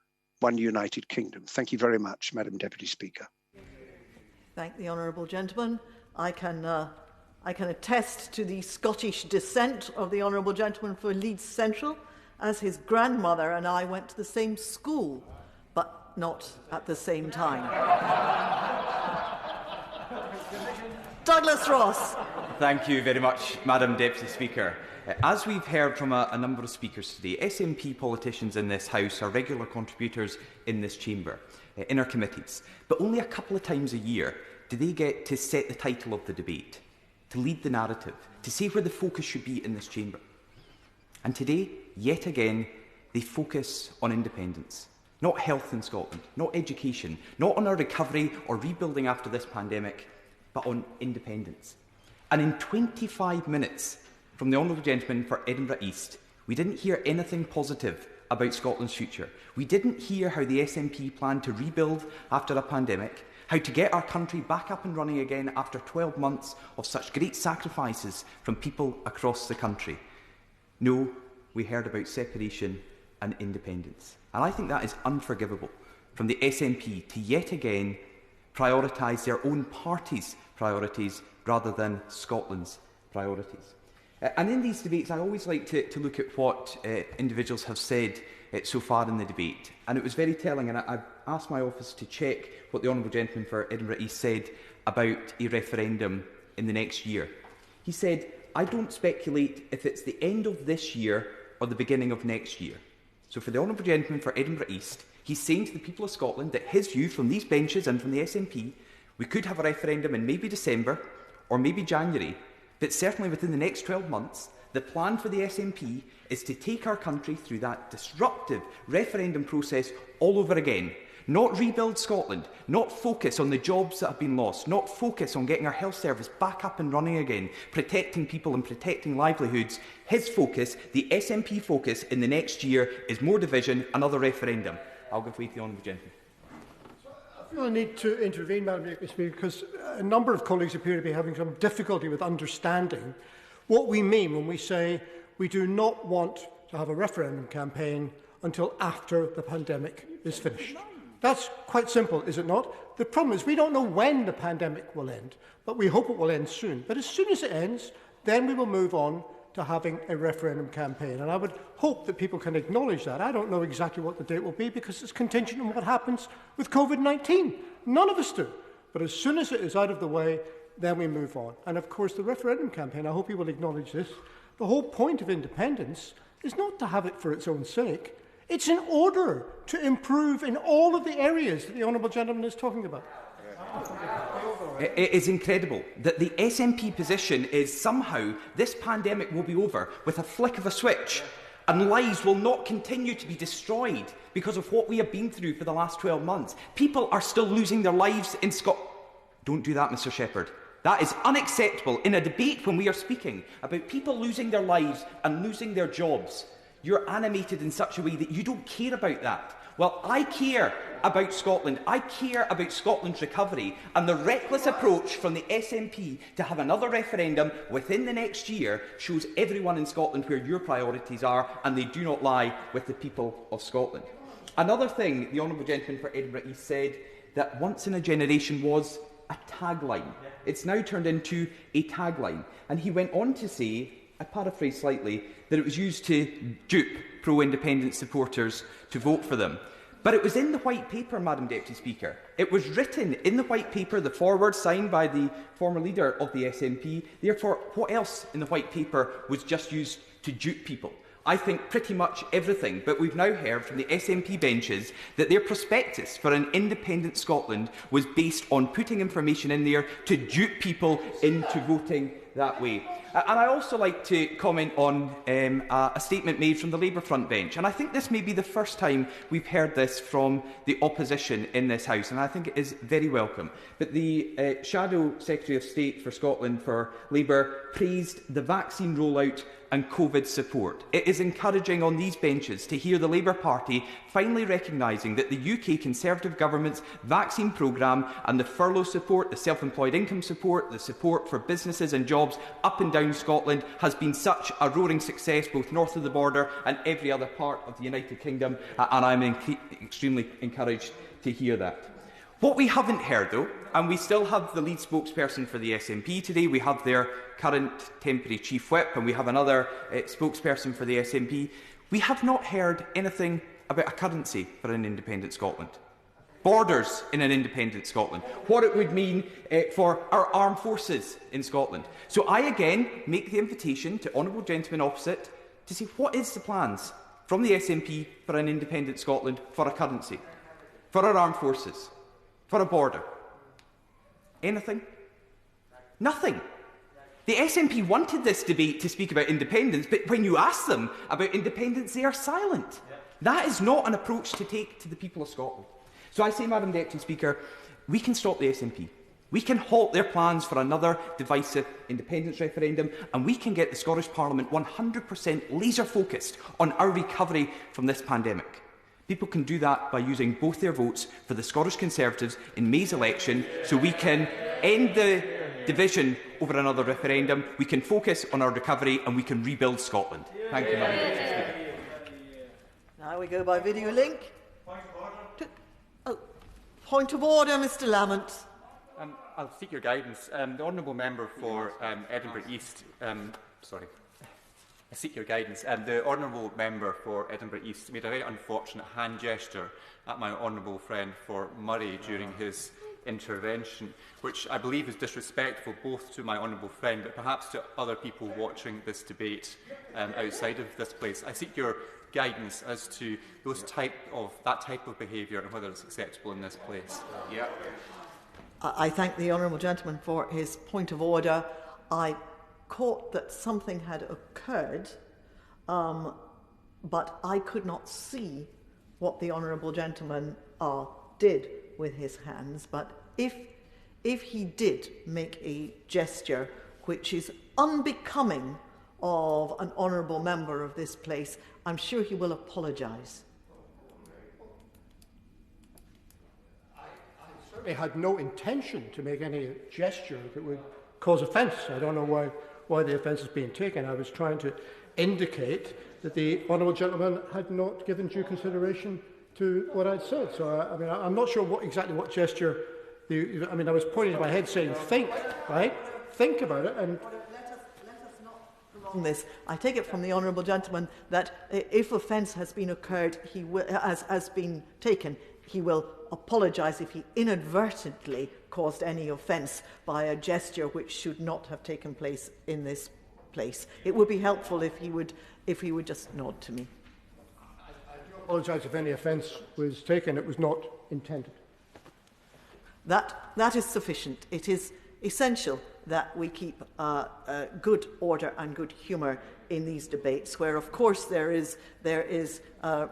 one United Kingdom. Thank you very much, Madam Deputy Speaker. Thank the honourable gentleman. I can attest to the Scottish descent of the honourable gentleman for Leeds Central, as his grandmother and I went to the same school not at the same time. Douglas Ross. Thank you very much, Madam Deputy Speaker. As we've heard from a number of speakers today, SNP politicians in this House are regular contributors in this chamber, in our committees. But only a couple of times a year do they get to set the title of the debate, to lead the narrative, to say where the focus should be in this chamber. And today, yet again, they focus on independence. Not health in Scotland, not education, not on our recovery or rebuilding after this pandemic, but on independence. And in 25 minutes from the Honourable Gentleman for Edinburgh East, we didn't hear anything positive about Scotland's future. We didn't hear how the SNP plan to rebuild after a pandemic, how to get our country back up and running again after 12 months of such great sacrifices from people across the country. No, we heard about separation and independence. And I think that is unforgivable from the SNP to yet again prioritise their own party's priorities rather than Scotland's priorities. And in these debates, I always like to look at what individuals have said so far in the debate. And it was very telling, and I've asked my office to check what the Honourable Gentleman for Edinburgh East said about a referendum in the next year. He said, "I don't speculate if it's the end of this year or the beginning of next year." So for the Honourable Gentleman for Edinburgh East, he's saying to the people of Scotland that his view from these benches and from the SNP, we could have a referendum in maybe December or maybe January, but certainly within the next 12 months, the plan for the SNP is to take our country through that disruptive referendum process all over again. Not rebuild Scotland, not focus on the jobs that have been lost, not focus on getting our health service back up and running again, protecting people and protecting livelihoods. His focus, the SNP focus in the next year, is more division, another referendum. I'll give way to the Honourable Gentleman. I feel I need to intervene, Madam Deputy Speaker, because a number of colleagues appear to be having some difficulty with understanding what we mean when we say we do not want to have a referendum campaign until after the pandemic is finished. That's quite simple, is it not? The problem is we don't know when the pandemic will end, but we hope it will end soon. But as soon as it ends, then we will move on to having a referendum campaign. And I would hope that people can acknowledge that. I don't know exactly what the date will be because it's contingent on what happens with COVID-19. None of us do. But as soon as it is out of the way, then we move on. And of course, the referendum campaign, I hope you will acknowledge this, the whole point of independence is not to have it for its own sake. It's in order to improve in all of the areas that the Honourable Gentleman is talking about. It is incredible that the SNP position is somehow this pandemic will be over with a flick of a switch and lives will not continue to be destroyed because of what we have been through for the last 12 months. People are still losing their lives in Scotland. Don't do that, Mr Shepherd. That is unacceptable in a debate when we are speaking about people losing their lives and losing their jobs. You're animated in such a way that you don't care about that. Well, I care about Scotland. I care about Scotland's recovery, and the reckless approach from the SNP to have another referendum within the next year shows everyone in Scotland where your priorities are, and they do not lie with the people of Scotland. Another thing the Honourable Gentleman for Edinburgh East said that once in a generation was a tagline. It's now turned into a tagline. And he went on to say, I paraphrase slightly, that it was used to dupe pro-independence supporters to vote for them. But it was in the White Paper, Madam Deputy Speaker. It was written in the White Paper, the foreword signed by the former leader of the SNP. Therefore, what else in the White Paper was just used to dupe people? I think pretty much everything, but we've now heard from the SNP benches that their prospectus for an independent Scotland was based on putting information in there to dupe people into voting that way. And I also like to comment on a statement made from the Labour front bench. And I think this may be the first time we've heard this from the opposition in this House, and I think it is very welcome. But the Shadow Secretary of State for Scotland for Labour praised the vaccine rollout and COVID support. It is encouraging on these benches to hear the Labour Party finally recognising that the UK Conservative Government's vaccine programme and the furlough support, the self-employed income support, the support for businesses and jobs up and down Scotland has been such a roaring success both north of the border and every other part of the United Kingdom, and I'm extremely encouraged to hear that. What we haven't heard, though, and we still have the lead spokesperson for the SNP today, we have their current temporary chief whip, and we have another spokesperson for the SNP, we have not heard anything about a currency for an independent Scotland. borders in an independent Scotland, what it would mean for our armed forces in Scotland. So I again make the invitation to honourable gentlemen opposite to see what is the plans from the SNP for an independent Scotland, for a currency, for our armed forces, for a border. Anything? Nothing. The SNP wanted this debate to speak about independence, but when you ask them about independence, they are silent. That is not an approach to take to the people of Scotland. So I say, Madam Deputy Speaker, we can stop the SNP. We can halt their plans for another divisive independence referendum, and we can get the Scottish Parliament 100% laser-focused on our recovery from this pandemic. People can do that by using both their votes for the Scottish Conservatives in May's election, so we can end the division over another referendum, we can focus on our recovery, and we can rebuild Scotland. Thank you, Madam Deputy Speaker. Now we go by video link. Point of order, Mr Lamont. I'll seek your guidance. The honourable member for Edinburgh East, I seek your guidance. The honourable member for Edinburgh East made a very unfortunate hand gesture at my honourable friend for Murray during his intervention, which I believe is disrespectful both to my honourable friend but perhaps to other people watching this debate outside of this place. I seek your guidance as to that type of behaviour and whether it's acceptable in this place. Yeah. I thank the honourable gentleman for his point of order. I caught that something had occurred, but I could not see what the honourable gentleman did with his hands. But if he did make a gesture which is unbecoming of an honourable member of this place, I'm sure he will apologise. I certainly had no intention to make any gesture that would cause offence. I don't know why the offence is being taken. I was trying to indicate that the honourable gentleman had not given due consideration to what I'd said. So, I'm not sure exactly what gesture. I was pointing to my head saying, think, right? Think about it. And this, I take it from the honourable gentleman that if offence has been taken, he will apologise if he inadvertently caused any offence by a gesture which should not have taken place in this place. It would be helpful if he would just nod to me. I do apologise if any offence was taken. It was not intended. That is sufficient. It is essential that we keep good order and good humour in these debates, where, of course, there is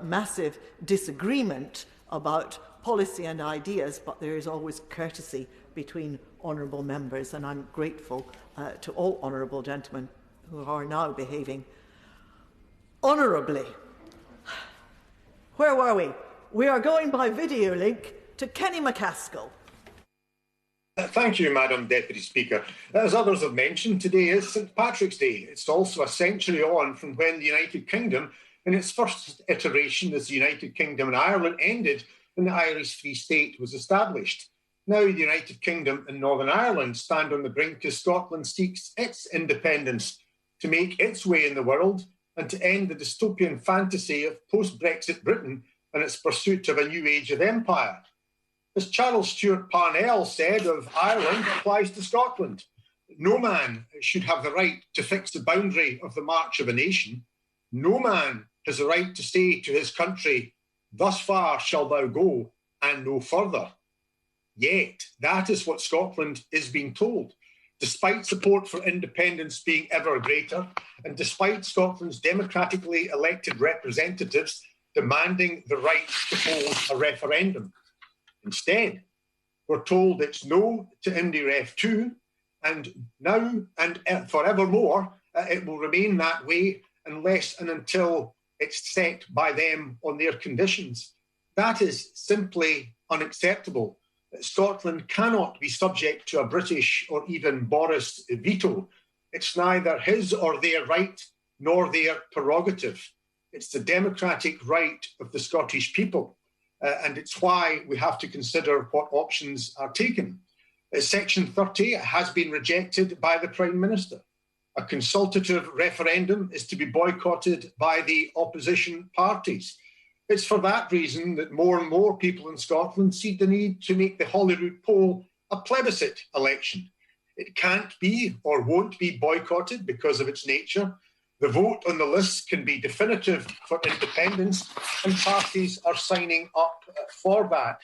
massive disagreement about policy and ideas, but there is always courtesy between honourable members, and I'm grateful to all honourable gentlemen who are now behaving honourably. Where were we? We are going by video link to Kenny McCaskill. Thank you, Madam Deputy Speaker. As others have mentioned, today is St Patrick's Day. It's also a century on from when the United Kingdom, in its first iteration as the United Kingdom and Ireland, ended when the Irish Free State was established. Now the United Kingdom and Northern Ireland stand on the brink as Scotland seeks its independence to make its way in the world and to end the dystopian fantasy of post-Brexit Britain and its pursuit of a new age of empire. As Charles Stewart Parnell said of Ireland, applies to Scotland. No man should have the right to fix the boundary of the march of a nation. No man has the right to say to his country, "Thus far shalt thou go, and no further." Yet, that is what Scotland is being told. Despite support for independence being ever greater, and despite Scotland's democratically elected representatives demanding the right to hold a referendum. Instead, we're told it's no to IndyRef 2, and now and forevermore it will remain that way unless and until it's set by them on their conditions. That is simply unacceptable. Scotland cannot be subject to a British or even Boris veto. It's neither his or their right nor their prerogative. It's the democratic right of the Scottish people. And it's why we have to consider what options are taken. Section 30 has been rejected by the Prime Minister. A consultative referendum is to be boycotted by the opposition parties. It's for that reason that more and more people in Scotland see the need to make the Holyrood poll a plebiscite election. It can't be or won't be boycotted because of its nature. The vote on the list can be definitive for independence, and parties are signing up for that.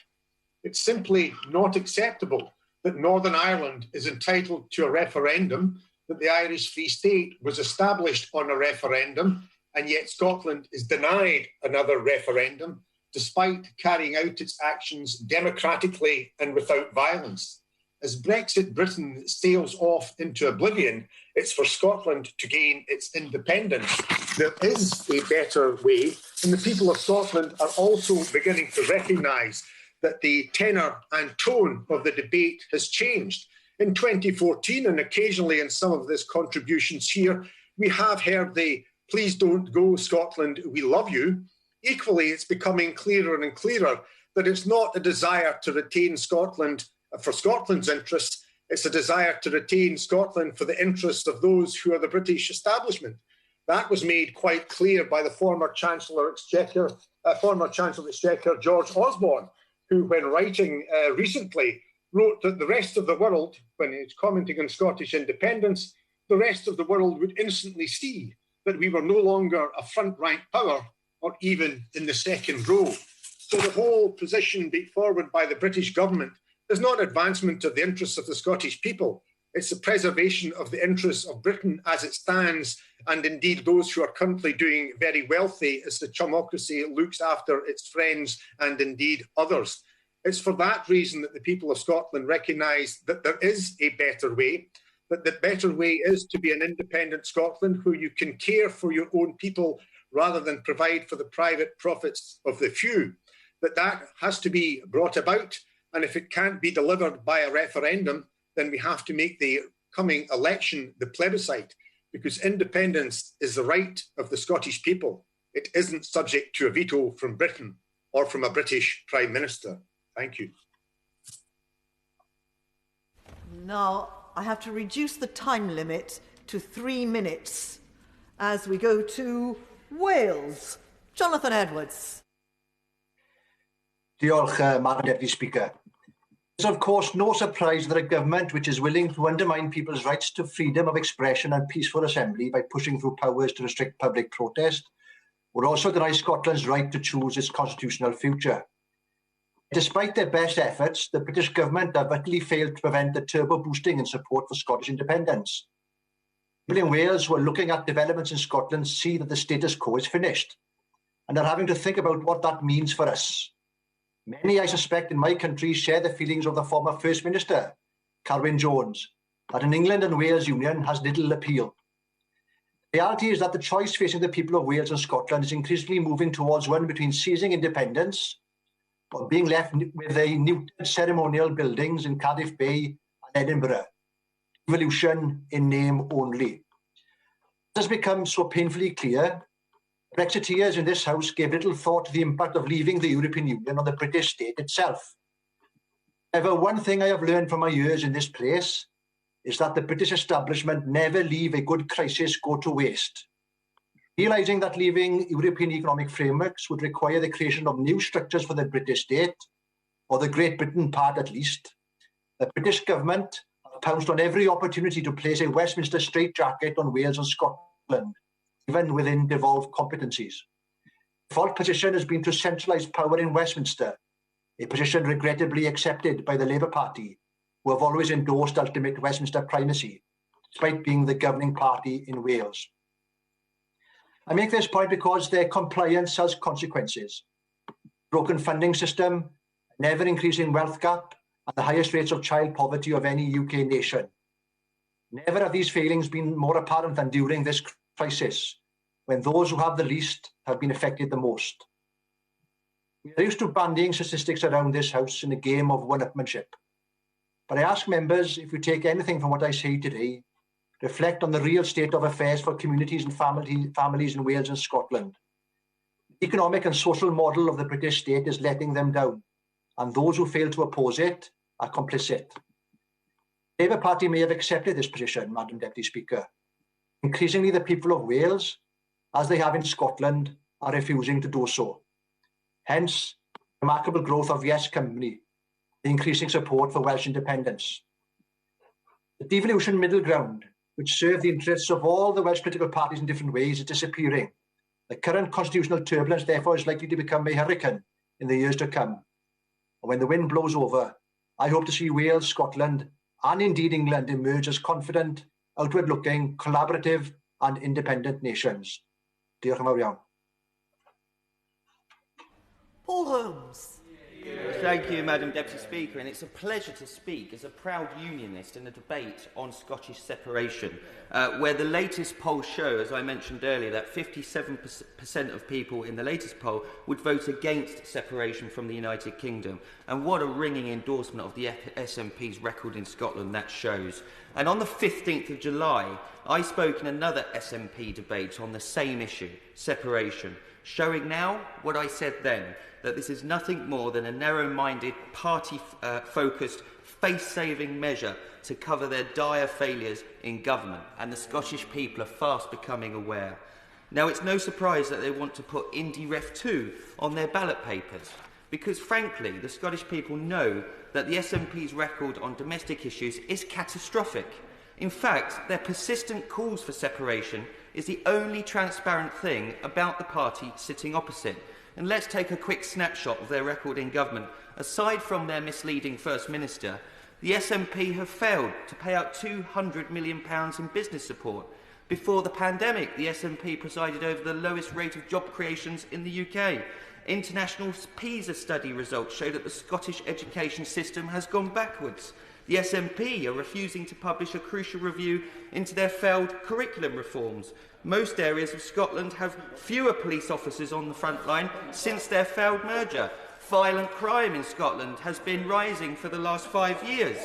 It's simply not acceptable that Northern Ireland is entitled to a referendum, that the Irish Free State was established on a referendum, and yet Scotland is denied another referendum, despite carrying out its actions democratically and without violence. As Brexit Britain sails off into oblivion, it's for Scotland to gain its independence. There is a better way, and the people of Scotland are also beginning to recognise that the tenor and tone of the debate has changed. In 2014, and occasionally in some of these contributions here, we have heard the "Please don't go, Scotland, we love you." Equally, it's becoming clearer and clearer that it's not a desire to retain Scotland for Scotland's interests, it's a desire to retain Scotland for the interests of those who are the British establishment. That was made quite clear by the former Chancellor Exchequer, George Osborne, who, when writing recently, wrote that the rest of the world, when he was commenting on Scottish independence, the rest of the world would instantly see that we were no longer a front-rank power or even in the second row. So the whole position put forward by the British government is not advancement of the interests of the Scottish people. It's the preservation of the interests of Britain as it stands, and indeed those who are currently doing very wealthy as the democracy looks after its friends and indeed others. It's for that reason that the people of Scotland recognise that there is a better way, that the better way is to be an independent Scotland where you can care for your own people rather than provide for the private profits of the few, that has to be brought about. And if it can't be delivered by a referendum, then we have to make the coming election the plebiscite, because independence is the right of the Scottish people. It isn't subject to a veto from Britain or from a British Prime Minister. Thank you. Now, I have to reduce the time limit to 3 minutes as we go to Wales. Jonathan Edwards. Diolch, Madam Deputy Speaker. It's of course no surprise that a government which is willing to undermine people's rights to freedom of expression and peaceful assembly by pushing through powers to restrict public protest would also deny Scotland's right to choose its constitutional future. Despite their best efforts, the British government have utterly failed to prevent the turbo boosting in support for Scottish independence. People in Wales who are looking at developments in Scotland see that the status quo is finished and are having to think about what that means for us. Many, I suspect, in my country share the feelings of the former First Minister, Carwyn Jones, that an England and Wales union has little appeal. The reality is that the choice facing the people of Wales and Scotland is increasingly moving towards one between seizing independence or being left with a new ceremonial buildings in Cardiff Bay and Edinburgh. Evolution in name only. It has become so painfully clear. Brexiteers in this House gave little thought to the impact of leaving the European Union on the British state itself. However, one thing I have learned from my years in this place is that the British establishment never leave a good crisis go to waste. Realising that leaving European economic frameworks would require the creation of new structures for the British state, or the Great Britain part at least, the British government have pounced on every opportunity to place a Westminster straitjacket on Wales and Scotland, even within devolved competencies. The default position has been to centralise power in Westminster, a position regrettably accepted by the Labour Party, who have always endorsed ultimate Westminster primacy, despite being the governing party in Wales. I make this point because their compliance has consequences. Broken funding system, never increasing wealth gap, and the highest rates of child poverty of any UK nation. Never have these failings been more apparent than during this crisis, when those who have the least have been affected the most. We are used to bandying statistics around this House in a game of one-upmanship. But I ask members, if you take anything from what I say today, reflect on the real state of affairs for communities and families in Wales and Scotland. The economic and social model of the British state is letting them down, and those who fail to oppose it are complicit. The Labour Party may have accepted this position, Madam Deputy Speaker. Increasingly, the people of Wales, as they have in Scotland, are refusing to do so. Hence, remarkable growth of Yes Company, the increasing support for Welsh independence. The devolution middle ground, which served the interests of all the Welsh political parties in different ways, is disappearing. The current constitutional turbulence, therefore, is likely to become a hurricane in the years to come. And when the wind blows over, I hope to see Wales, Scotland, and indeed England emerge as confident, outward-looking, collaborative and independent nations. Diolch yn fawr iawn. Paul Holmes. Thank you, Madam Deputy Speaker, and it's a pleasure to speak as a proud unionist in a debate on Scottish separation, where the latest polls show, as I mentioned earlier, that 57% of people in the latest poll would vote against separation from the United Kingdom. And what a ringing endorsement of the SNP's record in Scotland that shows. And on the 15th of July, I spoke in another SNP debate on the same issue, separation, showing now what I said then, that this is nothing more than a narrow-minded, party-focused, face-saving measure to cover their dire failures in government, and the Scottish people are fast becoming aware. Now, it's no surprise that they want to put Indy Ref 2 on their ballot papers, because, frankly, the Scottish people know that the SNP's record on domestic issues is catastrophic. In fact, their persistent calls for separation is the only transparent thing about the party sitting opposite. And let's take a quick snapshot of their record in government. Aside from their misleading First Minister, the SNP have failed to pay out £200 million in business support. Before the pandemic, the SNP presided over the lowest rate of job creations in the UK. International PISA study results show that the Scottish education system has gone backwards. The SNP are refusing to publish a crucial review into their failed curriculum reforms. Most areas of Scotland have fewer police officers on the front line since their failed merger. Violent crime in Scotland has been rising for the last 5 years.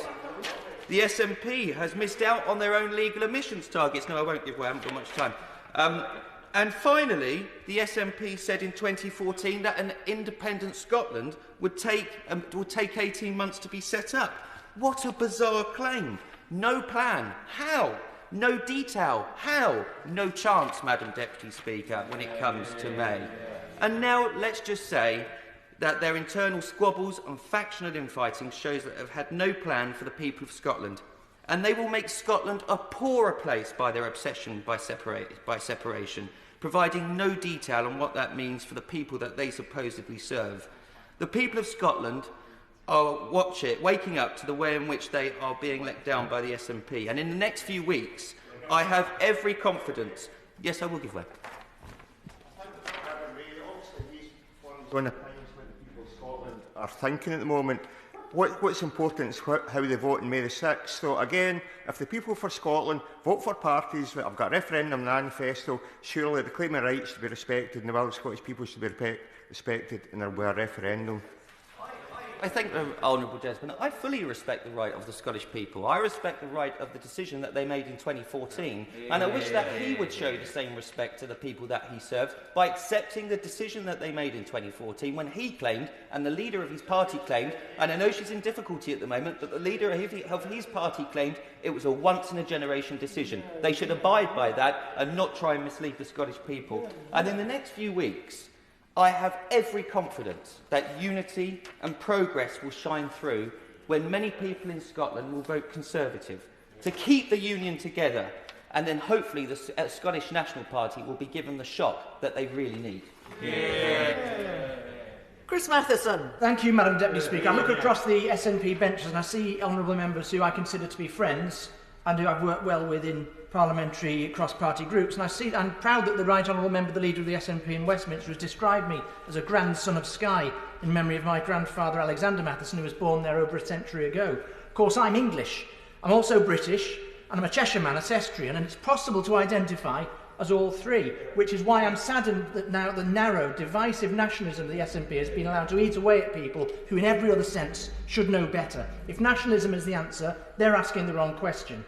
The SNP has missed out on their own legal emissions targets. No, I won't give away, I haven't got much time. And finally, the SNP said in 2014 that an independent Scotland would take 18 months to be set up. What a bizarre claim. No plan. How? No detail. How? No chance, Madam Deputy Speaker, when it comes to May. And now let's just say that their internal squabbles and factional infighting shows that they've had no plan for the people of Scotland. And they will make Scotland a poorer place by their obsession by separation, providing no detail on what that means for the people that they supposedly serve. The people of Scotland are waking up to the way in which they are being let down by the SNP. And in the next few weeks, I have every confidence. Yes, I will give way. One of the things that the people of Scotland are thinking at the moment. What's important is how they vote on May the 6th. So again, if the people for Scotland vote for parties that have got a referendum and a manifesto, surely they claim their rights to be respected and the will of Scottish people should be respected and there will be a referendum. I think, Honourable Desmond, I fully respect the right of the Scottish people. I respect the right of the decision that they made in 2014, and I wish that he would show the same respect to the people that he serves by accepting the decision that they made in 2014 when he claimed, and the leader of his party claimed, and I know she's in difficulty at the moment, but the leader of his party claimed it was a once-in-a-generation decision. They should abide by that and not try and mislead the Scottish people. And in the next few weeks, I have every confidence that unity and progress will shine through when many people in Scotland will vote Conservative to keep the union together, and then hopefully the Scottish National Party will be given the shock that they really need. Yeah. Chris Matheson. Thank you, Madam Deputy Speaker. I look across the SNP benches and I see honourable members who I consider to be friends and who I've worked well with in parliamentary cross-party groups, and I'm proud that the Right Honourable Member, the leader of the SNP in Westminster, has described me as a grandson of Skye in memory of my grandfather Alexander Matheson, who was born there over a century ago. Of course, I'm English, I'm also British, and I'm a Cheshire man, a Cestrian, and it's possible to identify as all three, which is why I'm saddened that now the narrow, divisive nationalism of the SNP has been allowed to eat away at people who in every other sense should know better. If nationalism is the answer, they're asking the wrong question.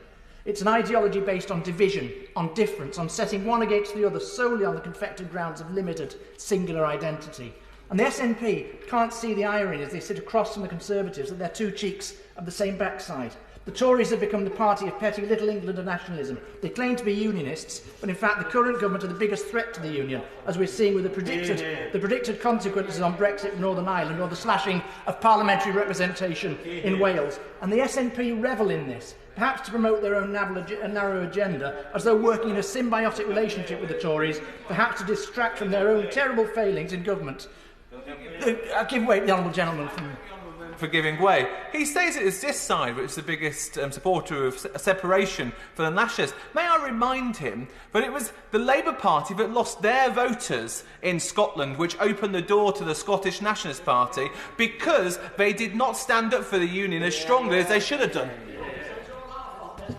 It's an ideology based on division, on difference, on setting one against the other solely on the confected grounds of limited, singular identity. And the SNP can't see the irony as they sit across from the Conservatives that they're two cheeks of the same backside. The Tories have become the party of petty Little England and nationalism. They claim to be unionists, but in fact the current government are the biggest threat to the union, as we're seeing with the predicted consequences on Brexit in Northern Ireland or the slashing of parliamentary representation in Wales. And the SNP revel in this, perhaps to promote their own narrow agenda, as though working in a symbiotic relationship with the Tories, perhaps to distract from their own terrible failings in government. I'll give way to the honourable gentleman for giving way. He states it is this side which is the biggest supporter of separation for the nationalists. May I remind him that it was the Labour Party that lost their voters in Scotland, which opened the door to the Scottish Nationalist Party, because they did not stand up for the Union as strongly as they should have done.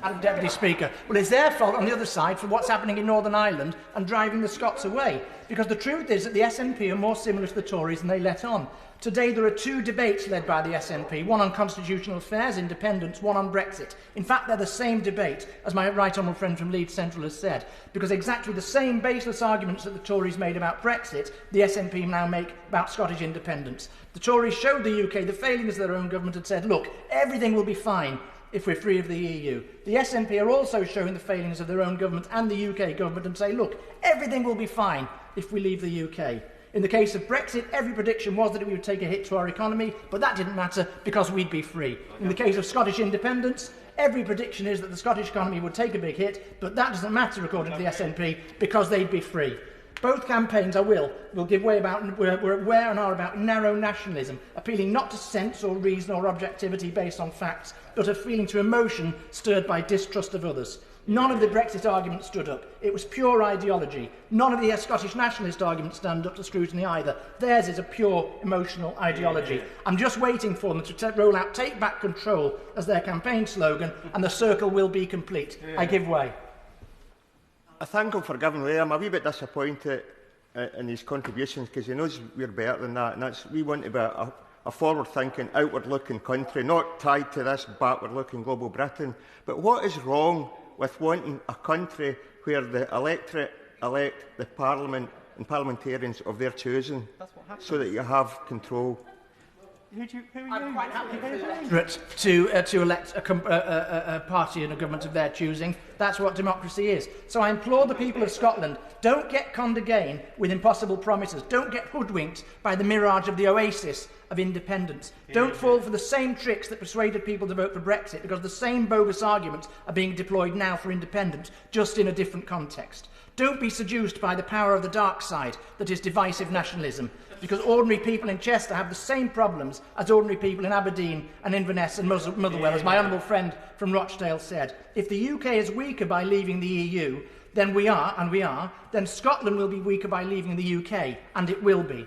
Madam Deputy Speaker, well, it's their fault on the other side for what's happening in Northern Ireland and driving the Scots away, because the truth is that the SNP are more similar to the Tories than they let on. Today there are two debates led by the SNP, one on constitutional affairs, independence, one on Brexit. In fact, they're the same debate, as my right honourable friend from Leeds Central has said, because exactly the same baseless arguments that the Tories made about Brexit, the SNP now make about Scottish independence. The Tories showed the UK the failings of their own government and said, look, everything will be fine if we're free of the EU. The SNP are also showing the failings of their own government and the UK government and say, look, everything will be fine if we leave the UK. In the case of Brexit, every prediction was that it would take a hit to our economy, but that didn't matter because we'd be free. In the case of Scottish independence, every prediction is that the Scottish economy would take a big hit, but that doesn't matter according to the SNP because they'd be free. Both campaigns, will give way about, we're aware and are about narrow nationalism, appealing not to sense or reason or objectivity based on facts, but a feeling to emotion stirred by distrust of others. None of the Brexit arguments stood up. It was pure ideology. None of the Scottish nationalist arguments stand up to scrutiny either. Theirs is a pure emotional ideology. I'm just waiting for them to roll out "Take Back Control" as their campaign slogan, and the circle will be complete. I give way. I thank him for giving way. I'm a wee bit disappointed in his contributions because he knows we're better than that. And we want to be a forward-thinking, outward-looking country, not tied to this backward-looking global Britain. But what is wrong with wanting a country where the electorate elect the Parliament and parliamentarians of their choosing so that you have control? I'm quite happy for the electorate to elect a party and a government of their choosing. That's what democracy is. So I implore the people of Scotland, don't get conned again with impossible promises. Don't get hoodwinked by the mirage of the oasis of independence. Don't fall for the same tricks that persuaded people to vote for Brexit, because the same bogus arguments are being deployed now for independence, just in a different context. Don't be seduced by the power of the dark side that is divisive nationalism, because ordinary people in Chester have the same problems as ordinary people in Aberdeen and Inverness and Motherwell, as my honourable friend from Rochdale said. If the UK is weaker by leaving the EU, then then Scotland will be weaker by leaving the UK, and it will be.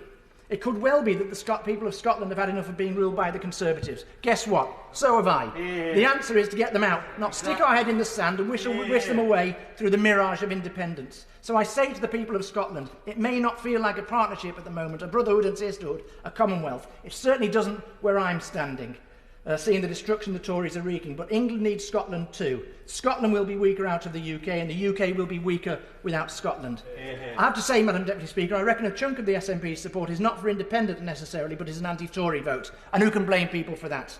It could well be that the people of Scotland have had enough of being ruled by the Conservatives. Guess what? So have I. The answer is to get them out, not stick our head in the sand and wish them away through the mirage of independence. So I say to the people of Scotland, it may not feel like a partnership at the moment, a brotherhood and sisterhood, a commonwealth. It certainly doesn't where I'm standing, seeing the destruction the Tories are wreaking. But England needs Scotland too. Scotland will be weaker out of the UK, and the UK will be weaker without Scotland. I have to say, Madam Deputy Speaker, I reckon a chunk of the SNP's support is not for independent necessarily, but is an anti-Tory vote. And who can blame people for that?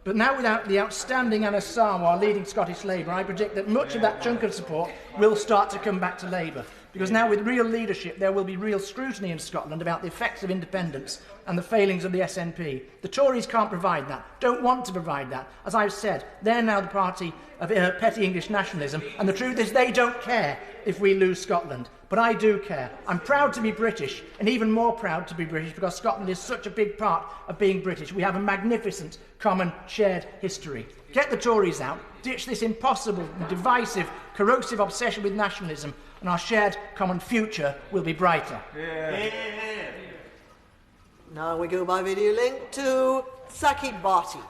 But now, without the outstanding Anna Sarwar leading Scottish Labour, I predict that much of that chunk of support will start to come back to Labour. Because now, with real leadership, there will be real scrutiny in Scotland about the effects of independence and the failings of the SNP. The Tories can't provide that, don't want to provide that. As I've said, they're now the party of petty English nationalism, and the truth is they don't care if we lose Scotland. But I do care. I'm proud to be British, and even more proud to be British because Scotland is such a big part of being British. We have a magnificent common shared history. Get the Tories out, ditch this impossible and divisive, corrosive obsession with nationalism, and our shared common future will be brighter. Now we go by video link to Saki Bhatti.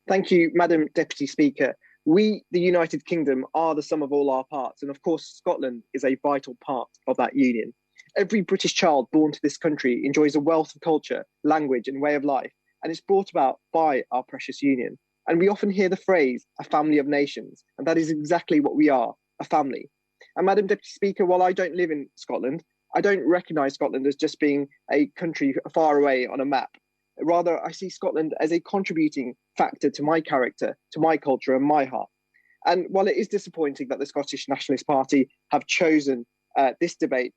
Thank you, Madam Deputy Speaker. We, the United Kingdom, are the sum of all our parts, and of course Scotland is a vital part of that union. Every British child born to this country enjoys a wealth of culture, language and way of life, and it's brought about by our precious union. And we often hear the phrase, a family of nations, and that is exactly what we are, a family. And Madam Deputy Speaker, while I don't live in Scotland, I don't recognise Scotland as just being a country far away on a map. Rather, I see Scotland as a contributing factor to my character, to my culture and my heart. And while it is disappointing that the Scottish Nationalist Party have chosen this debate,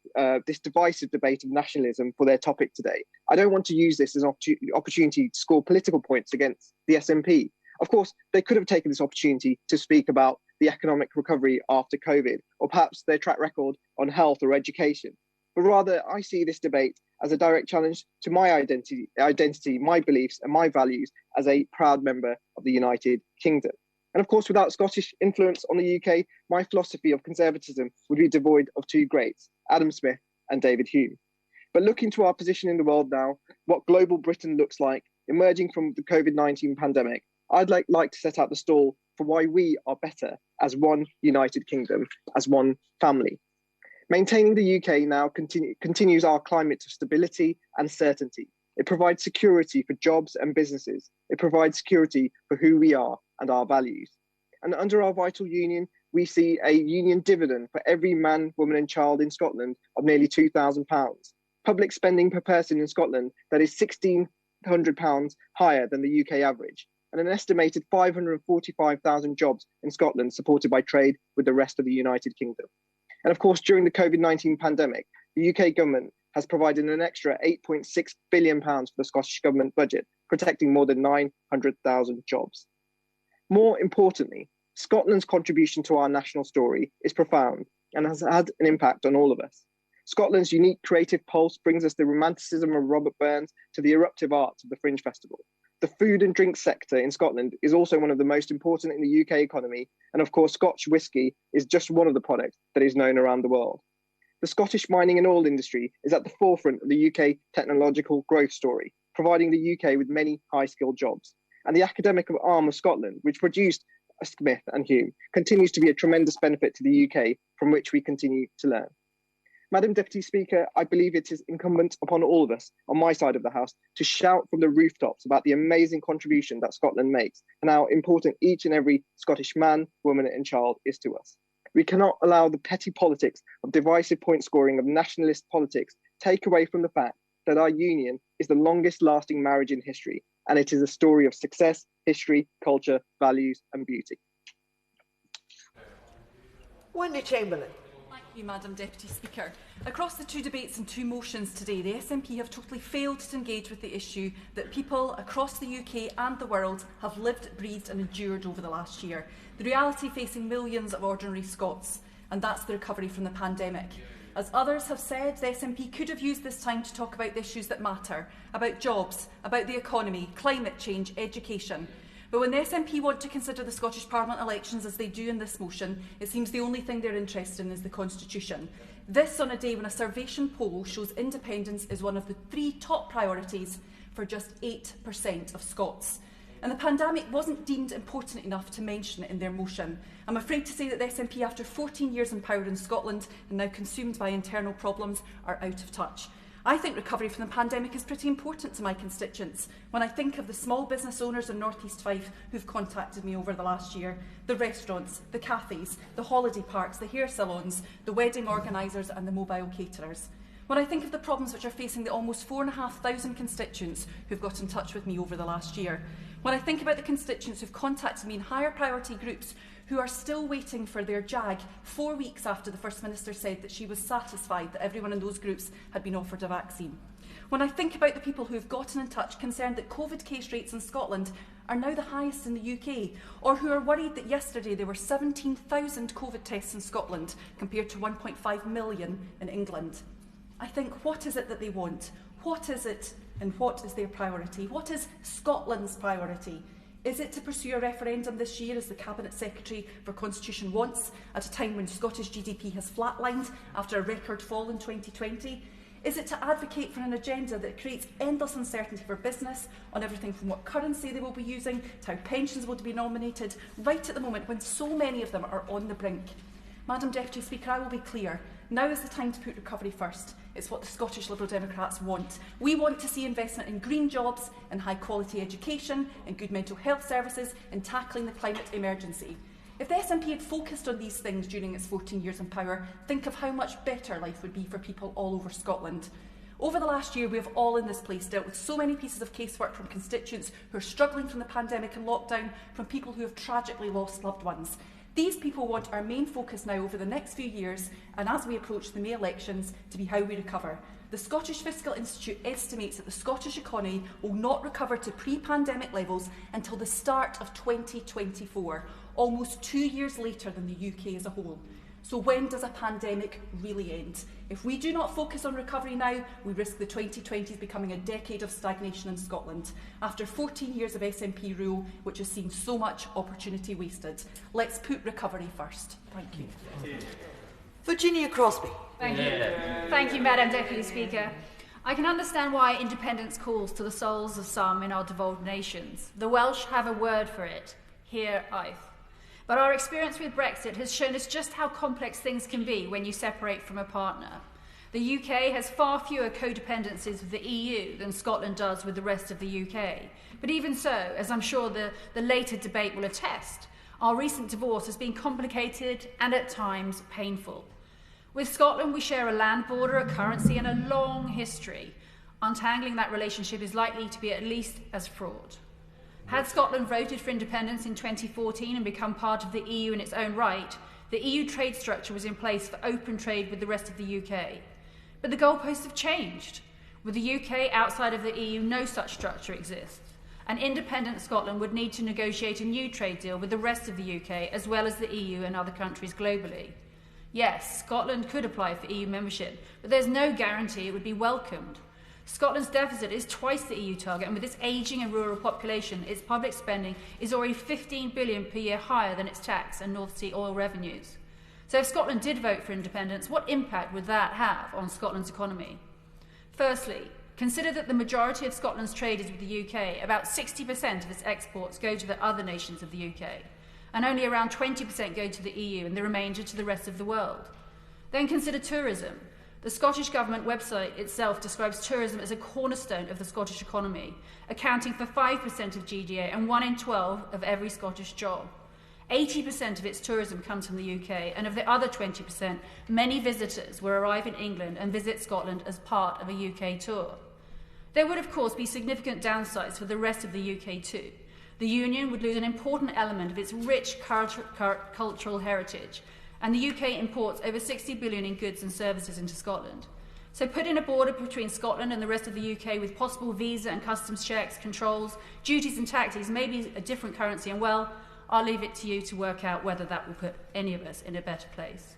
this divisive debate of nationalism for their topic today, I don't want to use this as an opportunity to score political points against the SNP. Of course, they could have taken this opportunity to speak about the economic recovery after COVID, or perhaps their track record on health or education. But rather, I see this debate as a direct challenge to my identity, my beliefs and my values as a proud member of the United Kingdom. And of course, without Scottish influence on the UK, my philosophy of conservatism would be devoid of two greats, Adam Smith and David Hume. But looking to our position in the world now, what global Britain looks like, emerging from the COVID-19 pandemic, I'd like to set out the stall for why we are better as one United Kingdom, as one family. Maintaining the UK now continues our climate of stability and certainty. It provides security for jobs and businesses. It provides security for who we are and our values. And under our vital union, we see a union dividend for every man, woman and child in Scotland of nearly £2,000. Public spending per person in Scotland that is £1,600 higher than the UK average, and an estimated 545,000 jobs in Scotland supported by trade with the rest of the United Kingdom. And of course, during the COVID-19 pandemic, the UK government has provided an extra £8.6 billion for the Scottish Government budget, protecting more than 900,000 jobs. More importantly, Scotland's contribution to our national story is profound and has had an impact on all of us. Scotland's unique creative pulse brings us the romanticism of Robert Burns to the eruptive arts of the Fringe Festival. The food and drink sector in Scotland is also one of the most important in the UK economy, and of course Scotch whisky is just one of the products that is known around the world. The Scottish mining and oil industry is at the forefront of the UK technological growth story, providing the UK with many high-skilled jobs. And the academic arm of Scotland, which produced Smith and Hume, continues to be a tremendous benefit to the UK, from which we continue to learn. Madam Deputy Speaker, I believe it is incumbent upon all of us on my side of the House to shout from the rooftops about the amazing contribution that Scotland makes and how important each and every Scottish man, woman and child is to us. We cannot allow the petty politics of divisive point scoring of nationalist politics take away from the fact that our union is the longest lasting marriage in history, and it is a story of success, history, culture, values and beauty. Wendy Chamberlain. Thank you, Madam Deputy Speaker. Across the two debates and two motions today, the SNP have totally failed to engage with the issue that people across the UK and the world have lived, breathed and endured over the last year. The reality facing millions of ordinary Scots, and that's the recovery from the pandemic. As others have said, the SNP could have used this time to talk about the issues that matter, about jobs, about the economy, climate change, education. But when the SNP want to consider the Scottish Parliament elections as they do in this motion, it seems the only thing they're interested in is the Constitution. This on a day when a Survation poll shows independence is one of the 3 top priorities for just 8% of Scots. And the pandemic wasn't deemed important enough to mention it in their motion. I'm afraid to say that the SNP, after 14 years in power in Scotland and now consumed by internal problems, are out of touch. I think recovery from the pandemic is pretty important to my constituents. When I think of the small business owners in North East Fife who've contacted me over the last year, the restaurants, the cafes, the holiday parks, the hair salons, the wedding organisers and the mobile caterers. When I think of the problems which are facing the almost 4,500 constituents who've got in touch with me over the last year. When I think about the constituents who've contacted me in higher priority groups who are still waiting for their JAG 4 weeks after the First Minister said that she was satisfied that everyone in those groups had been offered a vaccine. When I think about the people who have gotten in touch concerned that COVID case rates in Scotland are now the highest in the UK, or who are worried that yesterday there were 17,000 COVID tests in Scotland compared to 1.5 million in England. I think, what is it that they want? What is it and what is their priority? What is Scotland's priority? Is it to pursue a referendum this year, as the Cabinet Secretary for Constitution wants, at a time when Scottish GDP has flatlined after a record fall in 2020? Is it to advocate for an agenda that creates endless uncertainty for business on everything from what currency they will be using to how pensions will be nominated, right at the moment when so many of them are on the brink? Madam Deputy Speaker, I will be clear. Now is the time to put recovery first. It's what the Scottish Liberal Democrats want. We want to see investment in green jobs, in high-quality education, in good mental health services, in tackling the climate emergency. If the SNP had focused on these things during its 14 years in power, think of how much better life would be for people all over Scotland. Over the last year, we have all in this place dealt with so many pieces of casework from constituents who are struggling from the pandemic and lockdown, from people who have tragically lost loved ones. These people want our main focus now over the next few years, and as we approach the May elections, to be how we recover. The Scottish Fiscal Institute estimates that the Scottish economy will not recover to pre-pandemic levels until the start of 2024, almost 2 years later than the UK as a whole. So when does a pandemic really end? If we do not focus on recovery now, we risk the 2020s becoming a decade of stagnation in Scotland, after 14 years of SNP rule, which has seen so much opportunity wasted. Let's put recovery first. Thank you. Virginia Crosby. Thank you. Thank you, Madam Deputy Speaker. I can understand why independence calls to the souls of some in our devolved nations. The Welsh have a word for it, here aith. But our experience with Brexit has shown us just how complex things can be when you separate from a partner. The UK has far fewer codependencies with the EU than Scotland does with the rest of the UK. But even so, as I'm sure the later debate will attest, our recent divorce has been complicated and at times painful. With Scotland, we share a land border, a currency and a long history. Untangling that relationship is likely to be at least as fraught. Had Scotland voted for independence in 2014 and become part of the EU in its own right, the EU trade structure was in place for open trade with the rest of the UK. But the goalposts have changed. With the UK outside of the EU, no such structure exists. And independent Scotland would need to negotiate a new trade deal with the rest of the UK, as well as the EU and other countries globally. Yes, Scotland could apply for EU membership, but there's no guarantee it would be welcomed. Scotland's deficit is twice the EU target, and with its ageing and rural population, its public spending is already 15 billion per year higher than its tax and North Sea oil revenues. So if Scotland did vote for independence, what impact would that have on Scotland's economy? Firstly, consider that the majority of Scotland's trade is with the UK. About 60% of its exports go to the other nations of the UK, and only around 20% go to the EU and the remainder to the rest of the world. Then consider tourism. The Scottish Government website itself describes tourism as a cornerstone of the Scottish economy, accounting for 5% of GDA and 1 in 12 of every Scottish job. 80% of its tourism comes from the UK, and of the other 20%, many visitors will arrive in England and visit Scotland as part of a UK tour. There would, of course, be significant downsides for the rest of the UK too. The Union would lose an important element of its rich cultural heritage, and the UK imports over 60 billion in goods and services into Scotland. So put in a border between Scotland and the rest of the UK with possible visa and customs checks, controls, duties and taxes, maybe a different currency, and well, I'll leave it to you to work out whether that will put any of us in a better place.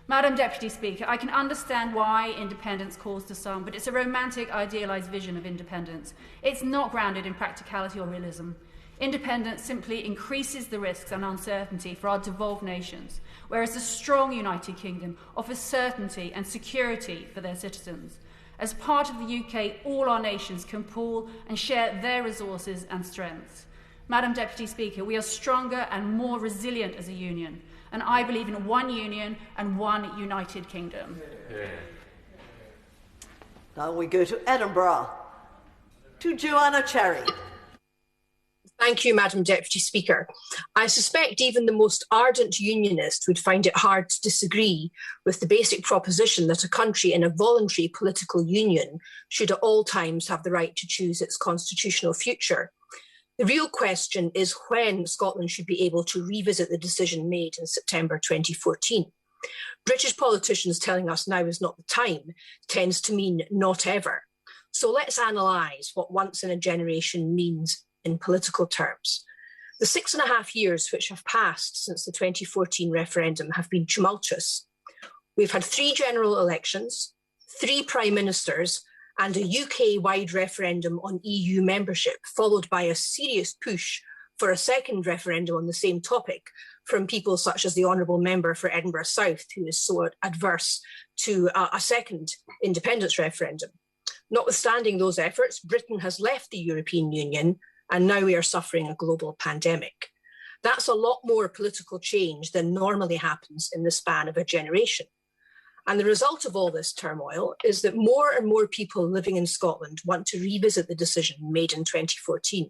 Madam Deputy Speaker, I can understand why independence calls to some, but it's a romantic, idealised vision of independence. It's not grounded in practicality or realism. Independence simply increases the risks and uncertainty for our devolved nations, whereas a strong United Kingdom offers certainty and security for their citizens. As part of the UK, all our nations can pool and share their resources and strengths. Madam Deputy Speaker, we are stronger and more resilient as a union, and I believe in one union and one United Kingdom. Now we go to Edinburgh, to Joanna Cherry. Thank you, Madam Deputy Speaker. I suspect even the most ardent unionist would find it hard to disagree with the basic proposition that a country in a voluntary political union should at all times have the right to choose its constitutional future. The real question is when Scotland should be able to revisit the decision made in September 2014. British politicians telling us now is not the time tends to mean not ever. So let's analyse what once in a generation means in political terms. The 6.5 years which have passed since the 2014 referendum have been tumultuous. We've had 3 general elections, 3 prime ministers, and a UK-wide referendum on EU membership, followed by a serious push for a second referendum on the same topic from people such as the Honourable Member for Edinburgh South, who is so adverse to a second independence referendum. Notwithstanding those efforts, Britain has left the European Union, and now we are suffering a global pandemic. That's a lot more political change than normally happens in the span of a generation. And the result of all this turmoil is that more and more people living in Scotland want to revisit the decision made in 2014.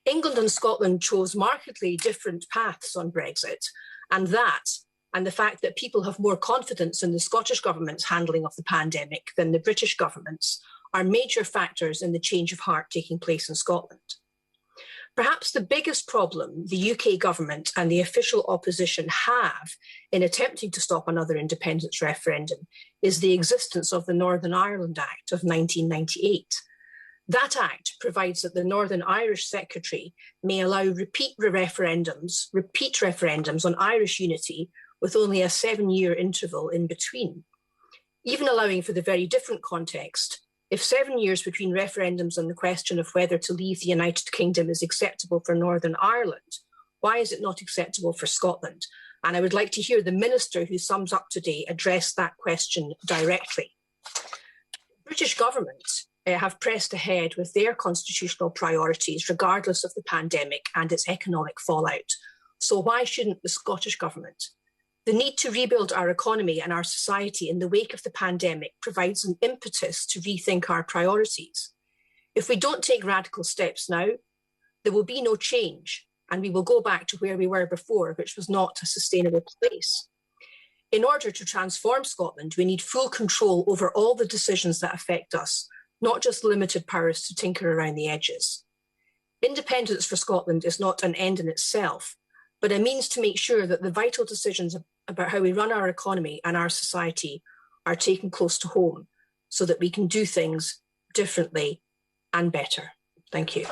England and Scotland chose markedly different paths on Brexit, and that, and the fact that people have more confidence in the Scottish Government's handling of the pandemic than the British Government's are major factors in the change of heart taking place in Scotland. Perhaps the biggest problem the UK Government and the official opposition have in attempting to stop another independence referendum is the existence of the Northern Ireland Act of 1998. That Act provides that the Northern Irish Secretary may allow repeat referendums on Irish unity with only a 7-year interval in between. Even allowing for the very different context, if 7 years between referendums on the question of whether to leave the United Kingdom is acceptable for Northern Ireland, why is it not acceptable for Scotland? And I would like to hear the Minister who sums up today address that question directly. The British Government have pressed ahead with their constitutional priorities regardless of the pandemic and its economic fallout. So why shouldn't the Scottish Government? The need to rebuild our economy and our society in the wake of the pandemic provides an impetus to rethink our priorities. If we don't take radical steps now, there will be no change, and we will go back to where we were before, which was not a sustainable place. In order to transform Scotland, we need full control over all the decisions that affect us, not just limited powers to tinker around the edges. Independence for Scotland is not an end in itself, but a means to make sure that the vital decisions about how we run our economy and our society are taken close to home so that we can do things differently and better. Thank you.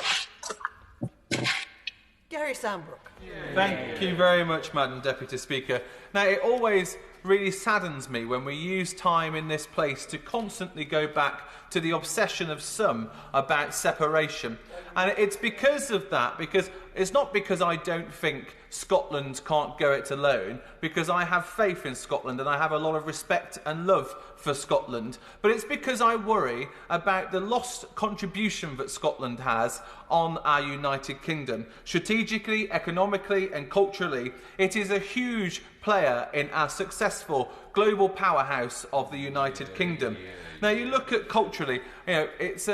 Gary Sambrook. Thank you very much, Madam Deputy Speaker. Now, it always really saddens me when we use time in this place to constantly go back to the obsession of some about separation. And it's because of that, because it's not because I don't think Scotland can't go it alone, because I have faith in Scotland and I have a lot of respect and love for Scotland, but it's because I worry about the lost contribution that Scotland has on our United Kingdom. Strategically, economically and culturally, it is a huge player in our successful global powerhouse of the United Kingdom. Now, you look at culturally, it's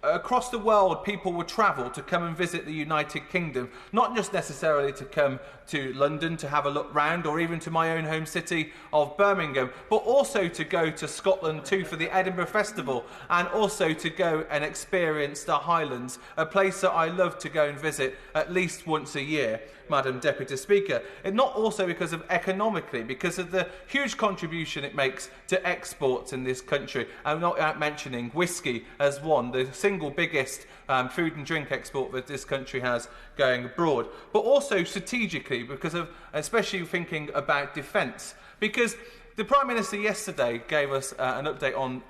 across the world, people would travel to come and visit the United Kingdom, not just necessarily to come to London to have a look round, or even to my own home city of Birmingham, but also to go to Scotland too for the Edinburgh Festival, and also to go and experience the Highlands, a place that I love to go and visit at least once a year, Madam Deputy Speaker. And not also because of economically, because of the huge contribution it makes to exports in this country. I'm not mentioning whisky as one, the single biggest food and drink export that this country has going abroad, but also strategically because of, especially thinking about defence, because the Prime Minister yesterday gave us an update on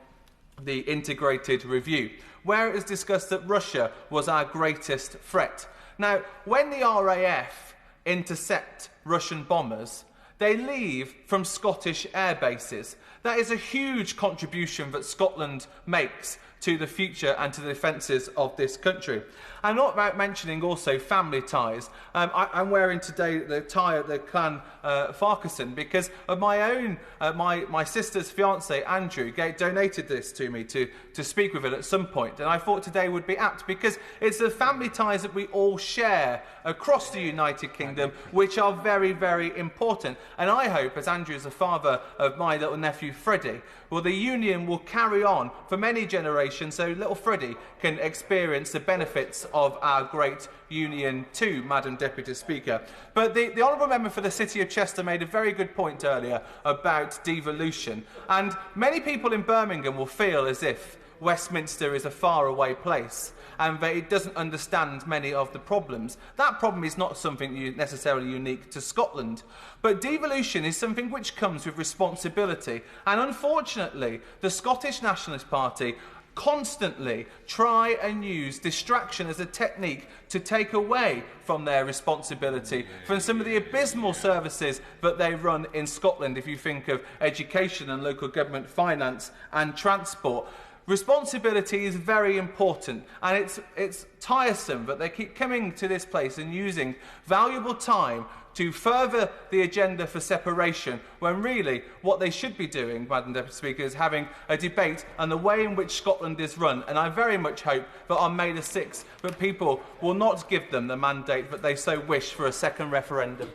the integrated review, where it was discussed that Russia was our greatest threat. Now, when the RAF intercept Russian bombers, they leave from Scottish air bases. That is a huge contribution that Scotland makes to the future and to the defences of this country. I'm not about mentioning also family ties. I'm wearing today the tie of the clan Farquharson because of my own, my sister's fiance Andrew donated this to me to speak with it at some point, and I thought today would be apt because it's the family ties that we all share across the United Kingdom which are very, very important. And I hope, as Andrew is the father of my little nephew Freddie, well, the union will carry on for many generations so little Freddie can experience the benefits of our great union too, Madam Deputy Speaker. But the Honourable Member for the City of Chester made a very good point earlier about devolution, and many people in Birmingham will feel as if Westminster is a faraway place and that it doesn't understand many of the problems. That problem is not something necessarily unique to Scotland, but devolution is something which comes with responsibility, and unfortunately the Scottish Nationalist Party constantly try and use distraction as a technique to take away from their responsibility from some of the abysmal services that they run in Scotland, if you think of education and local government finance and transport. Responsibility is very important, and it's tiresome that they keep coming to this place and using valuable time to further the agenda for separation, when really what they should be doing, Madam Deputy Speaker, is having a debate on the way in which Scotland is run. And I very much hope that on May the 6th that people will not give them the mandate that they so wish for a second referendum.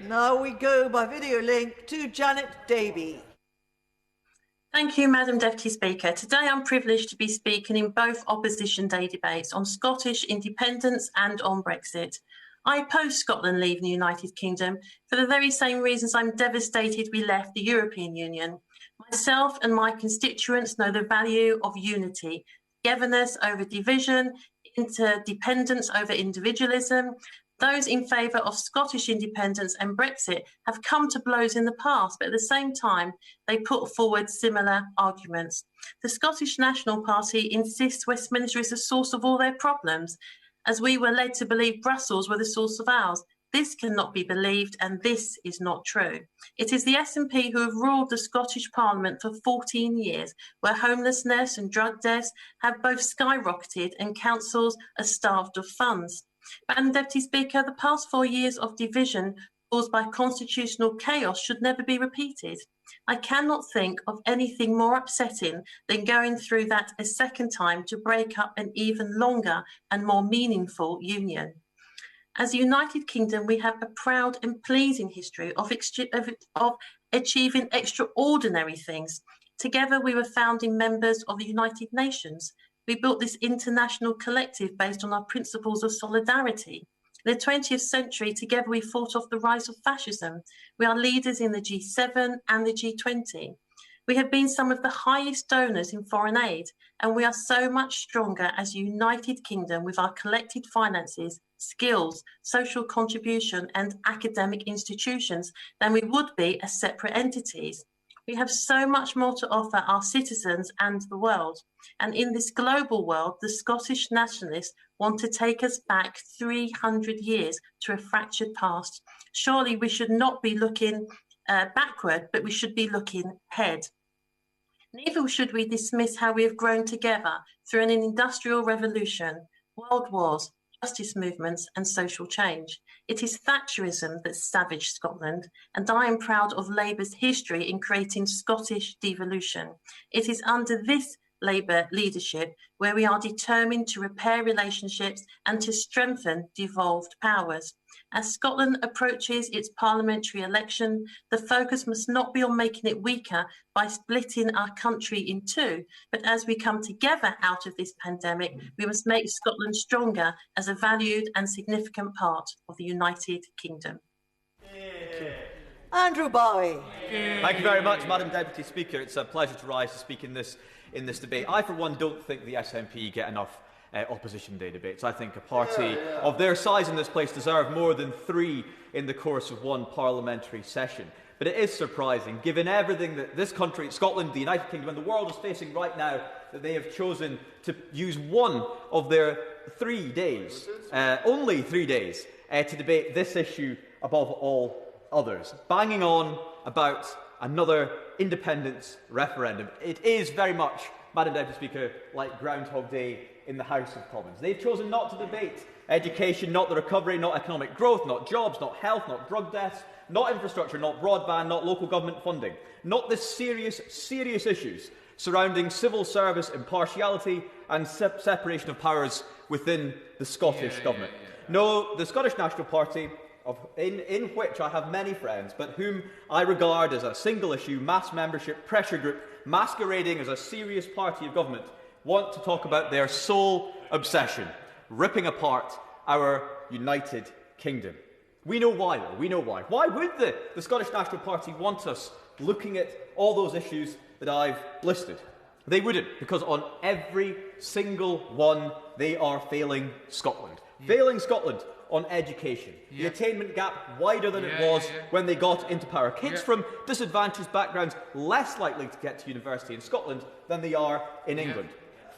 Now we go by video link to Janet Davey. Thank you, Madam Deputy Speaker. Today I'm privileged to be speaking in both Opposition Day debates on Scottish independence and on Brexit. I oppose Scotland leaving the United Kingdom for the very same reasons I'm devastated we left the European Union. Myself and my constituents know the value of unity, togetherness over division, interdependence over individualism. Those in favour of Scottish independence and Brexit have come to blows in the past, but at the same time, they put forward similar arguments. The Scottish National Party insists Westminster is the source of all their problems, as we were led to believe Brussels were the source of ours. This cannot be believed, and this is not true. It is the SNP who have ruled the Scottish Parliament for 14 years, where homelessness and drug deaths have both skyrocketed and councils are starved of funds. Madam Deputy Speaker, the past 4 years of division caused by constitutional chaos should never be repeated. I cannot think of anything more upsetting than going through that a second time to break up an even longer and more meaningful union. As the United Kingdom, we have a proud and pleasing history of achieving extraordinary things. Together, we were founding members of the United Nations. We built this international collective based on our principles of solidarity. In the 20th century, together we fought off the rise of fascism. We are leaders in the G7 and the G20. We have been some of the highest donors in foreign aid, and we are so much stronger as a United Kingdom with our collected finances, skills, social contribution and academic institutions than we would be as separate entities. We have so much more to offer our citizens and the world. And in this global world, the Scottish nationalists want to take us back 300 years to a fractured past. Surely we should not be looking backward, but we should be looking ahead. Neither should we dismiss how we have grown together through an industrial revolution, world wars, justice movements and social change. It is Thatcherism that savaged Scotland, and I am proud of Labour's history in creating Scottish devolution. It is under this Labour leadership where we are determined to repair relationships and to strengthen devolved powers. As Scotland approaches its parliamentary election, the focus must not be on making it weaker by splitting our country in two, but as we come together out of this pandemic, we must make Scotland stronger as a valued and significant part of the United Kingdom. Andrew Bowie. Thank you very much, Madam Deputy Speaker. It's a pleasure to rise to speak in this debate. I, for one, don't think the SNP get enough opposition day debates. I think a party of their size in this place deserve more than 3 in the course of one parliamentary session. But it is surprising, given everything that this country, Scotland, the United Kingdom and the world is facing right now, that they have chosen to use one of their 3 days, only 3 days, to debate this issue above all others, banging on about another independence referendum. It is very much, Madam Deputy Speaker, like Groundhog Day in the House of Commons. They've chosen not to debate education, not the recovery, not economic growth, not jobs, not health, not drug deaths, not infrastructure, not broadband, not local government funding, not the serious issues surrounding civil service impartiality and separation of powers within the Scottish Government. No, the Scottish National Party, in which I have many friends, but whom I regard as a single issue, mass membership pressure group masquerading as a serious party of government, want to talk about their sole obsession, ripping apart our United Kingdom. We know why, though. We know why. Why would the Scottish National Party want us looking at all those issues that I've listed? They wouldn't, because on every single one, they are failing Scotland. Failing Scotland on education. The attainment gap wider than it was when they got into power. Kids from disadvantaged backgrounds less likely to get to university in Scotland than they are in England.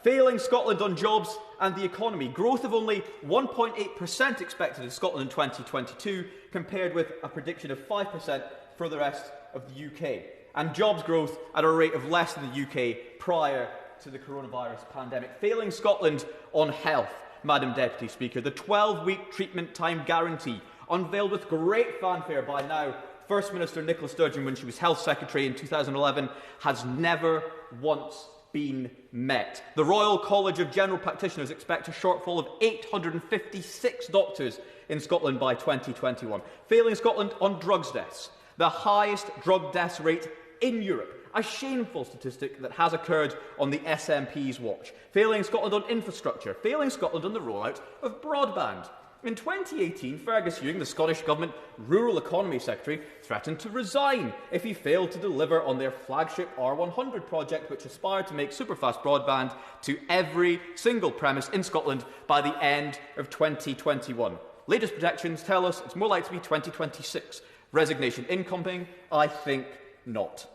Failing Scotland on jobs and the economy. Growth of only 1.8% expected in Scotland in 2022, compared with a prediction of 5% for the rest of the UK. And jobs growth at a rate of less than the UK prior to the coronavirus pandemic. Failing Scotland on health, Madam Deputy Speaker. The 12-week treatment time guarantee, unveiled with great fanfare by now First Minister Nicola Sturgeon when she was Health Secretary in 2011, has never once been met. The Royal College of General Practitioners expect a shortfall of 856 doctors in Scotland by 2021, failing Scotland on drugs deaths, the highest drug deaths rate in Europe, a shameful statistic that has occurred on the SNP's watch, failing Scotland on infrastructure, failing Scotland on the rollout of broadband. In 2018, Fergus Ewing, the Scottish Government Rural Economy Secretary, threatened to resign if he failed to deliver on their flagship R100 project, which aspired to make superfast broadband to every single premise in Scotland by the end of 2021. Latest projections tell us it's more likely to be 2026. Resignation incoming? I think not.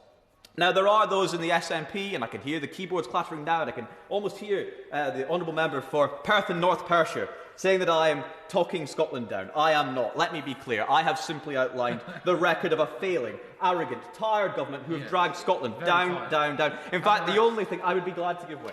Now, there are those in the SNP, and I can hear the keyboards clattering now, and I can almost hear the Honourable Member for Perth and North Perthshire saying that I am talking Scotland down. I am not. Let me be clear. I have simply outlined the record of a failing, arrogant, tired government who have dragged Scotland down, down, down. In fact, the only thing I would be glad to give way.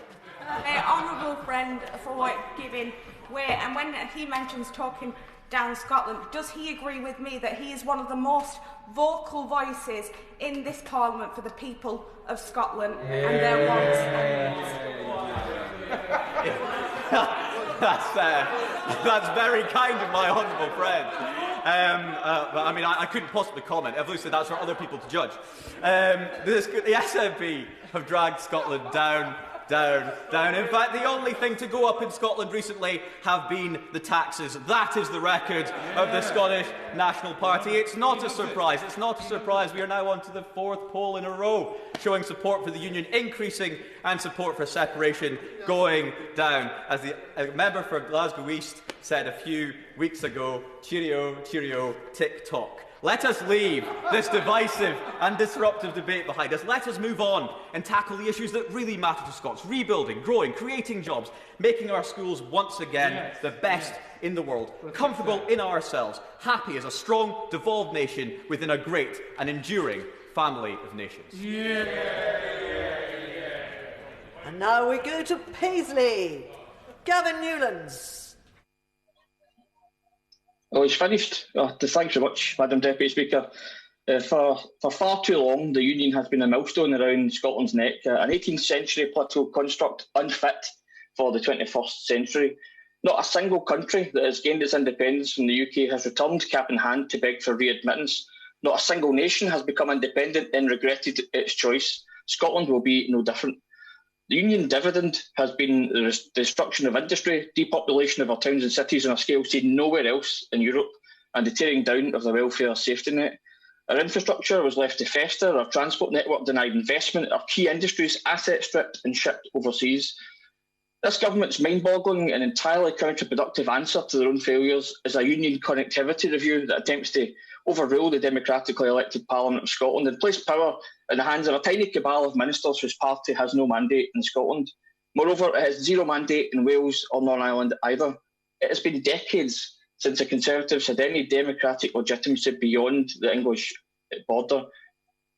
Honourable friend for giving way, and when he mentions talking down Scotland, does he agree with me that he is one of the most vocal voices in this Parliament for the people of Scotland and their wants and needs? That's very kind of my honourable friend. But I mean, I couldn't possibly comment. Obviously, that's for other people to judge. The SNP have dragged Scotland down, down, down. In fact, the only thing to go up in Scotland recently have been the taxes. That is the record of the Scottish National Party. It's not a surprise. It's not a surprise. We are now on to the fourth poll in a row showing support for the Union increasing and support for separation going down. As the member for Glasgow East said a few weeks ago, cheerio, cheerio, tick-tock. Let us leave this divisive and disruptive debate behind us. Let us move on and tackle the issues that really matter to Scots. Rebuilding, growing, creating jobs, making our schools once again the best in the world, comfortable in ourselves, happy as a strong, devolved nation within a great and enduring family of nations. And now we go to Paisley. Gavin Newlands. Oh, he's finished. Thanks very much, Madam Deputy Speaker. For far too long, the Union has been a millstone around Scotland's neck, an 18th century political construct unfit for the 21st century. Not a single country that has gained its independence from the UK has returned cap in hand to beg for readmittance. Not a single nation has become independent and regretted its choice. Scotland will be no different. The Union dividend has been the destruction of industry, depopulation of our towns and cities on a scale seen nowhere else in Europe, and the tearing down of the welfare safety net. Our infrastructure was left to fester, our transport network denied investment, our key industries assets stripped and shipped overseas. This government's mind-boggling and entirely counterproductive answer to their own failures is a Union connectivity review that attempts to overrule the democratically elected Parliament of Scotland and place power in the hands of a tiny cabal of ministers whose party has no mandate in Scotland. Moreover, it has zero mandate in Wales or Northern Ireland either. It has been decades since the Conservatives had any democratic legitimacy beyond the English border.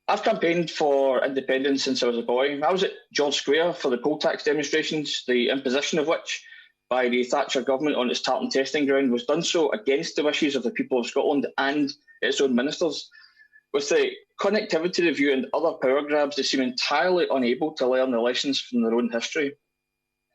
I've campaigned for independence since I was a boy. I was at George Square for the poll tax demonstrations, the imposition of which by the Thatcher government on its tartan testing ground was done so against the wishes of the people of Scotland and its own ministers. With the connectivity review and other power grabs, they seem entirely unable to learn the lessons from their own history.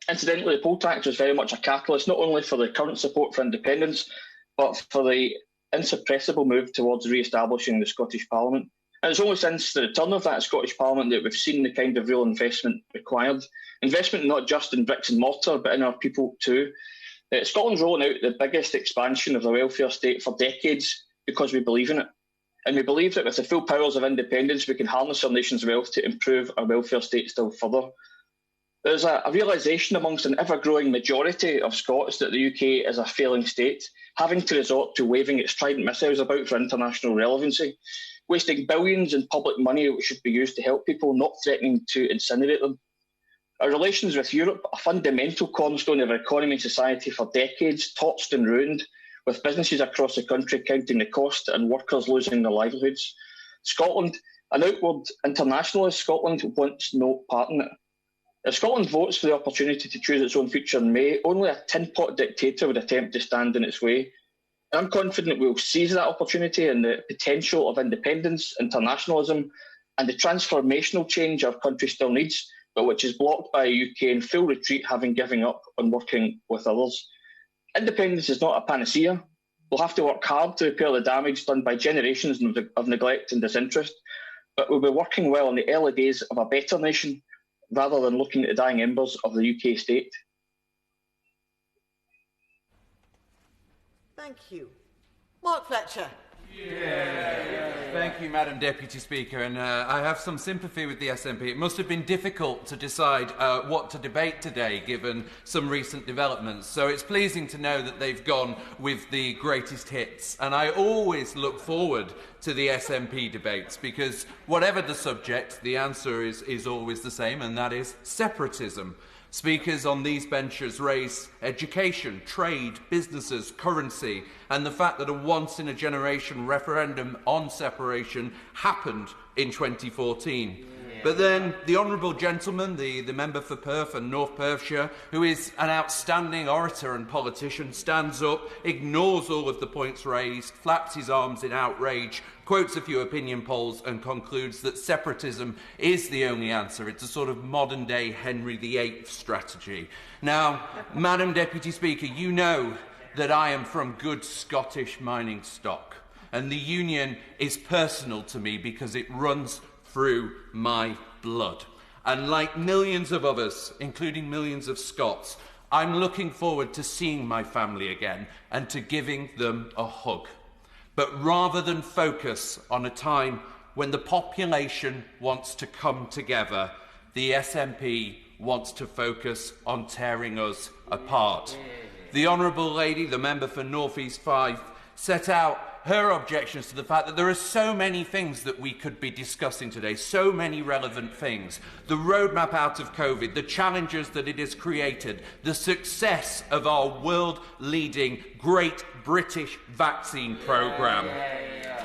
Incidentally, the poll tax was very much a catalyst not only for the current support for independence, but for the insuppressible move towards re-establishing the Scottish Parliament. And it's only since the return of that Scottish Parliament that we've seen the kind of real investment required. Investment not just in bricks and mortar, but in our people too. Scotland's rolling out the biggest expansion of the welfare state for decades because we believe in it. And we believe that with the full powers of independence, we can harness our nation's wealth to improve our welfare state still further. There's a realisation amongst an ever-growing majority of Scots that the UK is a failing state, having to resort to waving its trident missiles about for international relevancy, wasting billions in public money which should be used to help people, not threatening to incinerate them. Our relations with Europe, a fundamental cornerstone of our economy and society for decades, torched and ruined, with businesses across the country counting the cost and workers losing their livelihoods. Scotland, an outward internationalist, Scotland wants no part in it. If Scotland votes for the opportunity to choose its own future in May, only a tin-pot dictator would attempt to stand in its way. I'm confident we'll seize that opportunity and the potential of independence, internationalism, and the transformational change our country still needs but which is blocked by a UK in full retreat, having given up on working with others. Independence is not a panacea. We'll have to work hard to repair the damage done by generations of neglect and disinterest, but we'll be working well in the early days of a better nation, rather than looking at the dying embers of the UK state. Thank you. Mark Fletcher. Thank you, Madam Deputy Speaker, and I have some sympathy with the SNP. It must have been difficult to decide what to debate today, given some recent developments. So it's pleasing to know that they've gone with the greatest hits. And I always look forward to the SNP debates, because whatever the subject, the answer is always the same, and that is separatism. Speakers on these benches raise education, trade, businesses, currency, and the fact that a once-in-a-generation referendum on separation happened in 2014. But then the honourable gentleman, the member for Perth and North Perthshire, who is an outstanding orator and politician, stands up, ignores all of the points raised, flaps his arms in outrage, quotes a few opinion polls and concludes that separatism is the only answer. It's a sort of modern-day Henry VIII strategy. Now, Madam Deputy Speaker, you know that I am from good Scottish mining stock, and the union is personal to me because it runs through my blood. And like millions of others, including millions of Scots, I'm looking forward to seeing my family again and to giving them a hug. But rather than focus on a time when the population wants to come together, the SNP wants to focus on tearing us apart. The Honourable Lady, the member for North East 5, set out her objections to the fact that there are so many things that we could be discussing today, so many relevant things. The roadmap out of COVID, the challenges that it has created, the success of our world-leading Great British Vaccine Programme,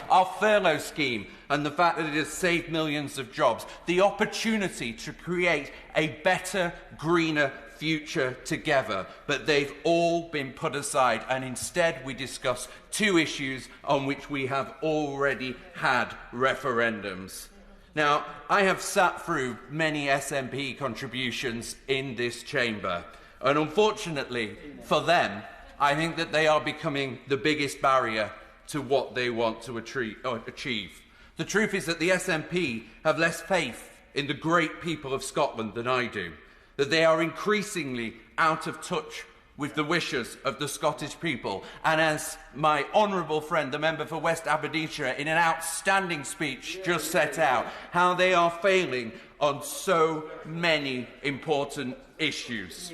our furlough scheme, and the fact that it has saved millions of jobs, the opportunity to create a better, greener future together, but they've all been put aside, and instead we discuss two issues on which we have already had referendums. Now, I have sat through many SNP contributions in this chamber, and unfortunately for them, I think that they are becoming the biggest barrier to what they want to achieve. The truth is that the SNP have less faith in the great people of Scotland than I do, that they are increasingly out of touch with the wishes of the Scottish people. And as my honourable friend, the member for West Aberdeenshire, in an outstanding speech just set out, how they are failing on so many important issues.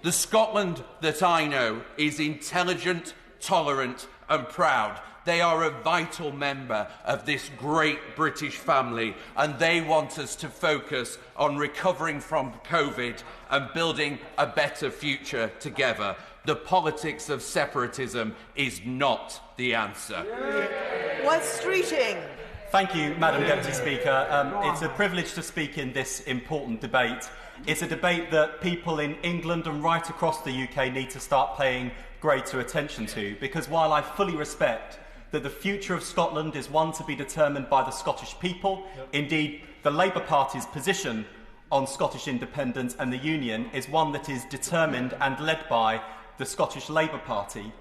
The Scotland that I know is intelligent, tolerant and proud. They are a vital member of this great British family, and they want us to focus on recovering from COVID and building a better future together. The politics of separatism is not the answer. West Streeting. Thank you, Madam Deputy Speaker. It's a privilege to speak in this important debate. It's a debate that people in England and right across the UK need to start paying greater attention to, because while I fully respect that the future of Scotland is one to be determined by the Scottish people, indeed the Labour Party's position on Scottish independence and the Union is one that is determined and led by the Scottish Labour Party,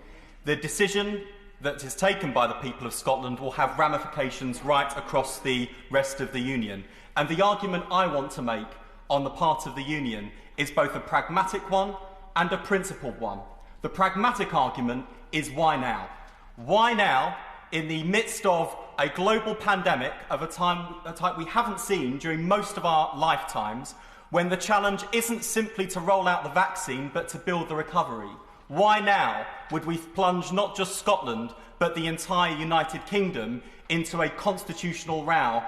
the decision that is taken by the people of Scotland will have ramifications right across the rest of the Union. And the argument I want to make on the part of the Union is both a pragmatic one and a principled one. The pragmatic argument is why now? Why now, in the midst of a global pandemic of a type we haven't seen during most of our lifetimes, when the challenge isn't simply to roll out the vaccine but to build the recovery? Why now would we plunge not just Scotland but the entire United Kingdom into a constitutional row,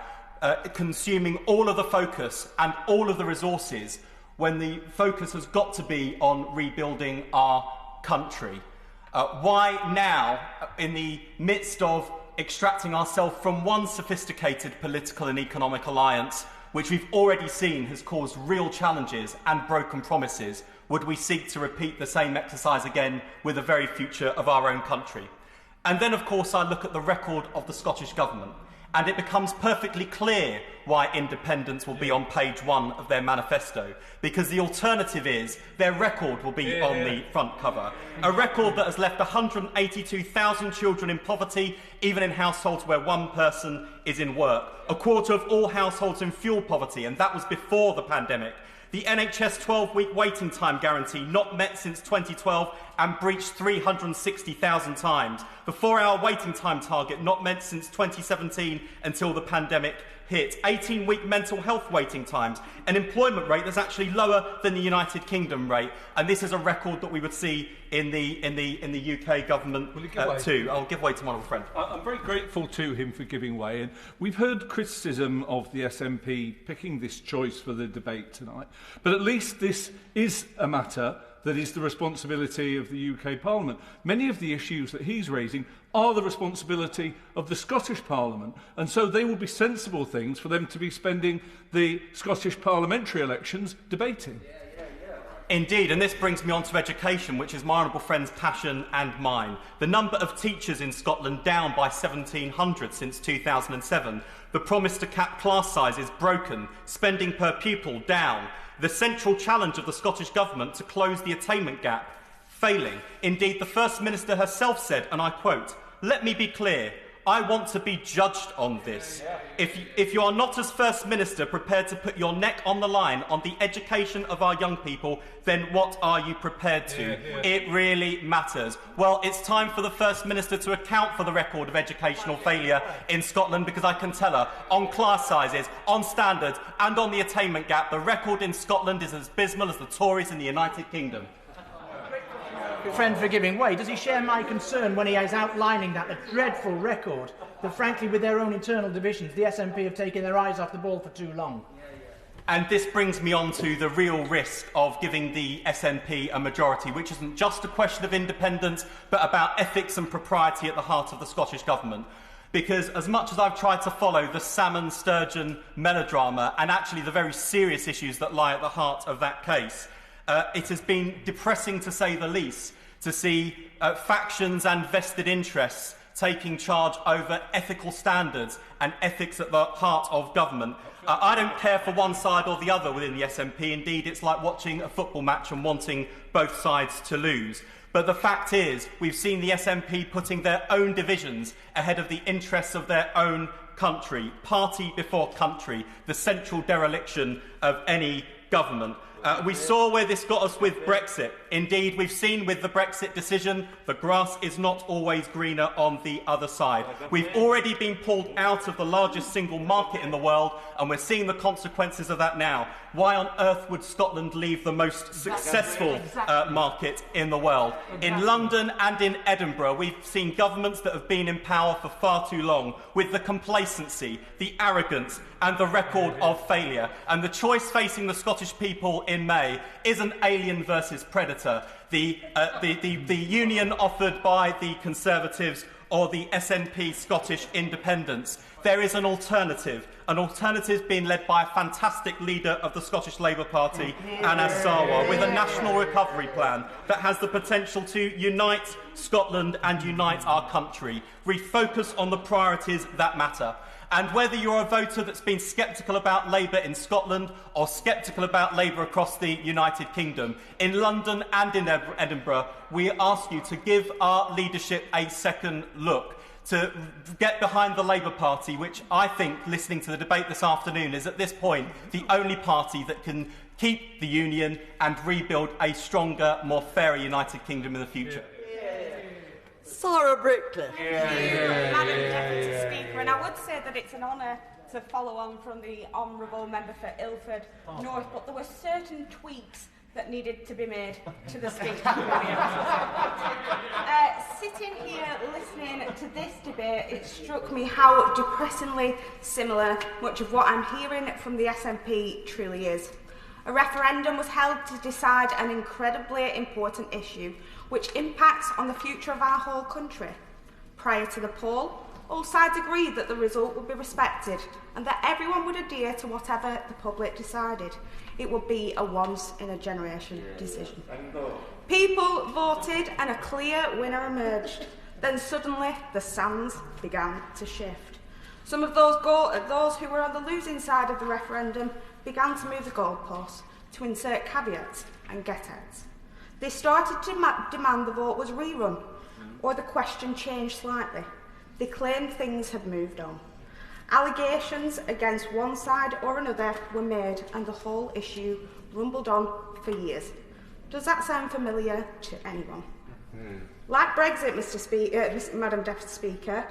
consuming all of the focus and all of the resources when the focus has got to be on rebuilding our country? Why now, in the midst of extracting ourselves from one sophisticated political and economic alliance, which we've already seen has caused real challenges and broken promises, would we seek to repeat the same exercise again with the very future of our own country? And then, of course, I look at the record of the Scottish Government. And it becomes perfectly clear why independence will be on page 1 of their manifesto, because the alternative is their record will be on the front cover. A record that has left 182,000 children in poverty, even in households where one person is in work. A quarter of all households in fuel poverty, and that was before the pandemic. The NHS 12-week waiting time guarantee not met since 2012 and breached 360,000 times. The 4-hour waiting time target not met since 2017 until the pandemic hit. 18-week mental health waiting times. An employment rate that's actually lower than the United Kingdom rate. And this is a record that we would see in the UK government too. I'll give way to my old friend. I'm very grateful to him for giving way. And we've heard criticism of the SNP picking this choice for the debate tonight. But at least this is a matter that is the responsibility of the UK Parliament. Many of the issues that he's raising are the responsibility of the Scottish Parliament, and so they will be sensible things for them to be spending the Scottish parliamentary elections debating. Indeed, and this brings me on to education, which is my honourable friend's passion and mine. The number of teachers in Scotland down by 1,700 since 2007. The promise to cap class sizes broken. Spending per pupil down. The central challenge of the Scottish Government to close the attainment gap failing. Indeed, the First Minister herself said, and I quote, "Let me be clear, I want to be judged on this. If you are not, as First Minister, prepared to put your neck on the line on the education of our young people, then what are you prepared to? It really matters." Well, it's time for the First Minister to account for the record of educational failure in Scotland, because I can tell her, on class sizes, on standards and on the attainment gap, the record in Scotland is as abysmal as the Tories in the United Kingdom. Friend for giving way. Does he share my concern when he is outlining that, a dreadful record that, frankly, with their own internal divisions, the SNP have taken their eyes off the ball for too long? And this brings me on to the real risk of giving the SNP a majority, which isn't just a question of independence, but about ethics and propriety at the heart of the Scottish Government. Because as much as I've tried to follow the salmon-sturgeon melodrama and actually the very serious issues that lie at the heart of that case, it has been depressing, to say the least, to see factions and vested interests taking charge over ethical standards and ethics at the heart of government. I don't care for one side or the other within the SNP. Indeed, it's like watching a football match and wanting both sides to lose. But the fact is, we've seen the SNP putting their own divisions ahead of the interests of their own country, party before country, the central dereliction of any government. We saw where this got us with Brexit. Indeed, we've seen with the Brexit decision, the grass is not always greener on the other side. We've already been pulled out of the largest single market in the world, and we're seeing the consequences of that now. Why on earth would Scotland leave the most successful market in the world? In London and in Edinburgh, we've seen governments that have been in power for far too long, with the complacency, the arrogance, and the record of failure. And the choice facing the Scottish people in May isn't alien versus predator. The union offered by the Conservatives or the SNP Scottish Independence. There is an alternative being led by a fantastic leader of the Scottish Labour Party, Anna Sarwar, with a national recovery plan that has the potential to unite Scotland and unite our country, refocus on the priorities that matter. And whether you're a voter that's been sceptical about Labour in Scotland or sceptical about Labour across the United Kingdom, in London and in Edinburgh, we ask you to give our leadership a second look, to get behind the Labour Party, which I think, listening to the debate this afternoon, is at this point the only party that can keep the union and rebuild a stronger, more fairer United Kingdom in the future. Sarah Brickliffe. Madam Deputy Speaker, and I would say that it's an honour to follow on from the Honourable Member for Ilford North, but there were certain tweaks that needed to be made to the Speaker. Sitting here listening to this debate, it struck me how depressingly similar much of what I'm hearing from the SNP truly is. A referendum was held to decide an incredibly important issue which impacts on the future of our whole country. Prior to the poll, all sides agreed that the result would be respected and that everyone would adhere to whatever the public decided. It would be a once-in-a-generation decision. People voted and a clear winner emerged. Then suddenly the sands began to shift. Some of those who were on the losing side of the referendum began to move the goalposts to insert caveats and get-outs. They started to demand the vote was rerun, or the question changed slightly. They claimed things had moved on. Allegations against one side or another were made, and the whole issue rumbled on for years. Does that sound familiar to anyone? Like Brexit, Madam Deputy Speaker,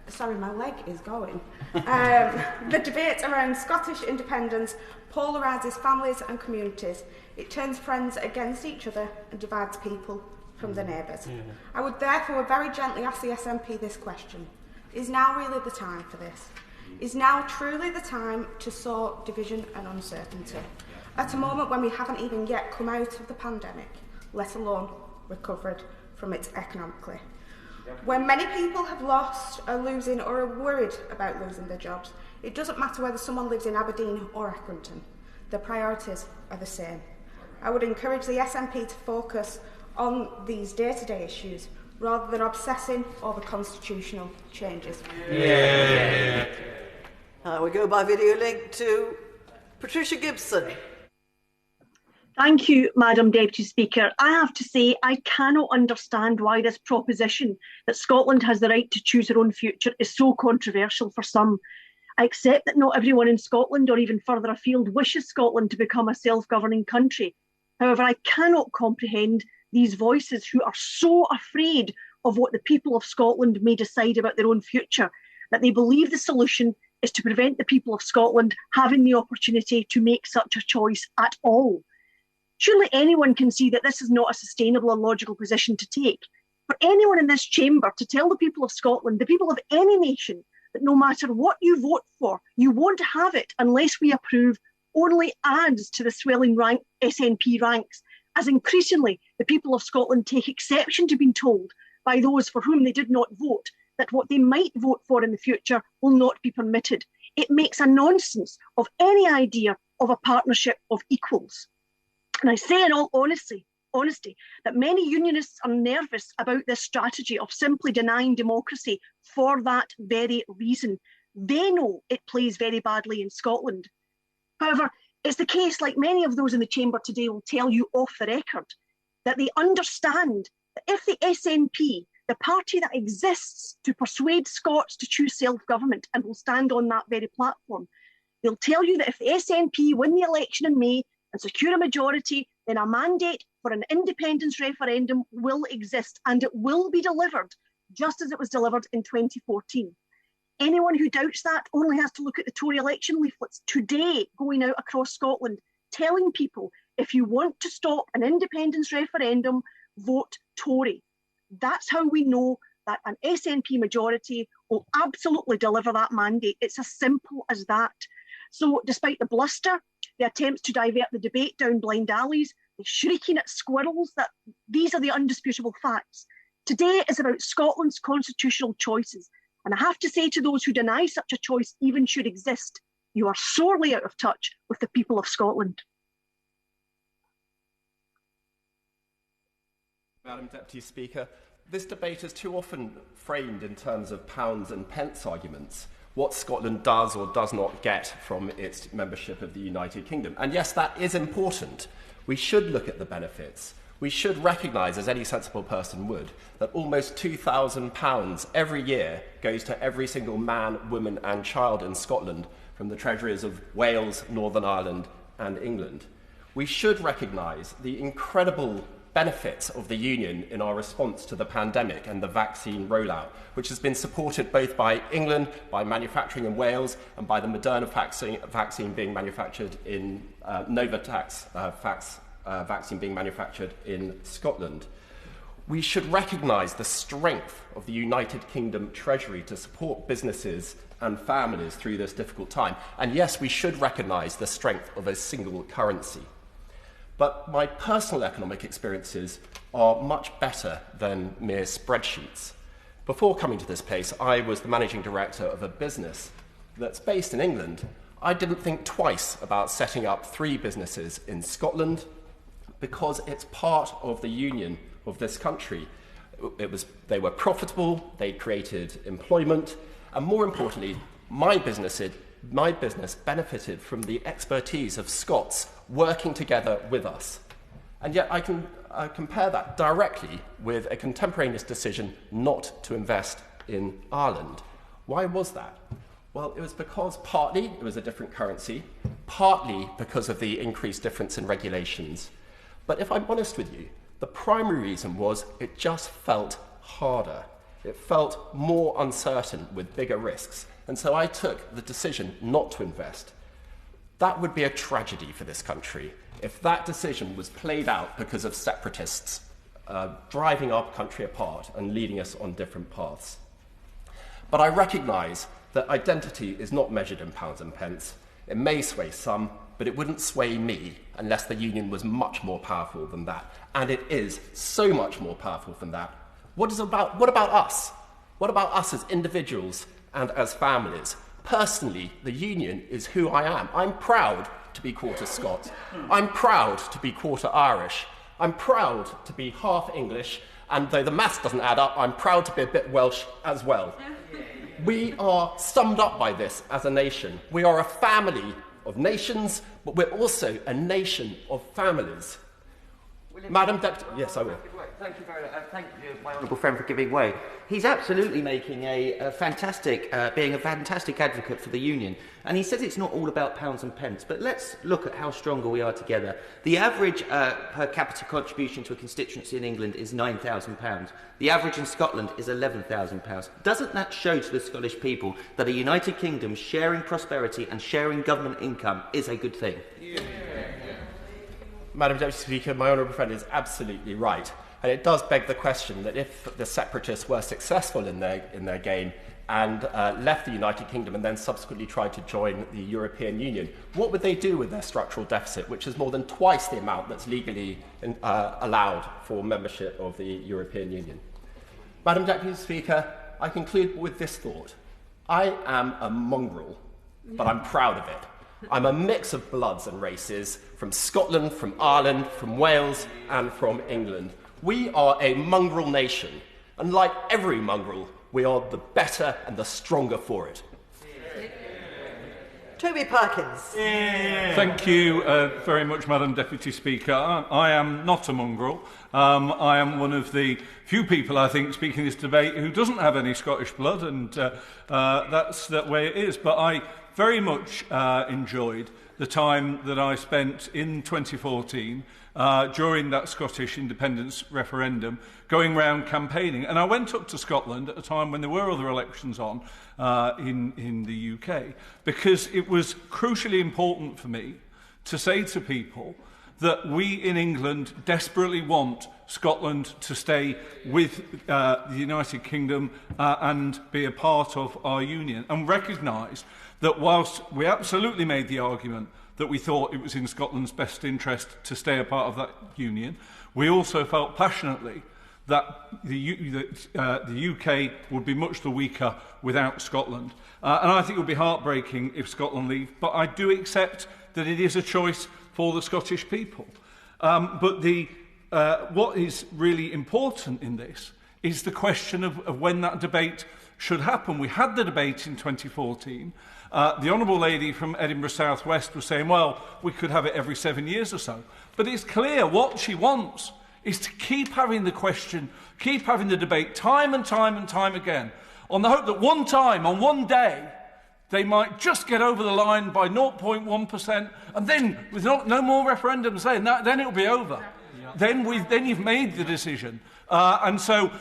sorry, my leg is going. The debate around Scottish independence polarises families and communities. It turns friends against each other and divides people from their neighbours. I would therefore very gently ask the SNP this question. Is now really the time for this? Is now truly the time to sow division and uncertainty? At a moment when we haven't even yet come out of the pandemic, let alone recovered from it economically. When many people have lost, are losing or are worried about losing their jobs, it doesn't matter whether someone lives in Aberdeen or Accrington. The priorities are the same. I would encourage the SNP to focus on these day-to-day issues rather than obsessing over constitutional changes. We go by video link to Patricia Gibson. Thank you, Madam Deputy Speaker. I have to say I cannot understand why this proposition that Scotland has the right to choose her own future is so controversial for some. I accept that not everyone in Scotland or even further afield wishes Scotland to become a self-governing country. However, I cannot comprehend these voices who are so afraid of what the people of Scotland may decide about their own future, that they believe the solution is to prevent the people of Scotland having the opportunity to make such a choice at all. Surely anyone can see that this is not a sustainable or logical position to take. For anyone in this chamber to tell the people of Scotland, the people of any nation, that no matter what you vote for, you won't have it unless we approve, only adds to the swelling SNP ranks, as increasingly the people of Scotland take exception to being told by those for whom they did not vote that what they might vote for in the future will not be permitted. It makes a nonsense of any idea of a partnership of equals. And I say in all honesty that many unionists are nervous about this strategy of simply denying democracy for that very reason. They know it plays very badly in Scotland. However, it's the case, like many of those in the chamber today will tell you off the record, that they understand that if the SNP, the party that exists to persuade Scots to choose self-government and will stand on that very platform, they'll tell you that if the SNP win the election in May and secure a majority, then a mandate for an independence referendum will exist, and it will be delivered just as it was delivered in 2014. Anyone who doubts that only has to look at the Tory election leaflets today going out across Scotland, telling people if you want to stop an independence referendum, vote Tory. That's how we know that an SNP majority will absolutely deliver that mandate. It's as simple as that. So despite the bluster, the attempts to divert the debate down blind alleys, the shrieking at squirrels, that these are the undisputable facts. Today is about Scotland's constitutional choices. And I have to say to those who deny such a choice even should exist, you are sorely out of touch with the people of Scotland. Madam Deputy Speaker, this debate is too often framed in terms of pounds and pence arguments. What Scotland does or does not get from its membership of the United Kingdom. And yes, that is important. We should look at the benefits. We should recognise, as any sensible person would, that almost £2,000 every year goes to every single man, woman and child in Scotland from the treasuries of Wales, Northern Ireland and England. We should recognise the incredible benefits of the Union in our response to the pandemic and the vaccine rollout, which has been supported both by England, by manufacturing in Wales, and by the Moderna vaccine being manufactured in Novavax vaccine being manufactured in Scotland. We should recognise the strength of the United Kingdom Treasury to support businesses and families through this difficult time. And yes, we should recognise the strength of a single currency. But my personal economic experiences are much better than mere spreadsheets. Before coming to this place, I was the managing director of a business that's based in England. I didn't think twice about setting up 3 businesses in Scotland because it's part of the union of this country. They were profitable, they created employment, and more importantly, My business benefited from the expertise of Scots working together with us. And yet I can compare that directly with a contemporaneous decision not to invest in Ireland. Why was that? Well, it was because partly it was a different currency, partly because of the increased difference in regulations. But if I'm honest with you, the primary reason was it just felt harder. It felt more uncertain with bigger risks. And so I took the decision not to invest. That would be a tragedy for this country if that decision was played out because of separatists driving our country apart and leading us on different paths. But I recognise that identity is not measured in pounds and pence. It may sway some, but it wouldn't sway me unless the union was much more powerful than that. And it is so much more powerful than that. What about us? What about us as individuals and as families? Personally, the union is who I am. I'm proud to be quarter Scot. I'm proud to be quarter Irish. I'm proud to be half English, and though the maths doesn't add up, I'm proud to be a bit Welsh as well. We are summed up by this as a nation. We are a family of nations, but we're also a nation of families. Madam Deputy... Yes, I will. Thank you very much. Thank you, my honourable friend, for giving way. He's absolutely making being a fantastic advocate for the union. And he says it's not all about pounds and pence. But let's look at how stronger we are together. The average per capita contribution to a constituency in England is £9,000. The average in Scotland is £11,000. Doesn't that show to the Scottish people that a United Kingdom sharing prosperity and sharing government income is a good thing? Madam Deputy Speaker, my honourable friend is absolutely right. And it does beg the question that if the separatists were successful in their game and left the United Kingdom and then subsequently tried to join the European Union, what would they do with their structural deficit, which is more than twice the amount that's legally allowed for membership of the European Union? Madam Deputy Speaker, I conclude with this thought. I am a mongrel, but I'm proud of it. I'm a mix of bloods and races, from Scotland, from Ireland, from Wales, and from England. We are a mongrel nation, and like every mongrel, we are the better and the stronger for it. Toby Parkins. Thank you very much, Madam Deputy Speaker. I am not a mongrel. I am one of the few people, I think, speaking this debate who doesn't have any Scottish blood, and that's that way it is. But I very much enjoyed the time that I spent in 2014 during that Scottish independence referendum, going round campaigning. And I went up to Scotland at a time when there were other elections on in the UK, because it was crucially important for me to say to people that we in England desperately want Scotland to stay with the United Kingdom and be a part of our union, and recognise that whilst we absolutely made the argument that we thought it was in Scotland's best interest to stay a part of that union, we also felt passionately that the UK would be much the weaker without Scotland. And I think it would be heartbreaking if Scotland leave, but I do accept that it is a choice for the Scottish people. But what is really important in this is the question of when that debate should happen. We had the debate in 2014. The Honourable Lady from Edinburgh South West was saying, well, we could have it every 7 years or so. But it's clear what she wants is to keep having the question, keep having the debate time and time and time again, on the hope that one time, on one day, they might just get over the line by 0.1%, and then, with no more referendums saying that, then it'll be over. Then you've made the decision. And so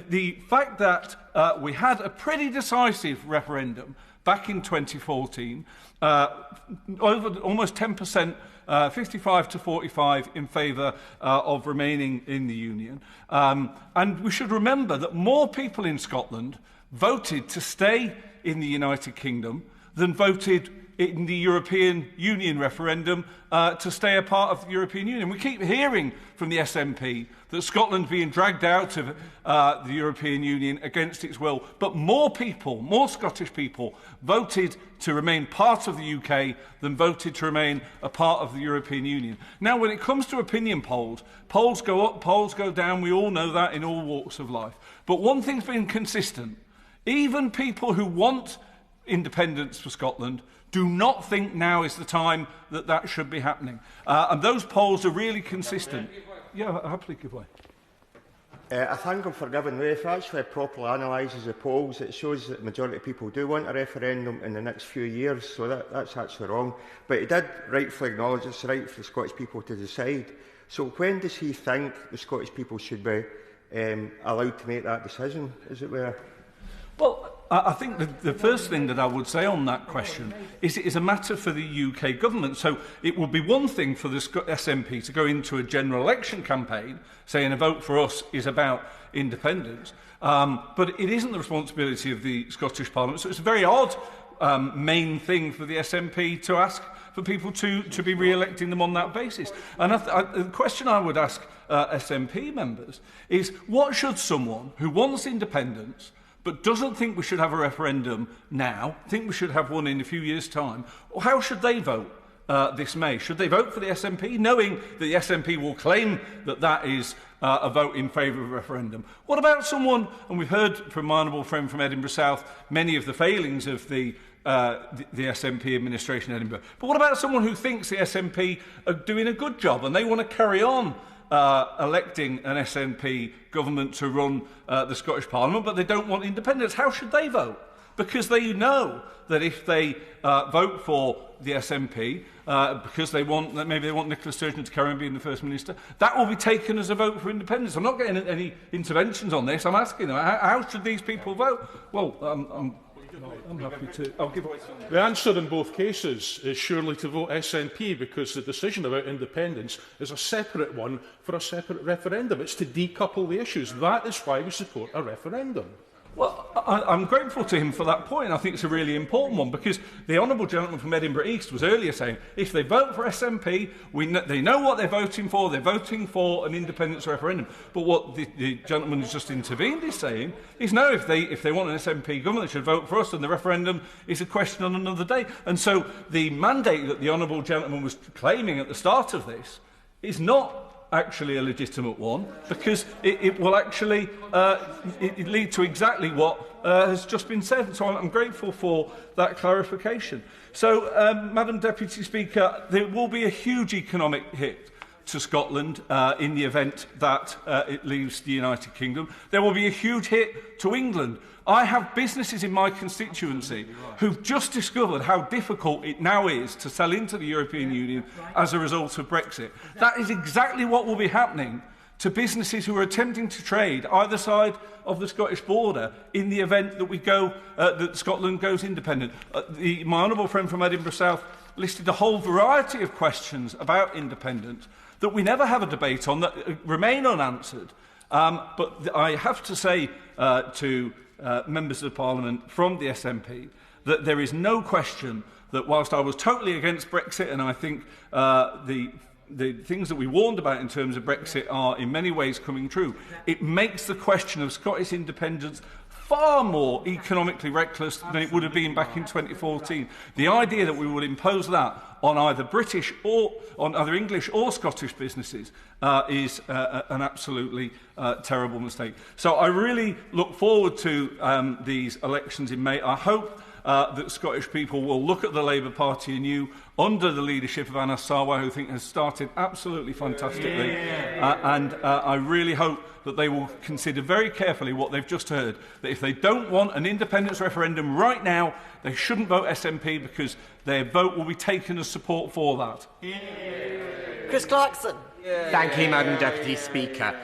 the fact that we had a pretty decisive referendum back in 2014, over almost 10%, 55 to 45 in favour of remaining in the Union. And we should remember that more people in Scotland voted to stay in the United Kingdom than voted in the European Union referendum to stay a part of the European Union. We keep hearing from the SNP that Scotland's being dragged out of the European Union against its will, but more people, more Scottish people, voted to remain part of the UK than voted to remain a part of the European Union. Now, when it comes to opinion polls, polls go up, polls go down, we all know that in all walks of life. But one thing's been consistent. Even people who want independence for Scotland do not think now is the time that that should be happening. And those polls are really consistent. Yeah, I'll happily give way. I thank him for giving way. If actually properly analyses the polls, it shows that the majority of people do want a referendum in the next few years, so that's actually wrong. But he did rightfully acknowledge it's the right for the Scottish people to decide. So when does he think the Scottish people should be allowed to make that decision, as it were? Well, I think the first thing that I would say on that question is it is a matter for the UK government. So it would be one thing for the SNP to go into a general election campaign saying a vote for us is about independence. But it isn't the responsibility of the Scottish Parliament. So it's a very odd main thing for the SNP to ask for people to be re-electing them on that basis. And the question I would ask SNP members is, what should someone who wants independence but doesn't think we should have a referendum now, think we should have one in a few years' time, how should they vote this May? Should they vote for the SNP, knowing that the SNP will claim that that is a vote in favour of a referendum? What about someone, and we've heard from my honourable friend from Edinburgh South, many of the failings of the SNP administration in Edinburgh, but what about someone who thinks the SNP are doing a good job and they want to carry on electing an SNP government to run the Scottish Parliament, but they don't want independence? How should they vote? Because they know that if they vote for the SNP, because maybe they want Nicola Sturgeon to carry on being the First Minister, that will be taken as a vote for independence. I'm not getting any interventions on this. I'm asking them, how should these people vote? Well, I'm happy to. I'll give away some. The answer in both cases is surely to vote SNP, because the decision about independence is a separate one for a separate referendum. It's to decouple the issues. That is why we support a referendum. Well, I'm grateful to him for that point. I think it's a really important one, because the honourable gentleman from Edinburgh East was earlier saying if they vote for SNP, they know what they're voting for. They're voting for an independence referendum. But what the gentleman who's just intervened is saying is no, if they want an SNP government, they should vote for us, and the referendum is a question on another day. And so the mandate that the honourable gentleman was claiming at the start of this is not actually a legitimate one, because it will actually lead to exactly what has just been said. So I'm grateful for that clarification. So, Madam Deputy Speaker, there will be a huge economic hit to Scotland in the event that it leaves the United Kingdom. There will be a huge hit to England. I have businesses in my constituency who've just discovered how difficult it now is to sell into the European Union as a result of Brexit. That is exactly what will be happening to businesses who are attempting to trade either side of the Scottish border in the event that that Scotland goes independent. My honourable friend from Edinburgh South listed a whole variety of questions about independence that we never have a debate on, that remain unanswered. But I have to say to members of Parliament from the SNP that there is no question that whilst I was totally against Brexit, and I think the things that we warned about in terms of Brexit are in many ways coming true, it makes the question of Scottish independence far more economically reckless than it would have been back in 2014. The idea that we would impose that on either British or on either English or Scottish businesses is an absolutely terrible mistake. So I really look forward to these elections in May. I hope that Scottish people will look at the Labour Party anew under the leadership of Anas Sarwar, who I think has started absolutely fantastically. And I really hope that they will consider very carefully what they've just heard, that if they don't want an independence referendum right now, they shouldn't vote SNP, because their vote will be taken as support for that. Chris Clarkson. Thank you, Madam Deputy Speaker.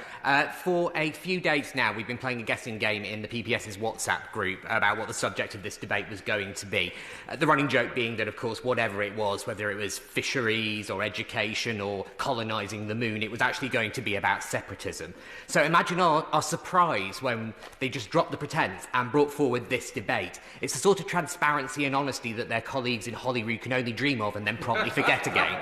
For a few days now, we've been playing a guessing game in the PPS's WhatsApp group about what the subject of this debate was going to be. The running joke being that, of course, whatever it was, whether it was fisheries or education or colonising the moon, it was actually going to be about separatism. So imagine our surprise when they just dropped the pretence and brought forward this debate. It's the sort of transparency and honesty that their colleagues in Holyrood can only dream of and then promptly forget again.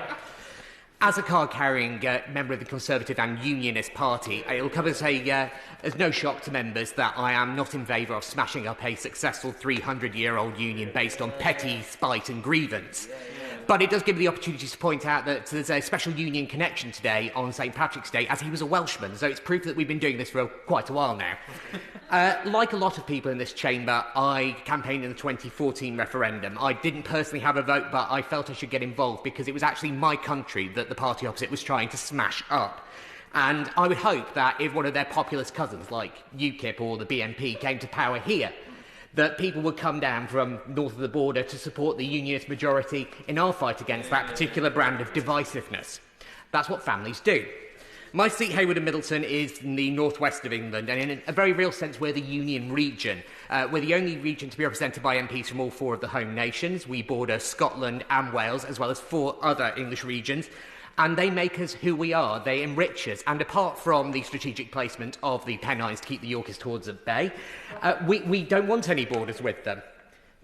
As a card-carrying member of the Conservative and Unionist Party, it'll come as as no shock to members that I am not in favour of smashing up a successful 300-year-old union based on petty spite and grievance. But it does give me the opportunity to point out that there's a special union connection today on St Patrick's Day, as he was a Welshman, so it's proof that we've been doing this for quite a while now. Like a lot of people in this chamber, I campaigned in the 2014 referendum. I didn't personally have a vote, but I felt I should get involved because it was actually my country that the party opposite was trying to smash up. And I would hope that if one of their populist cousins, like UKIP or the BNP, came to power here, that people would come down from north of the border to support the unionist majority in our fight against that particular brand of divisiveness. That's what families do. My seat, Hayward and Middleton, is in the northwest of England, and in a very real sense we're the union region. We're the only region to be represented by MPs from all 4 of the home nations. We border Scotland and Wales, as well as 4 other English regions. And they make us who we are. They enrich us. And apart from the strategic placement of the Pennines to keep the Yorkist hordes at bay, we don't want any borders with them.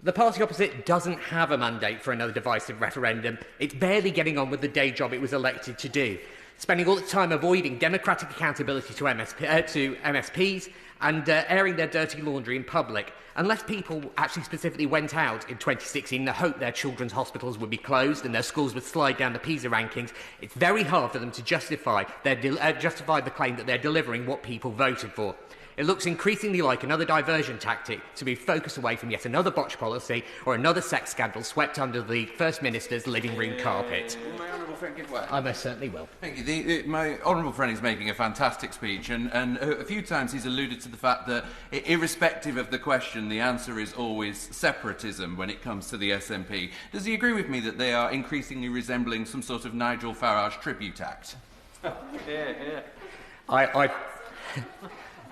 The party opposite doesn't have a mandate for another divisive referendum. It's barely getting on with the day job it was elected to do, spending all its time avoiding democratic accountability to MSPs and airing their dirty laundry in public. Unless people actually specifically went out in 2016 in the hope their children's hospitals would be closed and their schools would slide down the PISA rankings, it's very hard for them to justify the claim that they're delivering what people voted for. It looks increasingly like another diversion tactic to be focused away from yet another botch policy or another sex scandal swept under the First Minister's living room carpet. Will my honourable friend give way? I most certainly will. Thank you. My honourable friend is making a fantastic speech, and a few times he's alluded to the fact that, irrespective of the question, the answer is always separatism when it comes to the SNP. Does he agree with me that they are increasingly resembling some sort of Nigel Farage tribute act?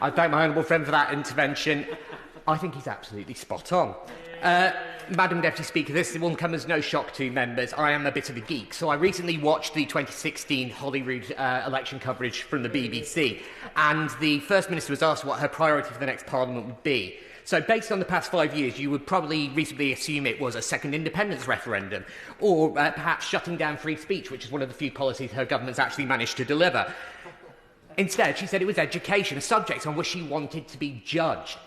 I thank my honourable friend for that intervention. I think he's absolutely spot on. Madam Deputy Speaker, this will come as no shock to members. I am a bit of a geek, so I recently watched the 2016 Holyrood election coverage from the BBC, and the First Minister was asked what her priority for the next Parliament would be. So based on the past 5 years, you would probably reasonably assume it was a second independence referendum, or perhaps shutting down free speech, which is one of the few policies her government's actually managed to deliver. Instead, she said it was education, a subject on which she wanted to be judged.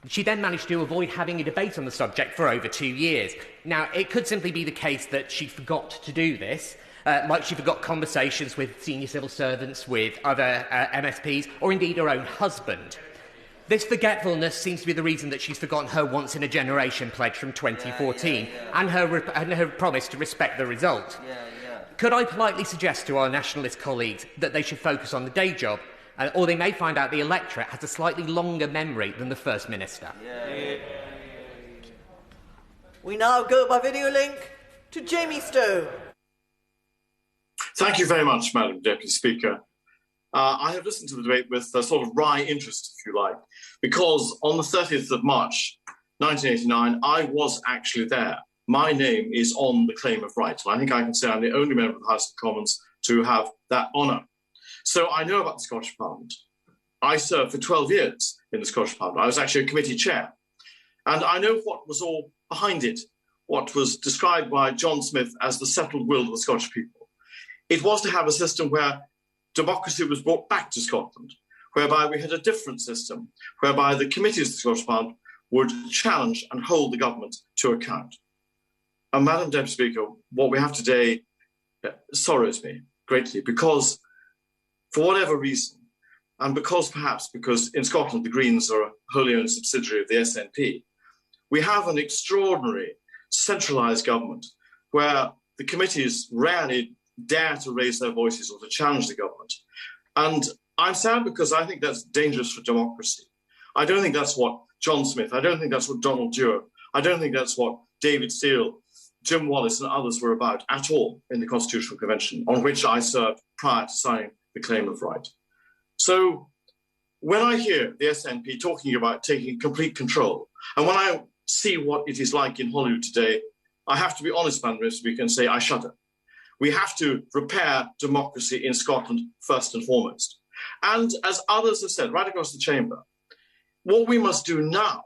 She then managed to avoid having a debate on the subject for over 2 years. Now, it could simply be the case that she forgot to do this, like she forgot conversations with senior civil servants, with other MSPs, or indeed her own husband. This forgetfulness seems to be the reason that she's forgotten her once-in-a-generation pledge from 2014 and her promise to respect the result. Could I politely suggest to our nationalist colleagues that they should focus on the day job, or they may find out the electorate has a slightly longer memory than the First Minister? We now go by video link to Jamie Stowe. Thank you very much, Madam Deputy Speaker. I have listened to the debate with a sort of wry interest, if you like, because on the 30th of March 1989, I was actually there. My name is on the claim of right. And I think I can say I'm the only member of the House of Commons to have that honour. So I know about the Scottish Parliament. I served for 12 years in the Scottish Parliament. I was actually a committee chair. And I know what was all behind it, what was described by John Smith as the settled will of the Scottish people. It was to have a system where democracy was brought back to Scotland, whereby we had a different system, whereby the committees of the Scottish Parliament would challenge and hold the government to account. And Madam Deputy Speaker, what we have today sorrows me greatly because, for whatever reason, and because in Scotland the Greens are a wholly owned subsidiary of the SNP, we have an extraordinary centralised government where the committees rarely dare to raise their voices or to challenge the government. And I'm sad because I think that's dangerous for democracy. I don't think that's what John Smith, I don't think that's what Donald Dewar, I don't think that's what David Steele, Jim Wallace and others were about at all in the Constitutional Convention, on which I served prior to signing the Claim of Right. So when I hear the SNP talking about taking complete control, and when I see what it is like in Holyrood today, I have to be honest, Madam Speaker, and say I shudder. We have to repair democracy in Scotland first and foremost. And as others have said right across the chamber, what we must do now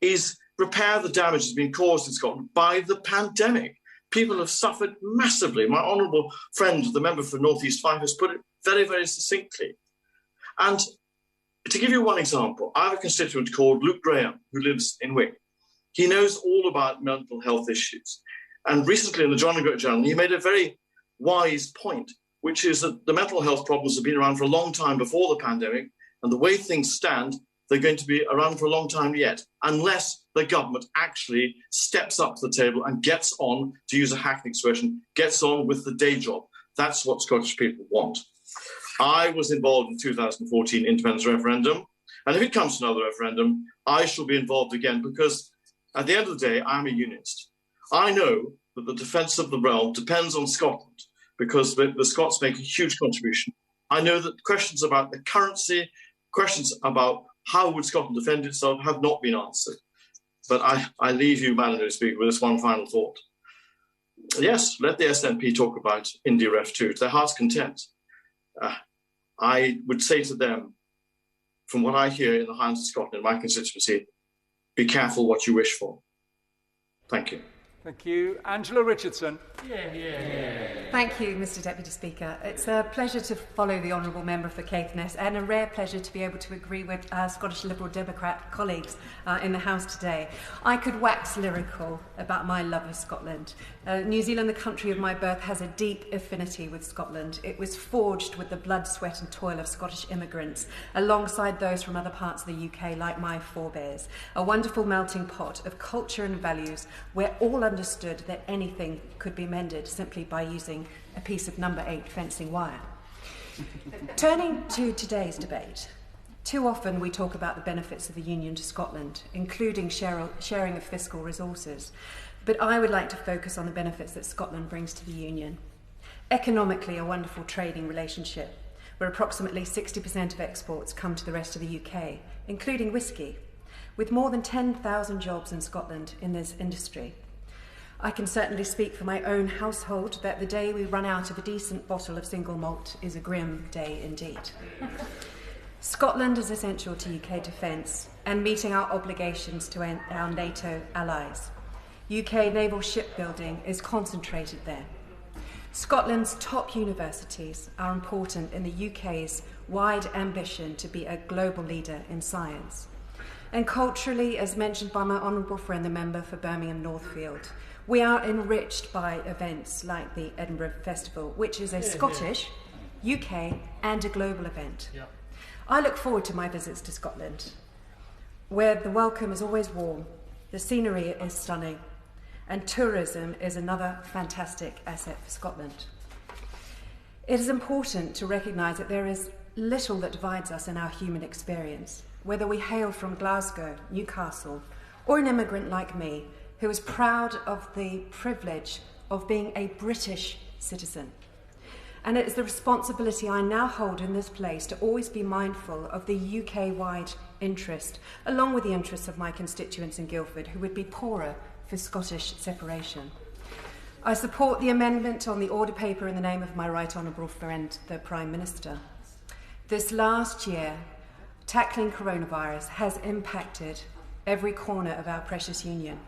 is repair the damage that's been caused in Scotland by the pandemic. People have suffered massively. My honourable friend, the member for North East 5, has put it very, very succinctly. And to give you one example, I have a constituent called Luke Graham, who lives in Wick. He knows all about mental health issues. And recently in the John O'Groats Journal, he made a very wise point, which is that the mental health problems have been around for a long time before the pandemic, and the way things stand, they're going to be around for a long time yet, unless the government actually steps up to the table and gets on, to use a hackneyed expression, gets on with the day job. That's what Scottish people want. I was involved in the 2014 independence referendum, and if it comes to another referendum, I shall be involved again, because at the end of the day, I'm a unionist. I know that the defence of the realm depends on Scotland, because the Scots make a huge contribution. I know that questions about the currency, questions about how would Scotland defend itself have not been answered. But I leave you, Madam Speaker, with this one final thought. Yes, let the SNP talk about India Ref 2 to their heart's content. I would say to them, from what I hear in the Highlands of Scotland, in my constituency, be careful what you wish for. Thank you. Thank you. Angela Richardson. Thank you, Mr Deputy Speaker. It's a pleasure to follow the Honourable Member for Caithness, and a rare pleasure to be able to agree with our Scottish Liberal Democrat colleagues in the House today. I could wax lyrical about my love of Scotland. New Zealand, the country of my birth, has a deep affinity with Scotland. It was forged with the blood, sweat and toil of Scottish immigrants, alongside those from other parts of the UK, like my forebears. A wonderful melting pot of culture and values where all understood that anything could be mended simply by using a piece of number 8 fencing wire. Turning to today's debate, too often we talk about the benefits of the Union to Scotland, including sharing of fiscal resources, but I would like to focus on the benefits that Scotland brings to the Union. Economically, a wonderful trading relationship, where approximately 60% of exports come to the rest of the UK, including whisky, with more than 10,000 jobs in Scotland in this industry. I can certainly speak for my own household that the day we run out of a decent bottle of single malt is a grim day indeed. Scotland is essential to UK defence and meeting our obligations to our NATO allies. UK naval shipbuilding is concentrated there. Scotland's top universities are important in the UK's wide ambition to be a global leader in science. And culturally, as mentioned by my honourable friend, the member for Birmingham Northfield, we are enriched by events like the Edinburgh Festival, which is a Scottish, UK and a global event. I look forward to my visits to Scotland, where the welcome is always warm, the scenery is stunning, and tourism is another fantastic asset for Scotland. It is important to recognise that there is little that divides us in our human experience, whether we hail from Glasgow, Newcastle, or an immigrant like me, who is proud of the privilege of being a British citizen. And it is the responsibility I now hold in this place to always be mindful of the UK-wide interest, along with the interests of my constituents in Guildford, who would be poorer for Scottish separation. I support the amendment on the order paper in the name of my right honourable friend, the Prime Minister. This last year, tackling coronavirus has impacted every corner of our precious union.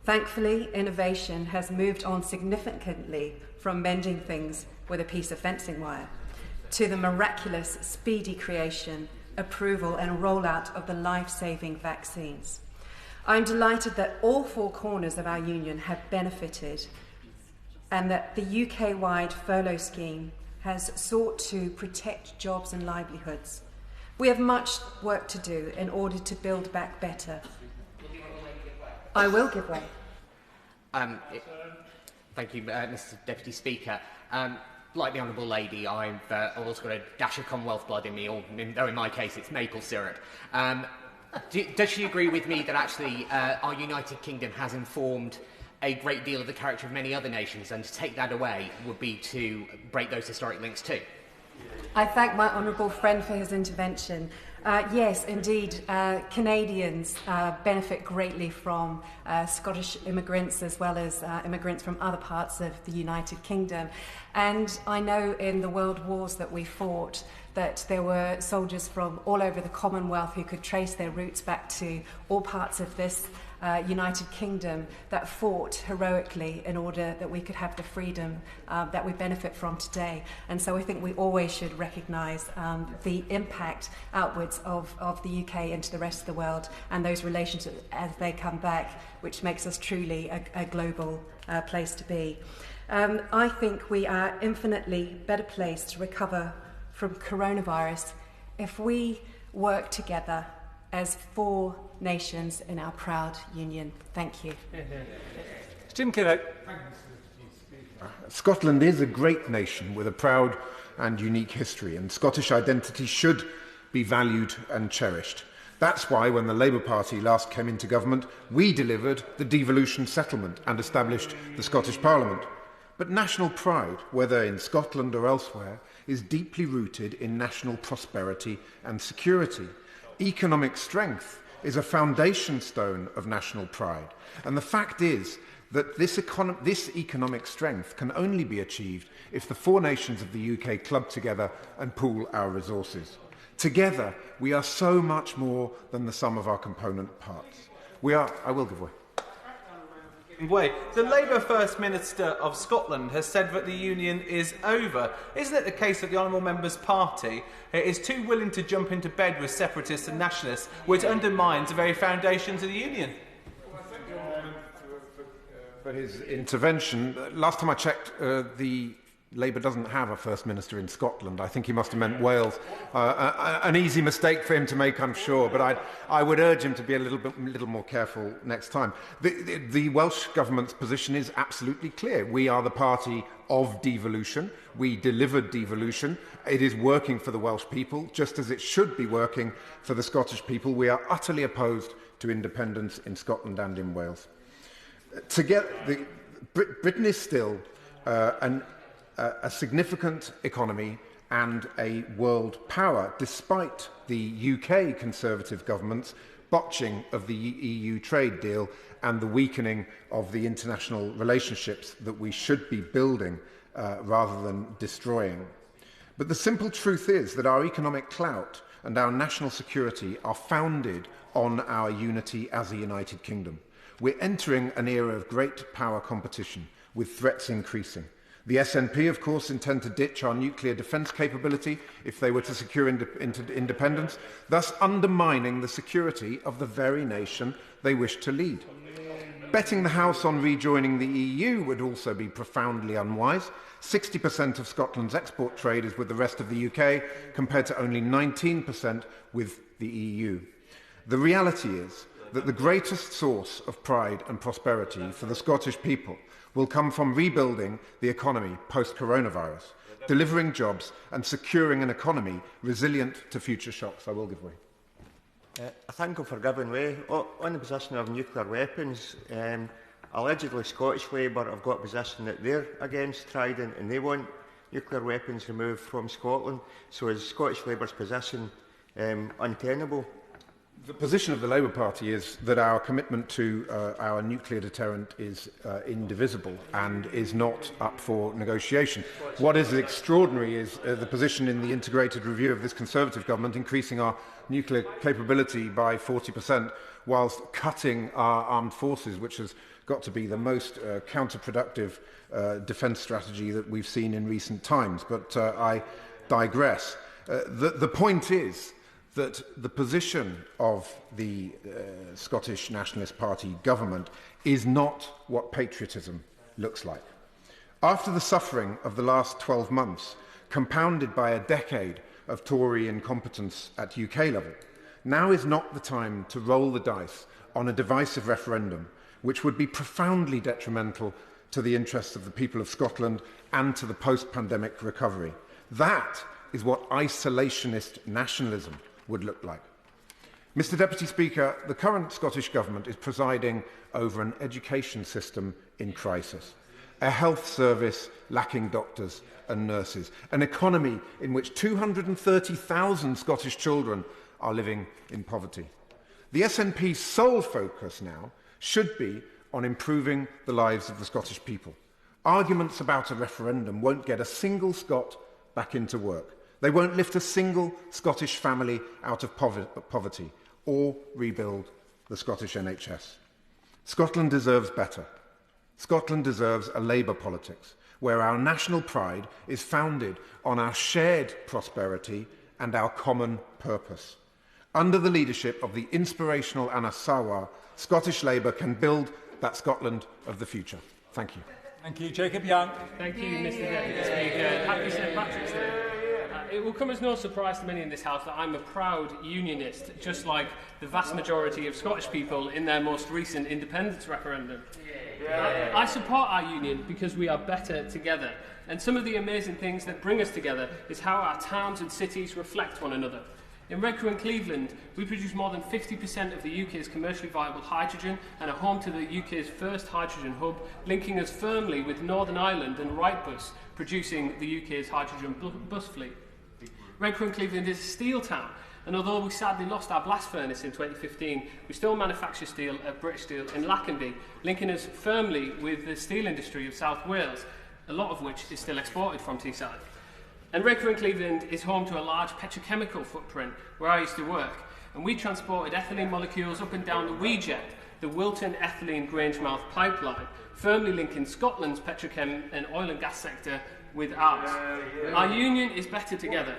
Thankfully, innovation has moved on significantly from mending things with a piece of fencing wire to the miraculous, speedy creation, approval and rollout of the life-saving vaccines. I'm delighted that all four corners of our union have benefited and that the UK-wide furlough scheme has sought to protect jobs and livelihoods. We have much work to do in order to build back better. I will give way. Thank you, Mr Deputy Speaker. Like the Honourable Lady, I've also got a dash of Commonwealth blood in me, though in my case it's maple syrup. Does she agree with me that actually our United Kingdom has informed a great deal of the character of many other nations, and to take that away would be to break those historic links too? I thank my honourable friend for his intervention. Yes, indeed, Canadians benefit greatly from Scottish immigrants as well as immigrants from other parts of the United Kingdom. And I know in the world wars that we fought that there were soldiers from all over the Commonwealth who could trace their roots back to all parts of this United Kingdom that fought heroically in order that we could have the freedom that we benefit from today. And so I think we always should recognise the impact outwards of the UK into the rest of the world and those relationships as they come back, which makes us truly a global place to be. I think we are infinitely better placed to recover from coronavirus if we work together as 4 nations in our proud union. Thank you. Jim Kinnock. Scotland is a great nation with a proud and unique history, and Scottish identity should be valued and cherished. That's why, when the Labour Party last came into government, we delivered the devolution settlement and established the Scottish Parliament. But national pride, whether in Scotland or elsewhere, is deeply rooted in national prosperity and security. Economic strength is a foundation stone of national pride. And the fact is that this economic strength can only be achieved if the 4 nations of the UK club together and pool our resources. Together, we are so much more than the sum of our component parts. I will give way. The Labour First Minister of Scotland has said that the union is over. Isn't it the case that the Honourable Member's party is too willing to jump into bed with separatists and nationalists, which undermines the very foundations of the union? For his intervention, last time I checked, the Labour doesn't have a First Minister in Scotland. I think he must have meant Wales. An easy mistake for him to make, I'm sure, but I would urge him to be a little more careful next time. The Welsh Government's position is absolutely clear. We are the party of devolution. We delivered devolution. It is working for the Welsh people, just as it should be working for the Scottish people. We are utterly opposed to independence in Scotland and in Wales. Britain is still a significant economy and a world power, despite the UK Conservative government's botching of the EU trade deal and the weakening of the international relationships that we should be building rather than destroying. But the simple truth is that our economic clout and our national security are founded on our unity as a United Kingdom. We're entering an era of great power competition, with threats increasing. The SNP, of course, intend to ditch our nuclear defence capability if they were to secure independence, thus undermining the security of the very nation they wish to lead. Betting the House on rejoining the EU would also be profoundly unwise. 60% of Scotland's export trade is with the rest of the UK, compared to only 19% with the EU. The reality is that the greatest source of pride and prosperity for the Scottish people will come from rebuilding the economy post-coronavirus, delivering jobs and securing an economy resilient to future shocks. I will give way. I thank you for giving way. On the position of nuclear weapons, allegedly Scottish Labour have got a position that they're against Trident and they want nuclear weapons removed from Scotland. So is Scottish Labour's position untenable? The position of the Labour Party is that our commitment to our nuclear deterrent is indivisible and is not up for negotiation. What is extraordinary is the position in the integrated review of this Conservative government increasing our nuclear capability by 40% whilst cutting our armed forces, which has got to be the most counterproductive defence strategy that we've seen in recent times. But I digress. The point is that the position of the Scottish Nationalist Party government is not what patriotism looks like. After the suffering of the last 12 months, compounded by a decade of Tory incompetence at UK level, now is not the time to roll the dice on a divisive referendum which would be profoundly detrimental to the interests of the people of Scotland and to the post-pandemic recovery. That is what isolationist nationalism would look like. Mr. Deputy Speaker, the current Scottish Government is presiding over an education system in crisis, a health service lacking doctors and nurses, an economy in which 230,000 Scottish children are living in poverty. The SNP's sole focus now should be on improving the lives of the Scottish people. Arguments about a referendum won't get a single Scot back into work. They won't lift a single Scottish family out of poverty or rebuild the Scottish NHS. Scotland deserves better. Scotland deserves a Labour politics where our national pride is founded on our shared prosperity and our common purpose. Under the leadership of the inspirational Anna Sawar, Scottish Labour can build that Scotland of the future. Thank you. Thank you. Jacob Young. Thank you, Mr Deputy Speaker. Happy St Patrick's Day. It will come as no surprise to many in this House that I'm a proud unionist, just like the vast majority of Scottish people in their most recent independence referendum. I support our union because we are better together, and some of the amazing things that bring us together is how our towns and cities reflect one another. In Redcar and Cleveland, we produce more than 50% of the UK's commercially viable hydrogen and are home to the UK's first hydrogen hub, linking us firmly with Northern Ireland and Wrightbus, producing the UK's hydrogen bus fleet. Redcar and Cleveland is a steel town, and although we sadly lost our blast furnace in 2015, we still manufacture steel at British Steel in Lackenby, linking us firmly with the steel industry of South Wales, a lot of which is still exported from Teesside. And Redcar and Cleveland is home to a large petrochemical footprint where I used to work, and we transported ethylene molecules up and down the WeJet, the Wilton Ethylene Grangemouth pipeline, firmly linking Scotland's petrochem and oil and gas sector with ours. Our union is better together,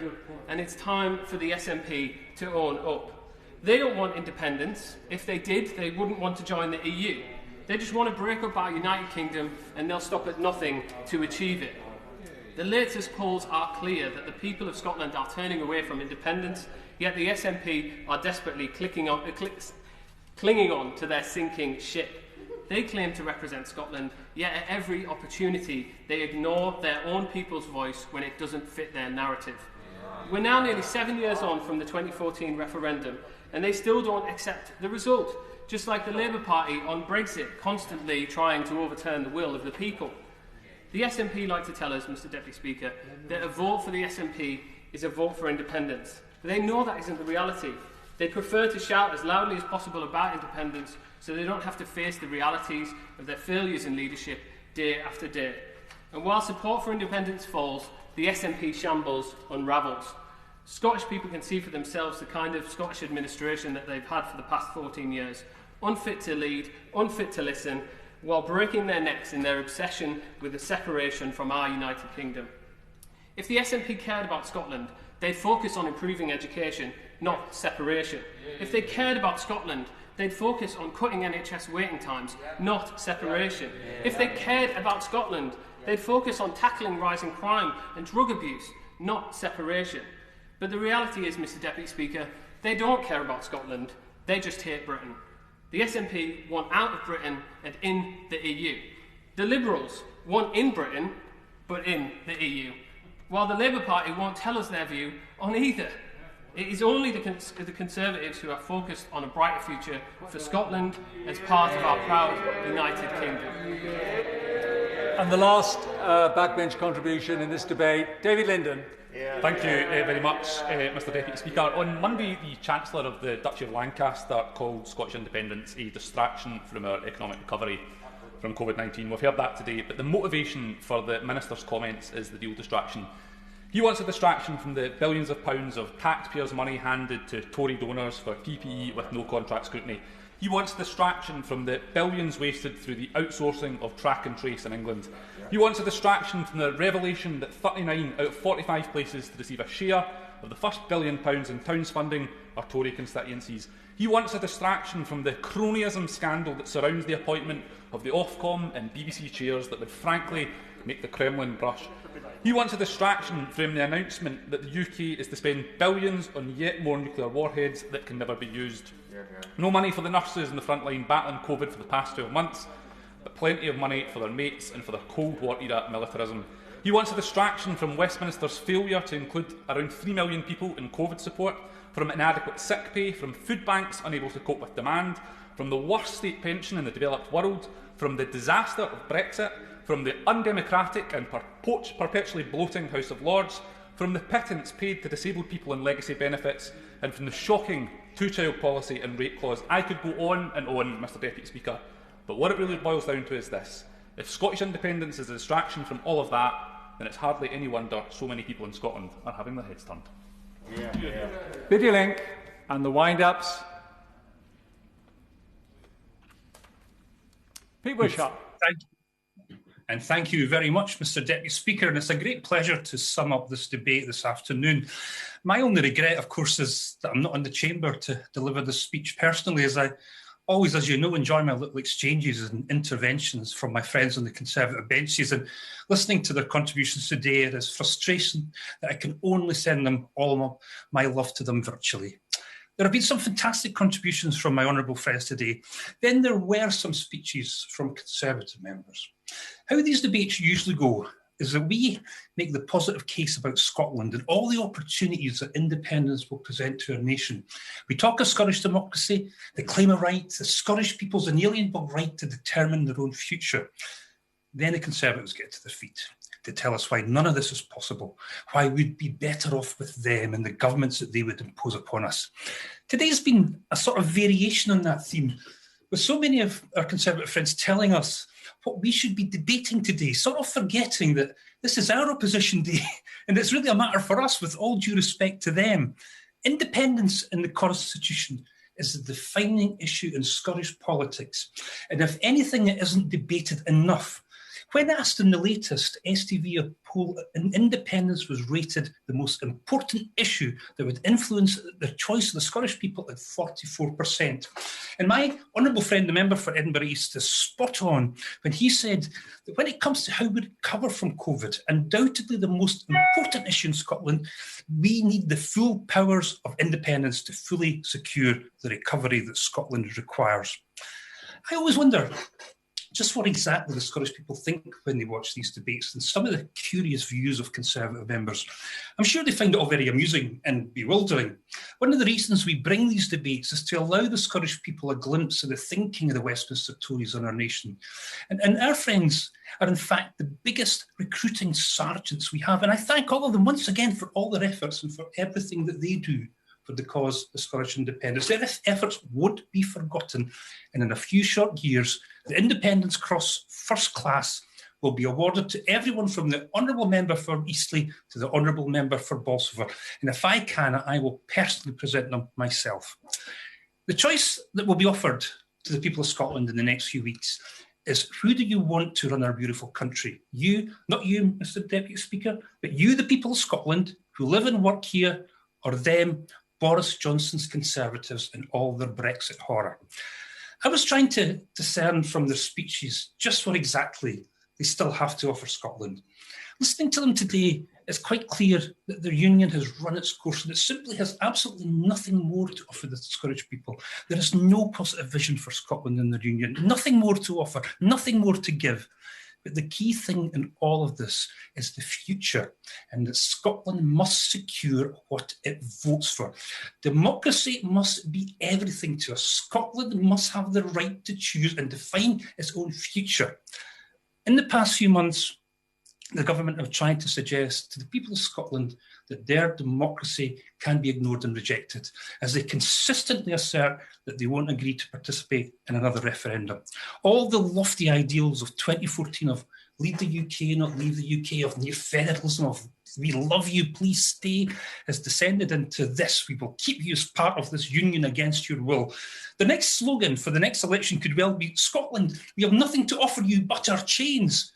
and it's time for the SNP to own up. They don't want independence. If they did, they wouldn't want to join the EU. They just want to break up our United Kingdom, and they'll stop at nothing to achieve it. The latest polls are clear that the people of Scotland are turning away from independence, yet the SNP are desperately clinging on to their sinking ship. They claim to represent Scotland, yet at every opportunity they ignore their own people's voice when it doesn't fit their narrative. We're now nearly 7 years on from the 2014 referendum, and they still don't accept the result, just like the Labour Party on Brexit, constantly trying to overturn the will of the people. The SNP like to tell us, Mr Deputy Speaker, that a vote for the SNP is a vote for independence. But they know that isn't the reality. They prefer to shout as loudly as possible about independence so they don't have to face the realities of their failures in leadership day after day. And while support for independence falls, the SNP shambles unravels. Scottish people can see for themselves the kind of Scottish administration that they've had for the past 14 years. Unfit to lead, unfit to listen, while breaking their necks in their obsession with the separation from our United Kingdom. If the SNP cared about Scotland, they'd focus on improving education, not separation. If they cared about Scotland, they'd focus on cutting NHS waiting times, not separation. If they cared about Scotland, they'd focus on tackling rising crime and drug abuse, not separation. But the reality is, Mr Deputy Speaker, they don't care about Scotland, they just hate Britain. The SNP want out of Britain and in the EU. The Liberals want in Britain, but in the EU. While the Labour Party won't tell us their view on either. It is only the Conservatives who are focused on a brighter future for Scotland as part of our proud United Kingdom. And the last backbench contribution in this debate, David Linden. Thank you very much, Mr Deputy Speaker. On Monday, the Chancellor of the Duchy of Lancaster called Scottish independence a distraction from our economic recovery from COVID-19. We've heard that today, but the motivation for the Minister's comments is the real distraction. He wants a distraction from the billions of pounds of taxpayers' money handed to Tory donors for PPE with no contract scrutiny. He wants a distraction from the billions wasted through the outsourcing of track and trace in England. He wants a distraction from the revelation that 39 out of 45 places to receive a share of the first £1 billion in Towns funding are Tory constituencies. He wants a distraction from the cronyism scandal that surrounds the appointment of the Ofcom and BBC chairs that would frankly make the Kremlin blush. He wants a distraction from the announcement that the UK is to spend billions on yet more nuclear warheads that can never be used. No money for the nurses in the front line battling COVID for the past 12 months, but plenty of money for their mates and for their Cold War era militarism. He wants a distraction from Westminster's failure to include around 3 million people in COVID support, from inadequate sick pay, from food banks unable to cope with demand, from the worst state pension in the developed world, from the disaster of Brexit, from the undemocratic and perpetually bloating House of Lords, from the pittance paid to disabled people in legacy benefits, and from the shocking two-child policy and rape clause. I could go on and on, Mr Deputy Speaker, but what it really boils down to is this. If Scottish independence is a distraction from all of that, then it's hardly any wonder so many people in Scotland are having their heads turned. Biddy Link and the wind-ups. Pete Wishart. And thank you very much, Mr Deputy Speaker. And it's a great pleasure to sum up this debate this afternoon. My only regret, of course, is that I'm not in the chamber to deliver this speech personally, as I always, as you know, enjoy my little exchanges and interventions from my friends on the Conservative benches. And listening to their contributions today, there is frustration that I can only send them all my love to them virtually. There have been some fantastic contributions from my honourable friends today. Then there were some speeches from Conservative members. How these debates usually go is that we make the positive case about Scotland and all the opportunities that independence will present to our nation. We talk of Scottish democracy, the claim of rights, the Scottish people's inalienable right to determine their own future. Then the Conservatives get to their feet to tell us why none of this is possible, why we'd be better off with them and the governments that they would impose upon us. Today's been a sort of variation on that theme, with so many of our Conservative friends telling us what we should be debating today, sort of forgetting that this is our opposition day and it's really a matter for us, with all due respect to them. Independence in the Constitution is the defining issue in Scottish politics. And if anything, it isn't debated enough. When asked in the latest STV poll, independence was rated the most important issue that would influence the choice of the Scottish people at 44%. And my honourable friend, the member for Edinburgh East, is spot on when he said that when it comes to how we recover from COVID, undoubtedly the most important issue in Scotland, we need the full powers of independence to fully secure the recovery that Scotland requires. I always wonder just what exactly the Scottish people think when they watch these debates and some of the curious views of Conservative members. I'm sure they find it all very amusing and bewildering. One of the reasons we bring these debates is to allow the Scottish people a glimpse of the thinking of the Westminster Tories on our nation. And our friends are in fact the biggest recruiting sergeants we have. And I thank all of them once again for all their efforts and for everything that they do for the cause of Scottish independence. Their efforts won't be forgotten, and in a few short years, the Independence Cross First Class will be awarded to everyone from the Honourable Member for Eastleigh to the Honourable Member for Bolsover. And if I can, I will personally present them myself. The choice that will be offered to the people of Scotland in the next few weeks is, who do you want to run our beautiful country? You, not you, Mr Deputy Speaker, but you, the people of Scotland who live and work here, or them, Boris Johnson's Conservatives and all their Brexit horror. I was trying to discern from their speeches just what exactly they still have to offer Scotland. Listening to them today, it's quite clear that their union has run its course and it simply has absolutely nothing more to offer the Scottish people. There is no positive vision for Scotland in their union, nothing more to offer, nothing more to give. But the key thing in all of this is the future, and that Scotland must secure what it votes for. Democracy must be everything to us. Scotland must have the right to choose and define its own future. In the past few months, the government have tried to suggest to the people of Scotland that their democracy can be ignored and rejected, as they consistently assert that they won't agree to participate in another referendum. All the lofty ideals of 2014 of leave the UK, not leave the UK, of new federalism, of we love you, please stay, has descended into this: we will keep you as part of this union against your will. The next slogan for the next election could well be, Scotland, we have nothing to offer you but our chains.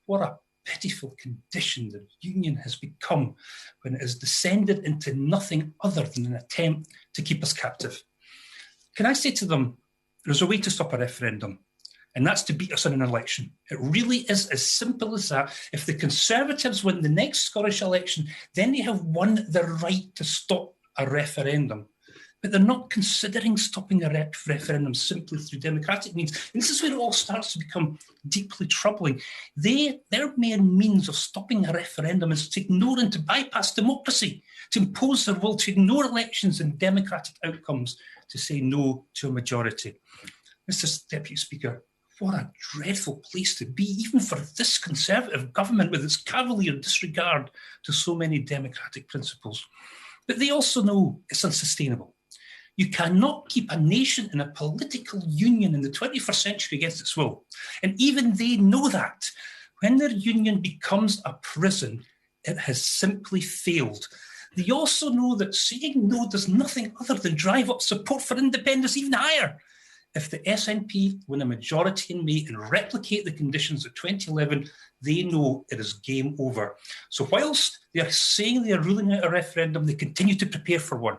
What a pitiful condition the union has become when it has descended into nothing other than an attempt to keep us captive. Can I say to them, there's a way to stop a referendum, and that's to beat us in an election. It really is as simple as that. If the Conservatives win the next Scottish election, then they have won the right to stop a referendum. But they're not considering stopping a referendum simply through democratic means. And this is where it all starts to become deeply troubling. Their main means of stopping a referendum is to ignore and to bypass democracy, to impose their will, to ignore elections and democratic outcomes, to say no to a majority. Mr Deputy Speaker, what a dreadful place to be, even for this Conservative government with its cavalier disregard to so many democratic principles. But they also know it's unsustainable. You cannot keep a nation in a political union in the 21st century against its will. And even they know that. When their union becomes a prison, it has simply failed. They also know that saying no does nothing other than drive up support for independence even higher. if the SNP win a majority in May and replicate the conditions of 2011, they know it is game over. So whilst they are saying they are ruling out a referendum, they continue to prepare for one.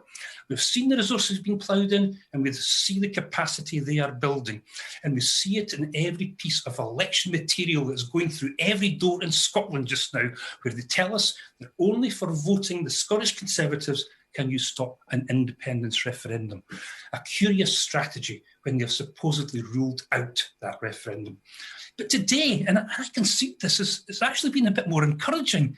We've seen the resources being ploughed in, and we see the capacity they are building. And we see it in every piece of election material that's going through every door in Scotland just now, where they tell us that only for voting the Scottish Conservatives can you stop an independence referendum. A curious strategy when they've supposedly ruled out that referendum. But today, and I can see this, it's actually been a bit more encouraging.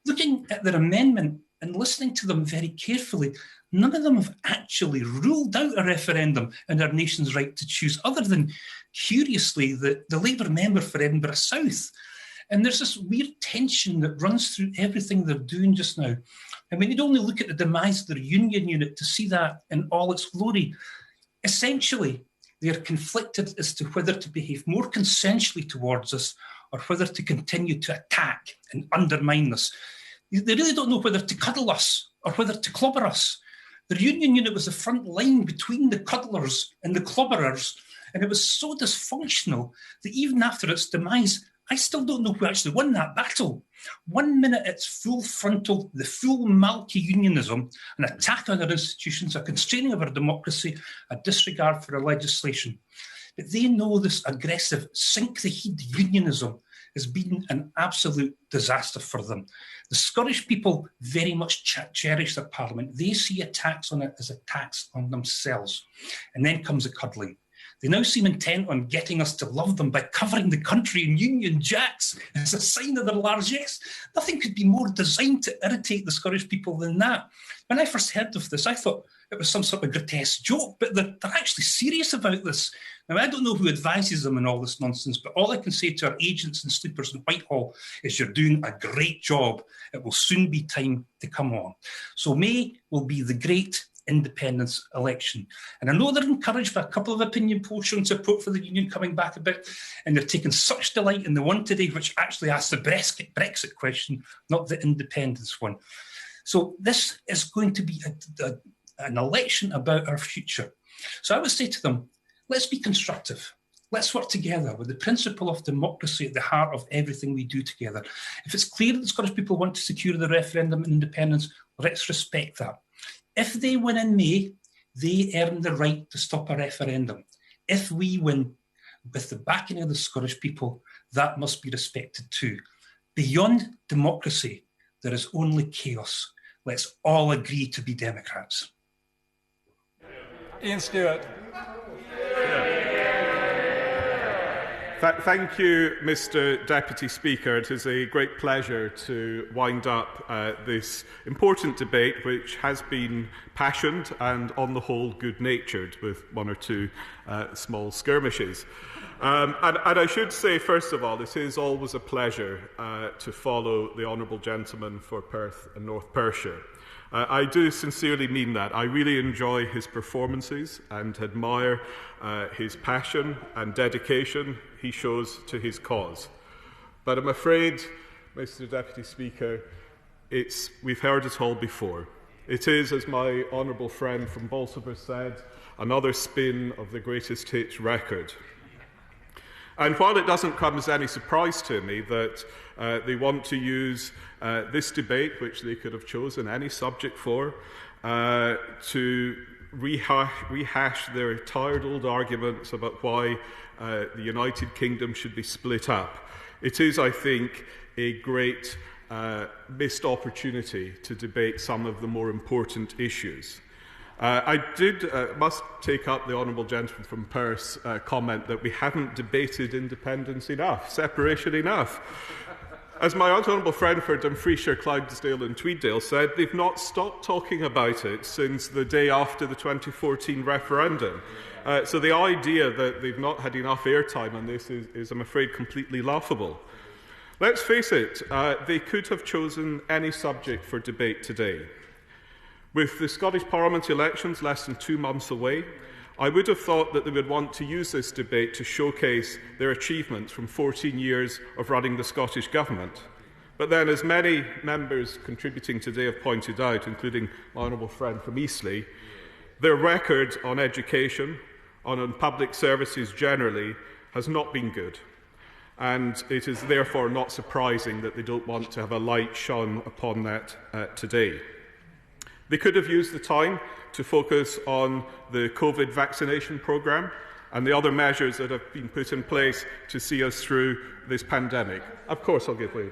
Looking at their amendment and listening to them very carefully, none of them have actually ruled out a referendum and our nation's right to choose, other than, curiously, the Labour member for Edinburgh South. And there's this weird tension that runs through everything they're doing just now. And we need only look at the demise of their union unit to see that in all its glory. Essentially, they are conflicted as to whether to behave more consensually towards us or whether to continue to attack and undermine us. They really don't know whether to cuddle us or whether to clobber us. Their union unit was the front line between the cuddlers and the clobberers, and it was so dysfunctional that even after its demise, I still don't know who actually won that battle. 1 minute it's full frontal, the full Malky unionism, an attack on our institutions, a constraining of our democracy, a disregard for our legislation. But they know this aggressive, sink-the-heed unionism has been an absolute disaster for them. The Scottish people very much cherish their parliament. They see attacks on it as attacks on themselves. And then comes the cuddling. They now seem intent on getting us to love them by covering the country in Union Jacks as a sign of their largesse. Nothing could be more designed to irritate the Scottish people than that. When I first heard of this, I thought it was some sort of grotesque joke, but they're actually serious about this. Now, I don't know who advises them in all this nonsense, but all I can say to our agents and sleepers in Whitehall is you're doing a great job. It will soon be time to come on. So May will be the great independence election. And I know they're encouraged by a couple of opinion polls showing support for the union coming back a bit, and they've taken such delight in the one today which actually asks the Brexit question, not the independence one. So this is going to be an election about our future. So I would say to them, let's be constructive. Let's work together with the principle of democracy at the heart of everything we do together. If it's clear that the Scottish people want to secure the referendum and independence, let's respect that. If they win in May, they earn the right to stop a referendum. If we win with the backing of the Scottish people, that must be respected too. Beyond democracy, there is only chaos. Let's all agree to be Democrats. Ian Stewart. Thank you, Mr. Deputy Speaker. It is a great pleasure to wind up this important debate, which has been passionate and, on the whole, good-natured, with one or two small skirmishes. And I should say, first of all, it is always a pleasure to follow the honourable gentleman for Perth and North Perthshire. I do sincerely mean that. I really enjoy his performances and admire his passion and dedication he shows to his cause. But I'm afraid, Mr. Deputy Speaker, we've heard it all before. It is, as my honourable friend from Bolsover said, another spin of the greatest hits record. And while it doesn't come as any surprise to me that they want to use this debate, which they could have chosen any subject for, to rehash their tired old arguments about why the United Kingdom should be split up, it is, I think, a great missed opportunity to debate some of the more important issues. I must take up the honourable gentleman from Perth's comment that we haven't debated independence enough, separation enough. As my honourable friend for Dumfriesshire, Clydesdale and Tweeddale said, they've not stopped talking about it since the day after the 2014 referendum. So the idea that they've not had enough airtime on this is, I'm afraid, completely laughable. Let's face it, they could have chosen any subject for debate today. With the Scottish Parliament elections less than 2 months away, I would have thought that they would want to use this debate to showcase their achievements from 14 years of running the Scottish Government. But then, as many members contributing today have pointed out, including my honourable friend from Eastleigh, their record on education, on public services generally has not been good. And it is therefore not surprising that they don't want to have a light shone upon that today. They could have used the time to focus on the COVID vaccination programme and the other measures that have been put in place to see us through this pandemic. Of course, I'll give way.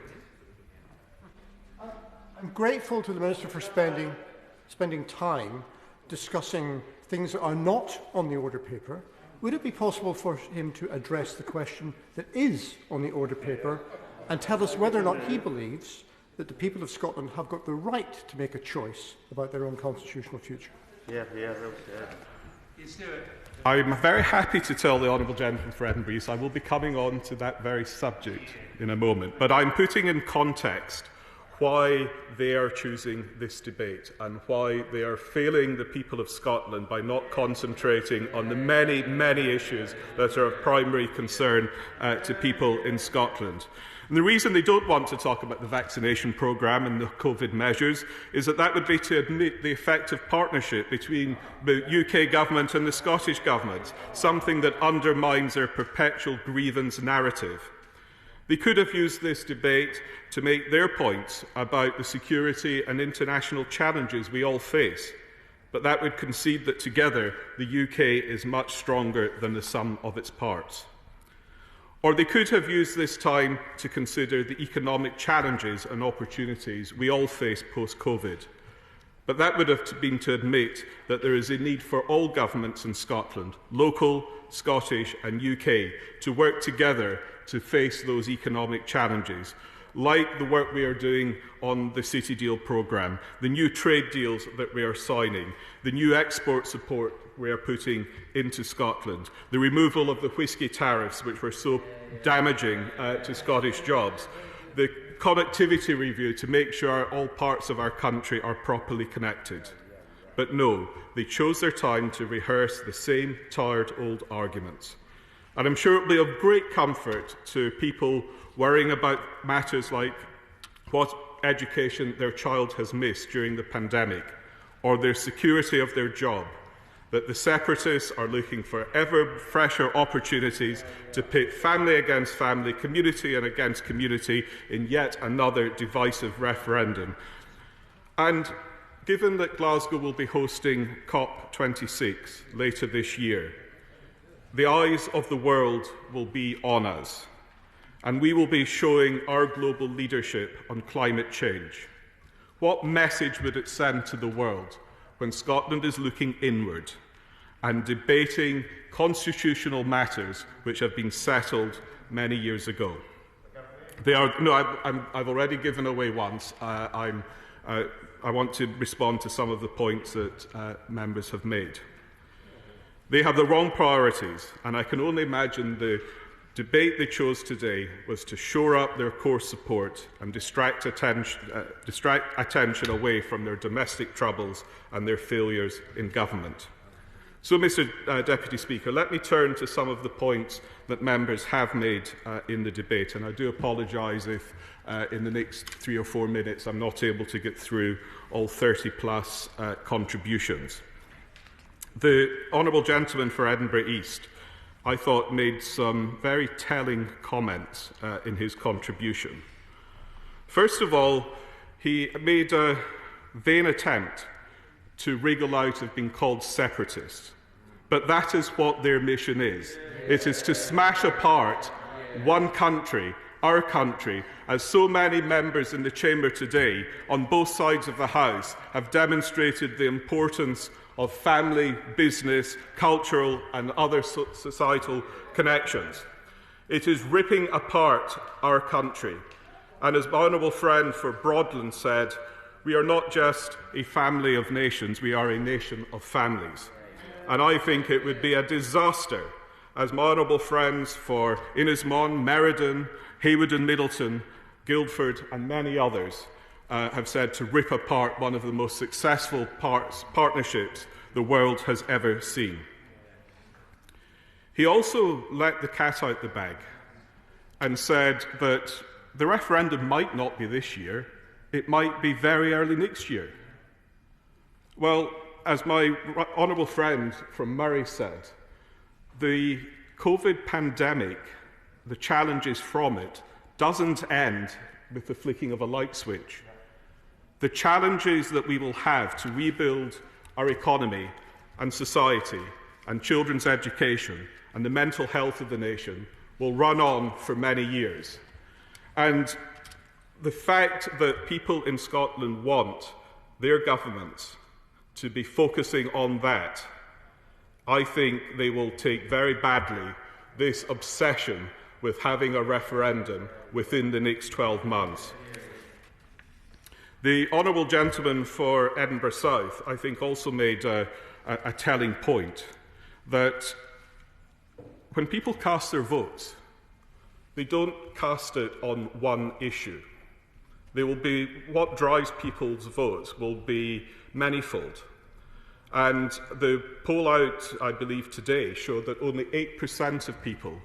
I'm grateful to the Minister for spending time discussing things that are not on the order paper. Would it be possible for him to address the question that is on the order paper and tell us whether or not he believes that the people of Scotland have got the right to make a choice about their own constitutional future? I'm very happy to tell the Honourable Gentleman for Edinburgh, so I will be coming on to that very subject in a moment. But I'm putting in context why they are choosing this debate and why they are failing the people of Scotland by not concentrating on the many, many issues that are of primary concern to people in Scotland. And the reason they don't want to talk about the vaccination programme and the COVID measures is that that would be to admit the effective partnership between the UK government and the Scottish government, something that undermines their perpetual grievance narrative. They could have used this debate to make their points about the security and international challenges we all face, but that would concede that together the UK is much stronger than the sum of its parts. Or they could have used this time to consider the economic challenges and opportunities we all face post-COVID. But that would have been to admit that there is a need for all governments in Scotland, local, Scottish and UK, to work together to face those economic challenges, like the work we are doing on the City Deal programme, the new trade deals that we are signing, the new export support we are putting into Scotland, the removal of the whisky tariffs which were so damaging to Scottish jobs, the connectivity review to make sure all parts of our country are properly connected. But no, they chose their time to rehearse the same tired old arguments. And I'm sure it will be of great comfort to people worrying about matters like what education their child has missed during the pandemic or their security of their job, that the separatists are looking for ever fresher opportunities to pit family against family, community and against community in yet another divisive referendum. And given that Glasgow will be hosting COP26 later this year, the eyes of the world will be on us, and we will be showing our global leadership on climate change. What message would it send to the world when Scotland is looking inward and debating constitutional matters which have been settled many years ago? I've already given away once. I want to respond to some of the points that members have made. They have the wrong priorities, and I can only imagine the debate they chose today was to shore up their core support and distract attention away from their domestic troubles and their failures in government. So, Mr. Deputy Speaker, let me turn to some of the points that members have made in the debate, and I do apologise if in the next 3 or 4 minutes I'm not able to get through all 30-plus contributions. The Honourable Gentleman for Edinburgh East, I thought, made some very telling comments in his contribution. First of all, he made a vain attempt to wriggle out of being called separatists. But that is what their mission is. It is to smash apart one country, our country, as so many members in the Chamber today, on both sides of the House, have demonstrated the importance of family, business, cultural and other societal connections. It is ripping apart our country. And as my honourable friend for Broadland said, we are not just a family of nations, we are a nation of families. And I think it would be a disaster, as my honourable friends for Innismon, Meriden, Hayward and Middleton, Guildford and many others have said, to rip apart one of the most successful partnerships the world has ever seen. He also let the cat out the bag and said that the referendum might not be this year, it might be very early next year. Well, as my honourable friend from Murray said, the COVID pandemic, the challenges from it, doesn't end with the flicking of a light switch. The challenges that we will have to rebuild our economy and society and children's education and the mental health of the nation will run on for many years. And the fact that people in Scotland want their governments to be focusing on that, I think they will take very badly this obsession with having a referendum within the next 12 months. The honourable gentleman for Edinburgh South, I think, also made a telling point that when people cast their votes, they don't cast it on one issue. What drives people's votes will be manifold. And the poll out, I believe, today showed that only 8% of people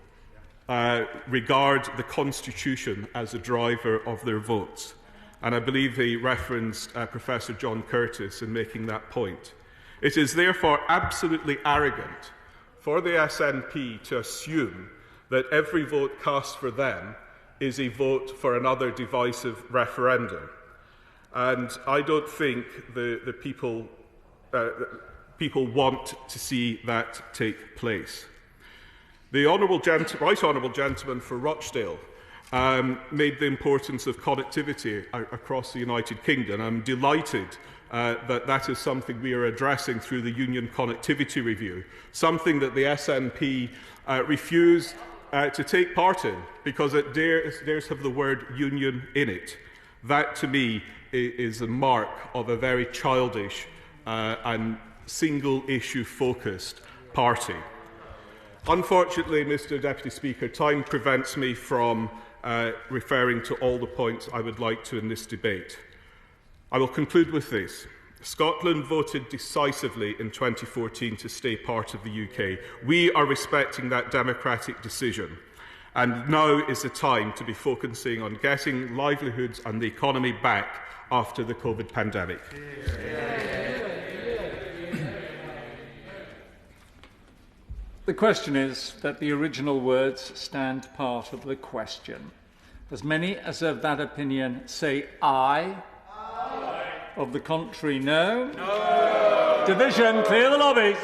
regard the Constitution as a driver of their votes. And I believe he referenced Professor John Curtis in making that point. It is therefore absolutely arrogant for the SNP to assume that every vote cast for them is a vote for another divisive referendum. And I don't think the people want to see that take place. The Right Honourable Gentleman for Rochdale made the importance of connectivity across the United Kingdom. I'm delighted that is something we are addressing through the Union Connectivity Review, something that the SNP refused to take part in because it dares have the word union in it. That, to me, is a mark of a very childish and single-issue focused party. Unfortunately, Mr Deputy Speaker, time prevents me from referring to all the points I would like to in this debate. I will conclude with this. Scotland voted decisively in 2014 to stay part of the UK. We are respecting that democratic decision. And now is the time to be focusing on getting livelihoods and the economy back after the COVID pandemic. The question is that the original words stand part of the question. As many as of that opinion say aye. Aye. Of the contrary, no. No. Division, clear the lobbies.